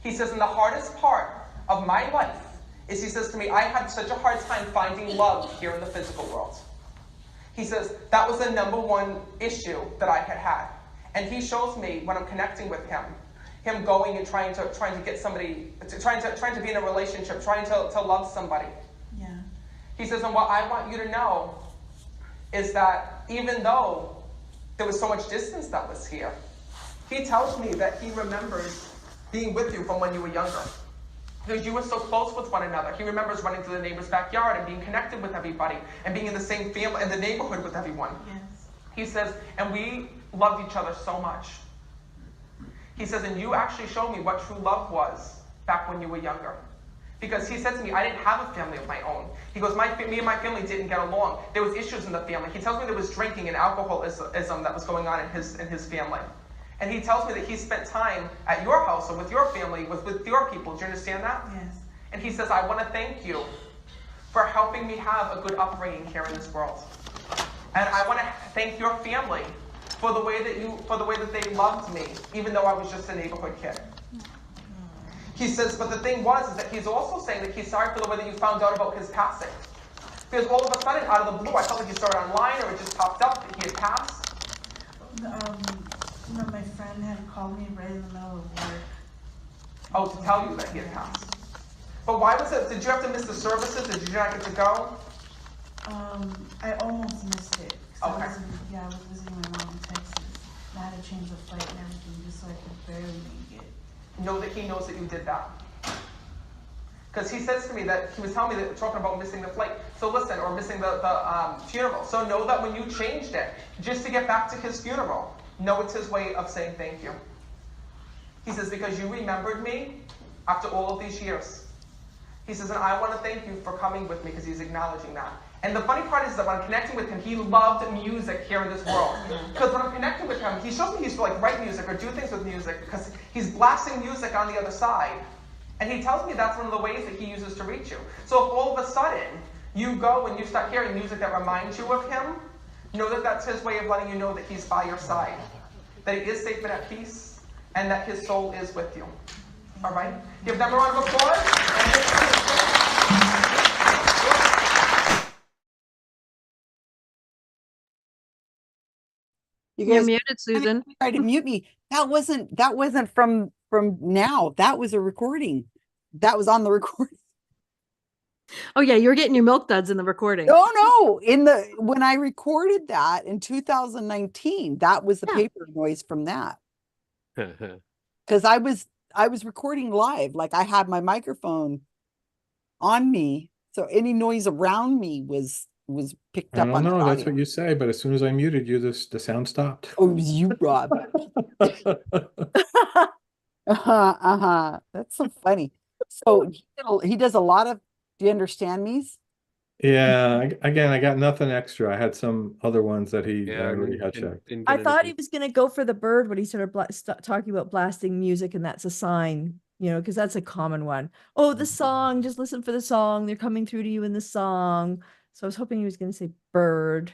He says, and the hardest part of my life is, he says to me, I had such a hard time finding love here in the physical world. He says, that was the #1 issue that I had had. And he shows me when I'm connecting with him going and trying to get somebody, trying to be in a relationship, trying to love somebody. He says, and what I want you to know is that even though there was so much distance that was here, he tells me that he remembers being with you from when you were younger. Because you were so close with one another. He remembers running to the neighbor's backyard and being connected with everybody and being in the same family, in the neighborhood with everyone. He says, and we loved each other so much. He says, and you actually showed me what true love was back when you were younger. Because he said to me, I didn't have a family of my own. He goes, me and my family didn't get along. There was issues in the family. He tells me there was drinking and alcoholism that was going on in his family. And he tells me that he spent time at your house or with your family, with your people. Do you understand that? And he says, I want to thank you for helping me have a good upbringing here in this world. And I want to thank your family for the way that they loved me, even though I was just a neighborhood kid. He says, but the thing is that he's also saying that he's sorry for the way that you found out about his passing. Because all of a sudden, out of the blue, I felt like you saw it online or it just popped up that he had passed. My friend had called me right in the middle of work. Oh, to tell you that he had passed. But why was it? Did you have to miss the services? Did you not get to go? I almost missed it. Okay. I was visiting my mom in Texas. I had to change the flight and everything just so I could barely make it. Know that he knows that you did that. Because he says to me that he was telling me that talking about missing the flight. So listen, or missing the funeral. So know that when you changed it, just to get back to his funeral, know it's his way of saying thank you. He says, because you remembered me after all of these years. He says, and I want to thank you for coming with me, because he's acknowledging that. And the funny part is that when I'm connecting with him, he loved music here in this world. Because when I'm connecting with him, he shows me he used to write music or do things with music, because he's blasting music on the other side. And he tells me that's one of the ways that he uses to reach you. So if all of a sudden you go and you start hearing music that reminds you of him, know that that's his way of letting you know that he's by your side, that he is safe and at peace, and that his soul is with you. All right? Give them a round of applause. You You're guys muted, Susan. tried to mute me. That wasn't from now. That was a recording. That was on the recording. Oh yeah, you're getting your milk duds in the recording. Oh no, when I recorded that in 2019, that was the paper noise from that. Because I was recording live, like I had my microphone on me, so any noise around me was picked up on the audio. That's what you say, but as soon as I muted you, the sound stopped. Oh, it was you, Rob. That's so funny. So he does a lot of, do you understand me's? Yeah, again, I got nothing extra. I had some other ones that he Yeah, already had checked. I thought he was going to go for the bird when he started talking about blasting music, and that's a sign, because that's a common one. Oh, the song, just listen for the song. They're coming through to you in the song. So I was hoping he was going to say bird,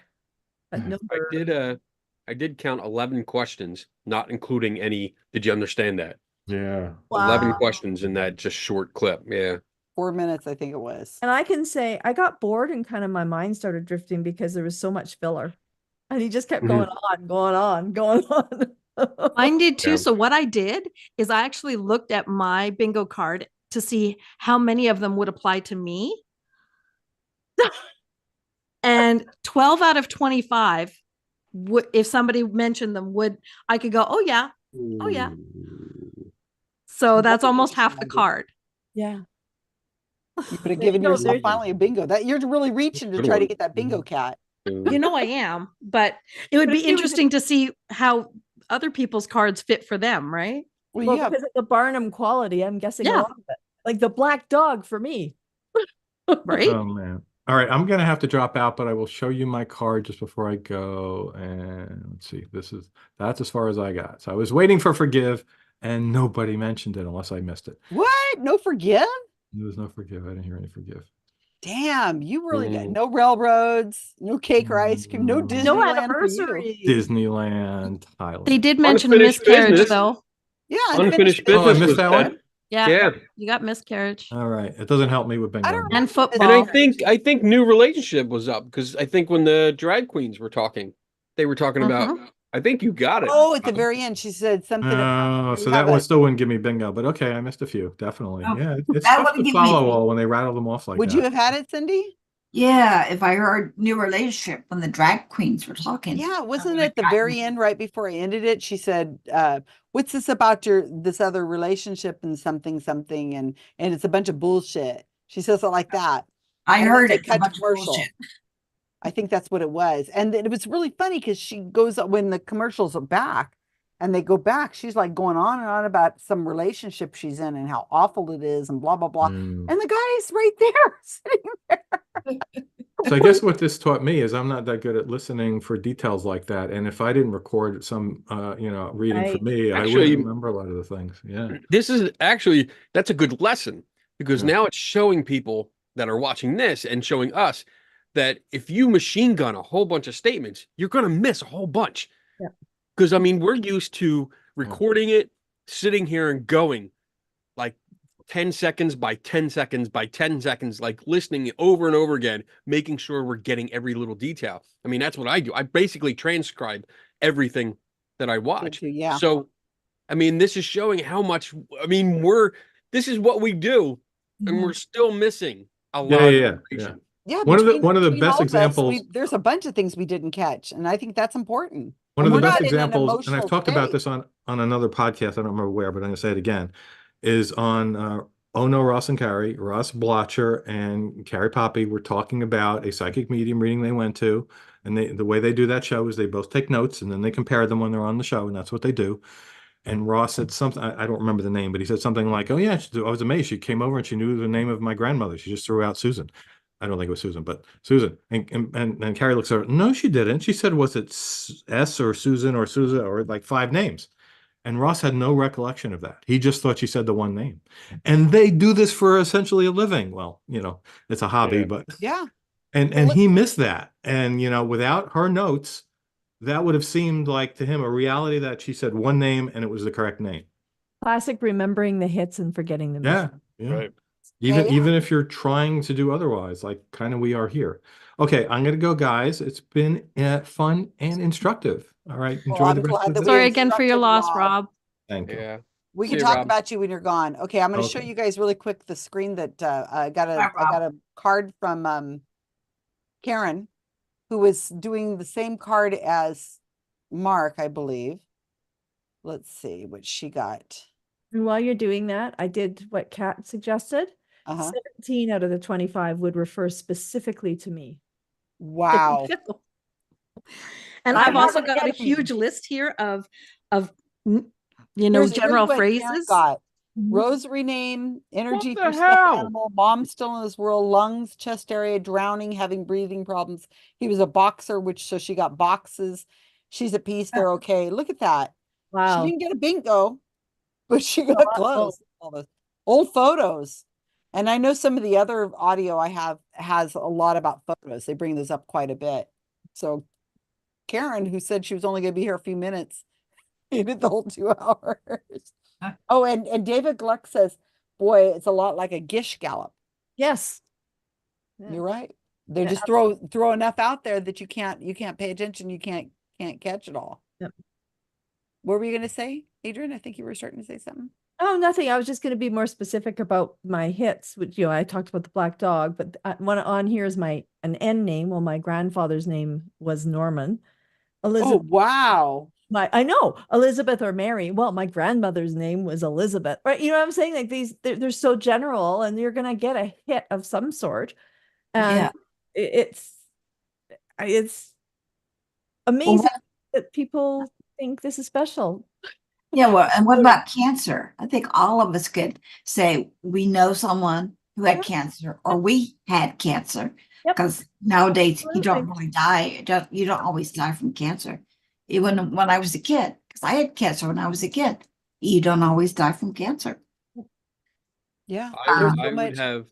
but no bird. I did count 11 questions, not including any, did you understand that? Yeah. 11 Wow. questions in that just short clip. Yeah. 4 minutes, I think it was. And I can say I got bored and kind of my mind started drifting because there was so much filler. And he just kept going on, going on, going on. Mine did too. Yeah. So what I did is I actually looked at my bingo card to see how many of them would apply to me. And 12 out of 25, if somebody mentioned them, I could go, oh yeah, oh yeah. So that's almost half the card. Yeah. You could have given yourself finally a bingo. That you're really reaching to Good try to one. get that bingo cat. You know I am, but it would But be if he was a- interesting to see how other people's cards fit for them, right? Well, because of the Barnum quality, I'm guessing a Yeah. lot of it. Like the black dog for me. Right? Oh man. All right, I'm gonna have to drop out, but I will show you my card just before I go. And let's see, that's as far as I got. So I was waiting for forgive, and nobody mentioned it unless I missed it. What? No forgive? There was no forgive. I didn't hear any forgive. Damn, you really got no railroads, no cake or ice cream, no Disneyland No for you. anniversary. Disneyland, Thailand. They did mention Unfinished miscarriage business. though. Yeah, Unfinished Oh, I business missed was that that. one? Yeah. Yeah. You got miscarriage. All right, it doesn't help me with bingo. don't And football. And I think new relationship was up because I think when the drag queens were talking, they were talking about, I think you got it. Oh, at the very end, she said something about Oh, so that one still wouldn't give me bingo, but okay, I missed a few, definitely. Oh, Yeah, it's that tough wouldn't to give me- follow all when they rattle them off like Would that. you have had it, Cindy? Yeah, if I heard new relationship when the drag queens were talking. Yeah, wasn't it at the very end, right before I ended it? She said, what's this about this other relationship and something, and it's a bunch of bullshit. She says it like that. I And then heard they it's a cut to bunch of commercial. bullshit. I think that's what it was. And it was really funny because she goes, when the commercials are back and they go back, she's like going on and on about some relationship she's in and how awful it is and blah, blah, blah. And the guy's right there sitting there. So I guess what this taught me is I'm not that good at listening for details like that. And if I didn't record some, reading for Right. me, I Actually- wouldn't remember a lot of the things. Yeah. This is actually, that's a good lesson because now it's showing people that are watching this and showing us that if you machine gun a whole bunch of statements, you're going to miss a whole bunch. Yeah. Because I mean, we're used to recording it, sitting here and going like 10 seconds by 10 seconds by 10 seconds, like listening over and over again, making sure we're getting every little detail. I mean, that's what I do. I basically transcribe everything that I watch. Yeah. So, I mean, this is showing how much, I mean, this is what we do and we're still missing a lot of information. Yeah. One of the between best all of us, examples. there's a bunch of things we didn't catch. And I think that's important. One of the We're best not in an examples, and I've emotional talked about state. this on another podcast, I don't remember where, but I'm going to say it again, is on Oh No, Ross and Carrie. Ross Blotcher and Carrie Poppy were talking about a psychic medium reading they went to. And the way they do that show is they both take notes and then they compare them when they're on the show, and that's what they do. And Ross said something, I don't remember the name, but he said something like, oh yeah, I was amazed. She came over and she knew the name of my grandmother. She just threw out Susan. I don't think it was Susan, but Susan. And Carrie looks at her, no, she didn't. She said, was it S or Susan or like 5 names? And Ross had no recollection of that. He just thought she said the one name. And they do this for essentially a living. Well, it's a hobby, but yeah. And he missed that. And, without her notes, that would have seemed like to him a reality that she said one name and it was the correct name. Classic remembering the hits and forgetting the Yeah. misses. Right. Even if you're trying to do otherwise, like kind of we are here. Okay, I'm gonna go, guys. It's been fun and instructive. All right, enjoy I'm the rest glad of that the we Sorry day. again for your loss, Rob. Thank you. Yeah. We See can you, talk Rob. about you when you're gone. Okay, I'm going to show Okay. you guys really quick the screen that I got a card from Karen, who was doing the same card as Mark, I believe. Let's see what she got. And while you're doing that, I did what Kat suggested. 17 out of the 25 would refer specifically to me. Wow. And I I've also haven't got a yet. huge list here of You know, Here's general what Karen phrases. got. Mhm. Rosary name, energy the for stuffed hell? animal, mom still in this world, lungs, chest area, drowning, having breathing problems. He was a boxer, so she got boxes. She's at peace, they're okay. Look at that. She Wow. didn't get a bingo, but she got Oh. close. All those old photos. And I know some of the other audio I have has a lot about photos. They bring those up quite a bit. So Karen, who said she was only going to be here a few minutes, made it the whole 2 hours. Oh, and David Gluck says, boy, it's a lot like a Gish gallop. Yes. You're right. They Yeah. just throw enough out there that you can't pay attention. You can't catch it all. Yep. What were you going to say, Adrian? I think you were starting to say something. Oh, nothing. I was just going to be more specific about my hits, which, I talked about the black dog, but one on here is an N name. Well, my grandfather's name was Norman. Elizabeth. Oh, wow. I know Elizabeth or Mary. Well, my grandmother's name was Elizabeth, right? You know what I'm saying? Like they're so general, and you're gonna get a hit of some sort. And it's amazing that people think this is special. Yeah, well, and what about cancer? I think all of us could say we know someone who had cancer, or we had cancer, because nowadays you don't really die. You don't always die from cancer. Even when I was a kid, because I had cancer when I was a kid, you don't always die from cancer. Yeah, I would have,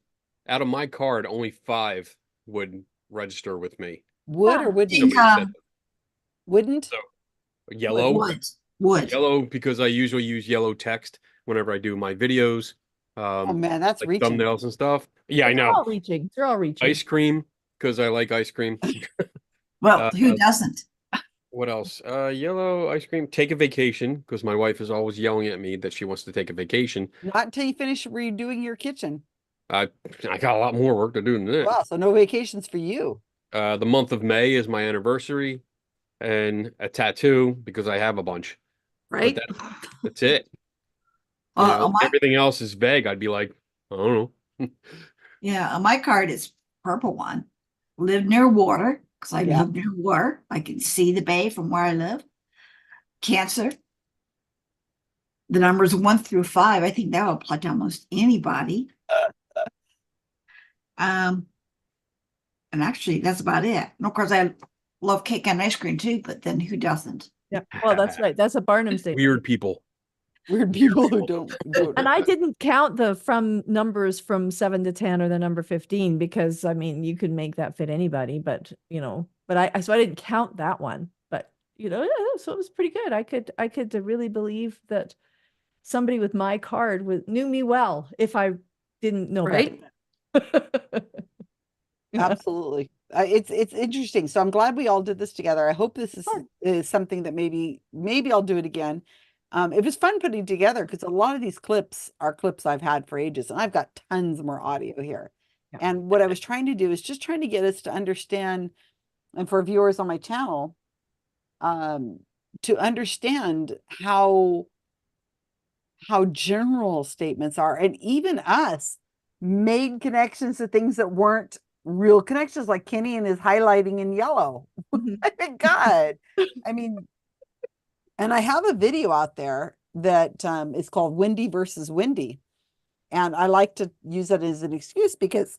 out of my card, only 5 would register with me. Would or wouldn't? Wouldn't? So, yellow. Would. Yellow, because I usually use yellow text whenever I do my videos. Oh man, that's like reaching. thumbnails and stuff. Yeah, I They're know. all reaching. They're all reaching. Ice cream, because I like ice cream. Well, who doesn't? What else? Yellow ice cream. Take a vacation, because my wife is always yelling at me that she wants to take a vacation. Not until you finish redoing your kitchen. I got a lot more work to do than that. Wow, so no vacations for you. The month of May is my anniversary, and a tattoo, because I have a bunch. Right? That's it. Everything else is vague. I'd be like, I don't know. Yeah, on my card it's purple one. Live near water, because I live near water. I can see the bay from where I live. Cancer. The numbers 1 through 5. I think that will apply to almost anybody. And actually, that's about it. And of course, I love cake and ice cream too, but then who doesn't? Yeah, well, that's right. That's a Barnum statement. Weird people. Weird people who don't. And I didn't count the from numbers from 7 to 10 or the number 15, because I mean, you could make that fit anybody, but but I didn't count that one, but so it was pretty good. I could really believe that somebody with my card knew me well if I didn't know Right? Absolutely. It's interesting. So I'm glad we all did this together. I hope this is something that maybe I'll do it again. It was fun putting together, because a lot of these clips are clips I've had for ages, and I've got tons more audio here. And what I was trying to do is just trying to get us to understand, and for viewers on my channel, to understand how general statements are, and even us made connections to things that weren't real connections, like Kenny and his highlighting in yellow. My God. I mean, and I have a video out there that is called Windy versus Windy. And I like to use it as an excuse, because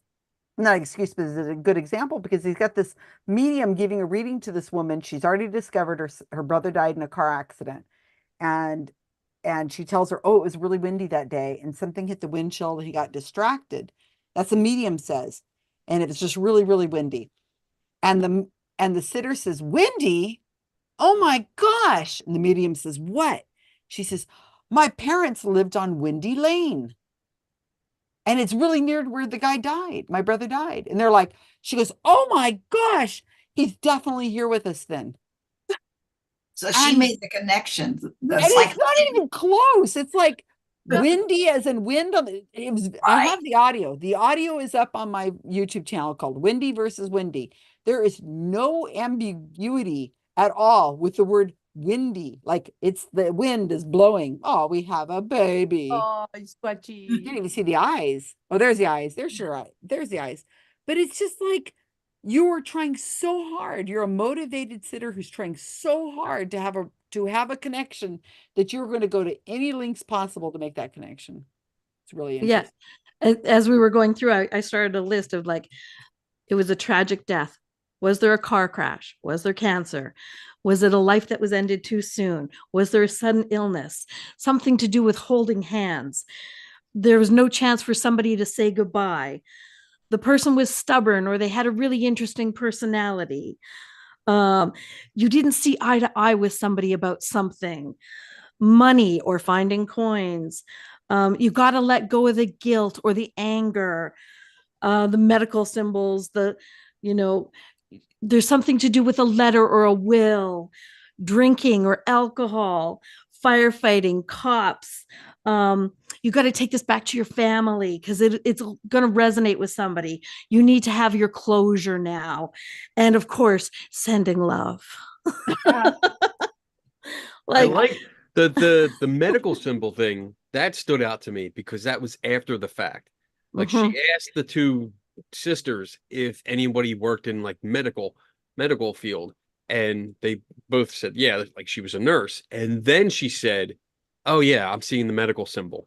not an excuse, but it's a good example, because he's got this medium giving a reading to this woman. She's already discovered her brother died in a car accident. And she tells her, oh, it was really windy that day, and something hit the windshield and he got distracted. That's the medium says. And it was just really, really windy. And the sitter says, windy? Oh my gosh. And the medium says, what? She says, my parents lived on Windy Lane. And it's really near to where the guy died. My brother died. And they're like, she goes, oh my gosh, he's definitely here with us then. So she made the connection. And it's not even close. It's like windy as in wind. I have the audio. The audio is up on my YouTube channel called Windy versus Windy. There is no ambiguity at all with the word windy. Like it's the wind is blowing. Oh, we have a baby. Oh, it's squatchy. You can't even see the eyes. Oh, there's the eyes. There's the eyes. But it's just like you are trying so hard. You're a motivated sitter who's trying so hard to have to have a connection that you're going to go to any lengths possible to make that connection. It's really interesting. Yeah. As we were going through, I started a list of like, it was a tragic death. Was there a car crash? Was there cancer? Was it a life that was ended too soon? Was there a sudden illness? Something to do with holding hands? There was no chance for somebody to say goodbye. The person was stubborn, or they had a really interesting personality. You didn't see eye to eye with somebody about something, money or finding coins. You got to let go of the guilt or the anger, the medical symbols, there's something to do with a letter or a will, drinking or alcohol, firefighting, cops. You got to take this back to your family because it's going to resonate with somebody. You need to have your closure now. And of course, sending love. I like the medical symbol thing. That stood out to me because that was after the fact. Like she asked the two sisters if anybody worked in like medical field, and they both said yeah, like she was a nurse. And then she said, oh yeah, I'm seeing the medical symbol.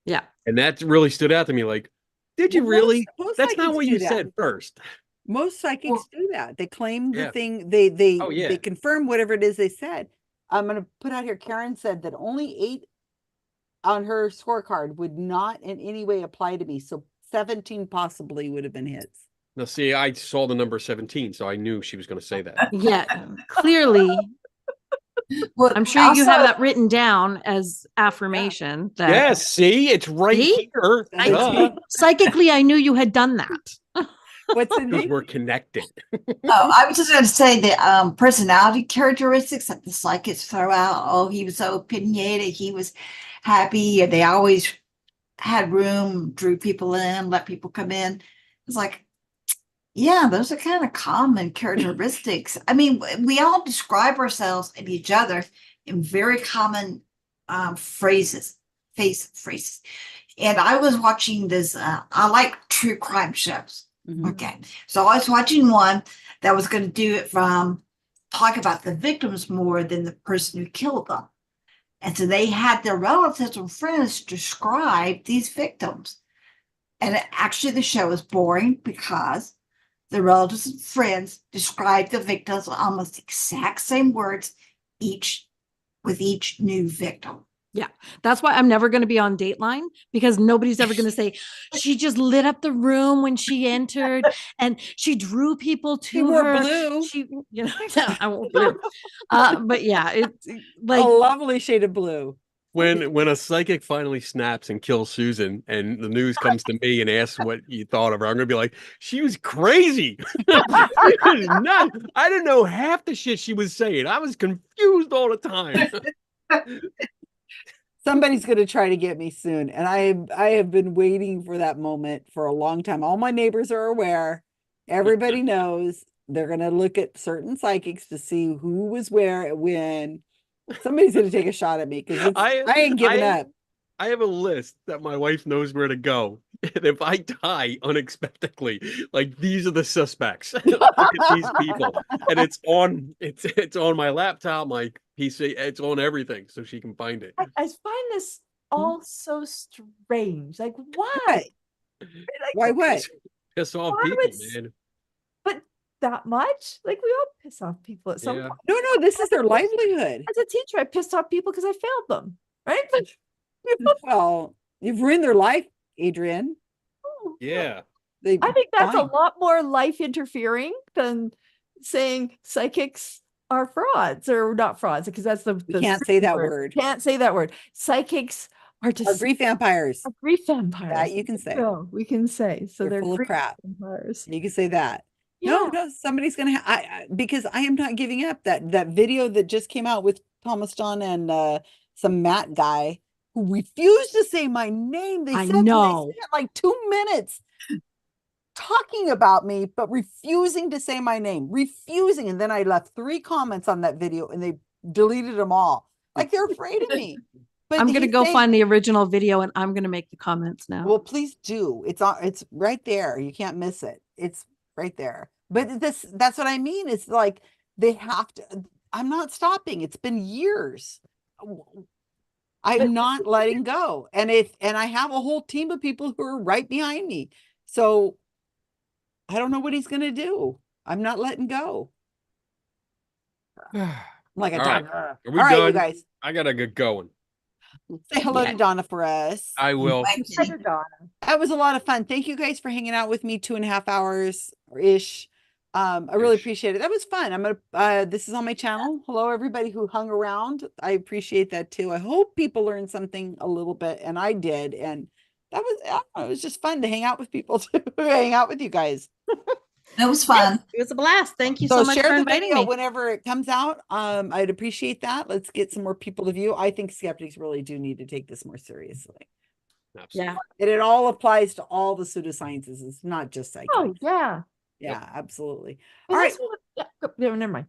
Yeah. And that really stood out to me. Like, did you really? That's not what you said first. Most psychics do that. They claim the thing, they confirm whatever it is they said. I'm going to put out here, Karen said that only 8 on her scorecard would not in any way apply to me. So 17 possibly would have been hits. Now, see, I saw the number 17, so I knew she was going to say that. Yeah, clearly. Well, I'm sure you have that written down as affirmation. That, yes, see, it's right here. Psychically, I knew you had done that. What's the because we're connected. I was just going to say the personality characteristics that the psychics throw out. Oh, he was so opinionated. He was happy. They always had room, drew people in, let people come in. It's like, yeah, those are kind of common characteristics. I mean, we all describe ourselves and each other in very common phrases. And I was watching this, I like true crime shows. Okay. So I was watching one that was going to do it from talk about the victims more than the person who killed them. And so they had their relatives and friends describe these victims. And actually the show was boring because the relatives and friends described the victims with almost the exact same words with each new victim. Yeah, that's why I'm never going to be on Dateline, because nobody's ever going to say she just lit up the room when she entered and she drew people to her. Blue. She, no, I won't blue. But yeah, it's like a lovely shade of blue. When a psychic finally snaps and kills Susan, and the news comes to me and asks what you thought of her, I'm gonna be like, she was crazy. She was nuts. I didn't know half the shit she was saying. I was confused all the time. Somebody's going to try to get me soon. And I have been waiting for that moment for a long time. All my neighbors are aware. Everybody knows. They're going to look at certain psychics to see who was where when. Somebody's going to take a shot at me because I ain't giving up. I have a list that my wife knows where to go. And if I die unexpectedly, like these are the suspects. Look at these people. And it's on my laptop, my PC, it's on everything, so she can find it. I find this all so strange. Like, why? Why what? Piss off people, man. But that much? Like, we all piss off people at some point. No, this is their livelihood. As a teacher, I pissed off people because I failed them, right? Well, you've ruined their life, Adrienne. Yeah. I think that's a lot more life interfering than saying psychics are frauds or not frauds, because that's the can't say that word. Can't say that word. Psychics are just grief vampires. Grief vampires. That you can say. No, we can say. So they're full of crap. Vampires. You can say that. Yeah. No, somebody's gonna. Because I am not giving up. That video that just came out with Thomas John and some Matt guy who refused to say my name. They said like 2 minutes talking about me, but refusing to say my name, refusing. And then I left 3 comments on that video and they deleted them all. Like they're afraid of me. But I'm going to go find the original video and I'm going to make the comments now. Well, please do. It's right there. You can't miss it. It's right there. But that's what I mean. It's like they have to, I'm not stopping. It's been years. I'm not letting go. And I have a whole team of people who are right behind me. So I don't know what he's going to do. I'm not letting go. Like a All right. tiger. Are All we right, done? you guys. I gotta get going. Say hello to Donna for us. I will. That was a lot of fun. Thank you guys for hanging out with me 2.5 hours ish. I really appreciate it. That was fun. I'm gonna this is on my channel. Hello everybody who hung around. I appreciate that too. I hope people learned something a little bit, and I did. And that was I don't know, it was just fun to hang out with people too. Hang out with you guys. That was fun. It was a blast. Thank you so much share for the inviting video me. whenever it comes out. I'd appreciate that. Let's get some more people to view. I think skeptics really do need to take this more seriously. Yeah. And it all applies to all the pseudosciences. It's not just psychics. Oh, yeah. Yeah, absolutely. And All right. that's what- yeah, never mind.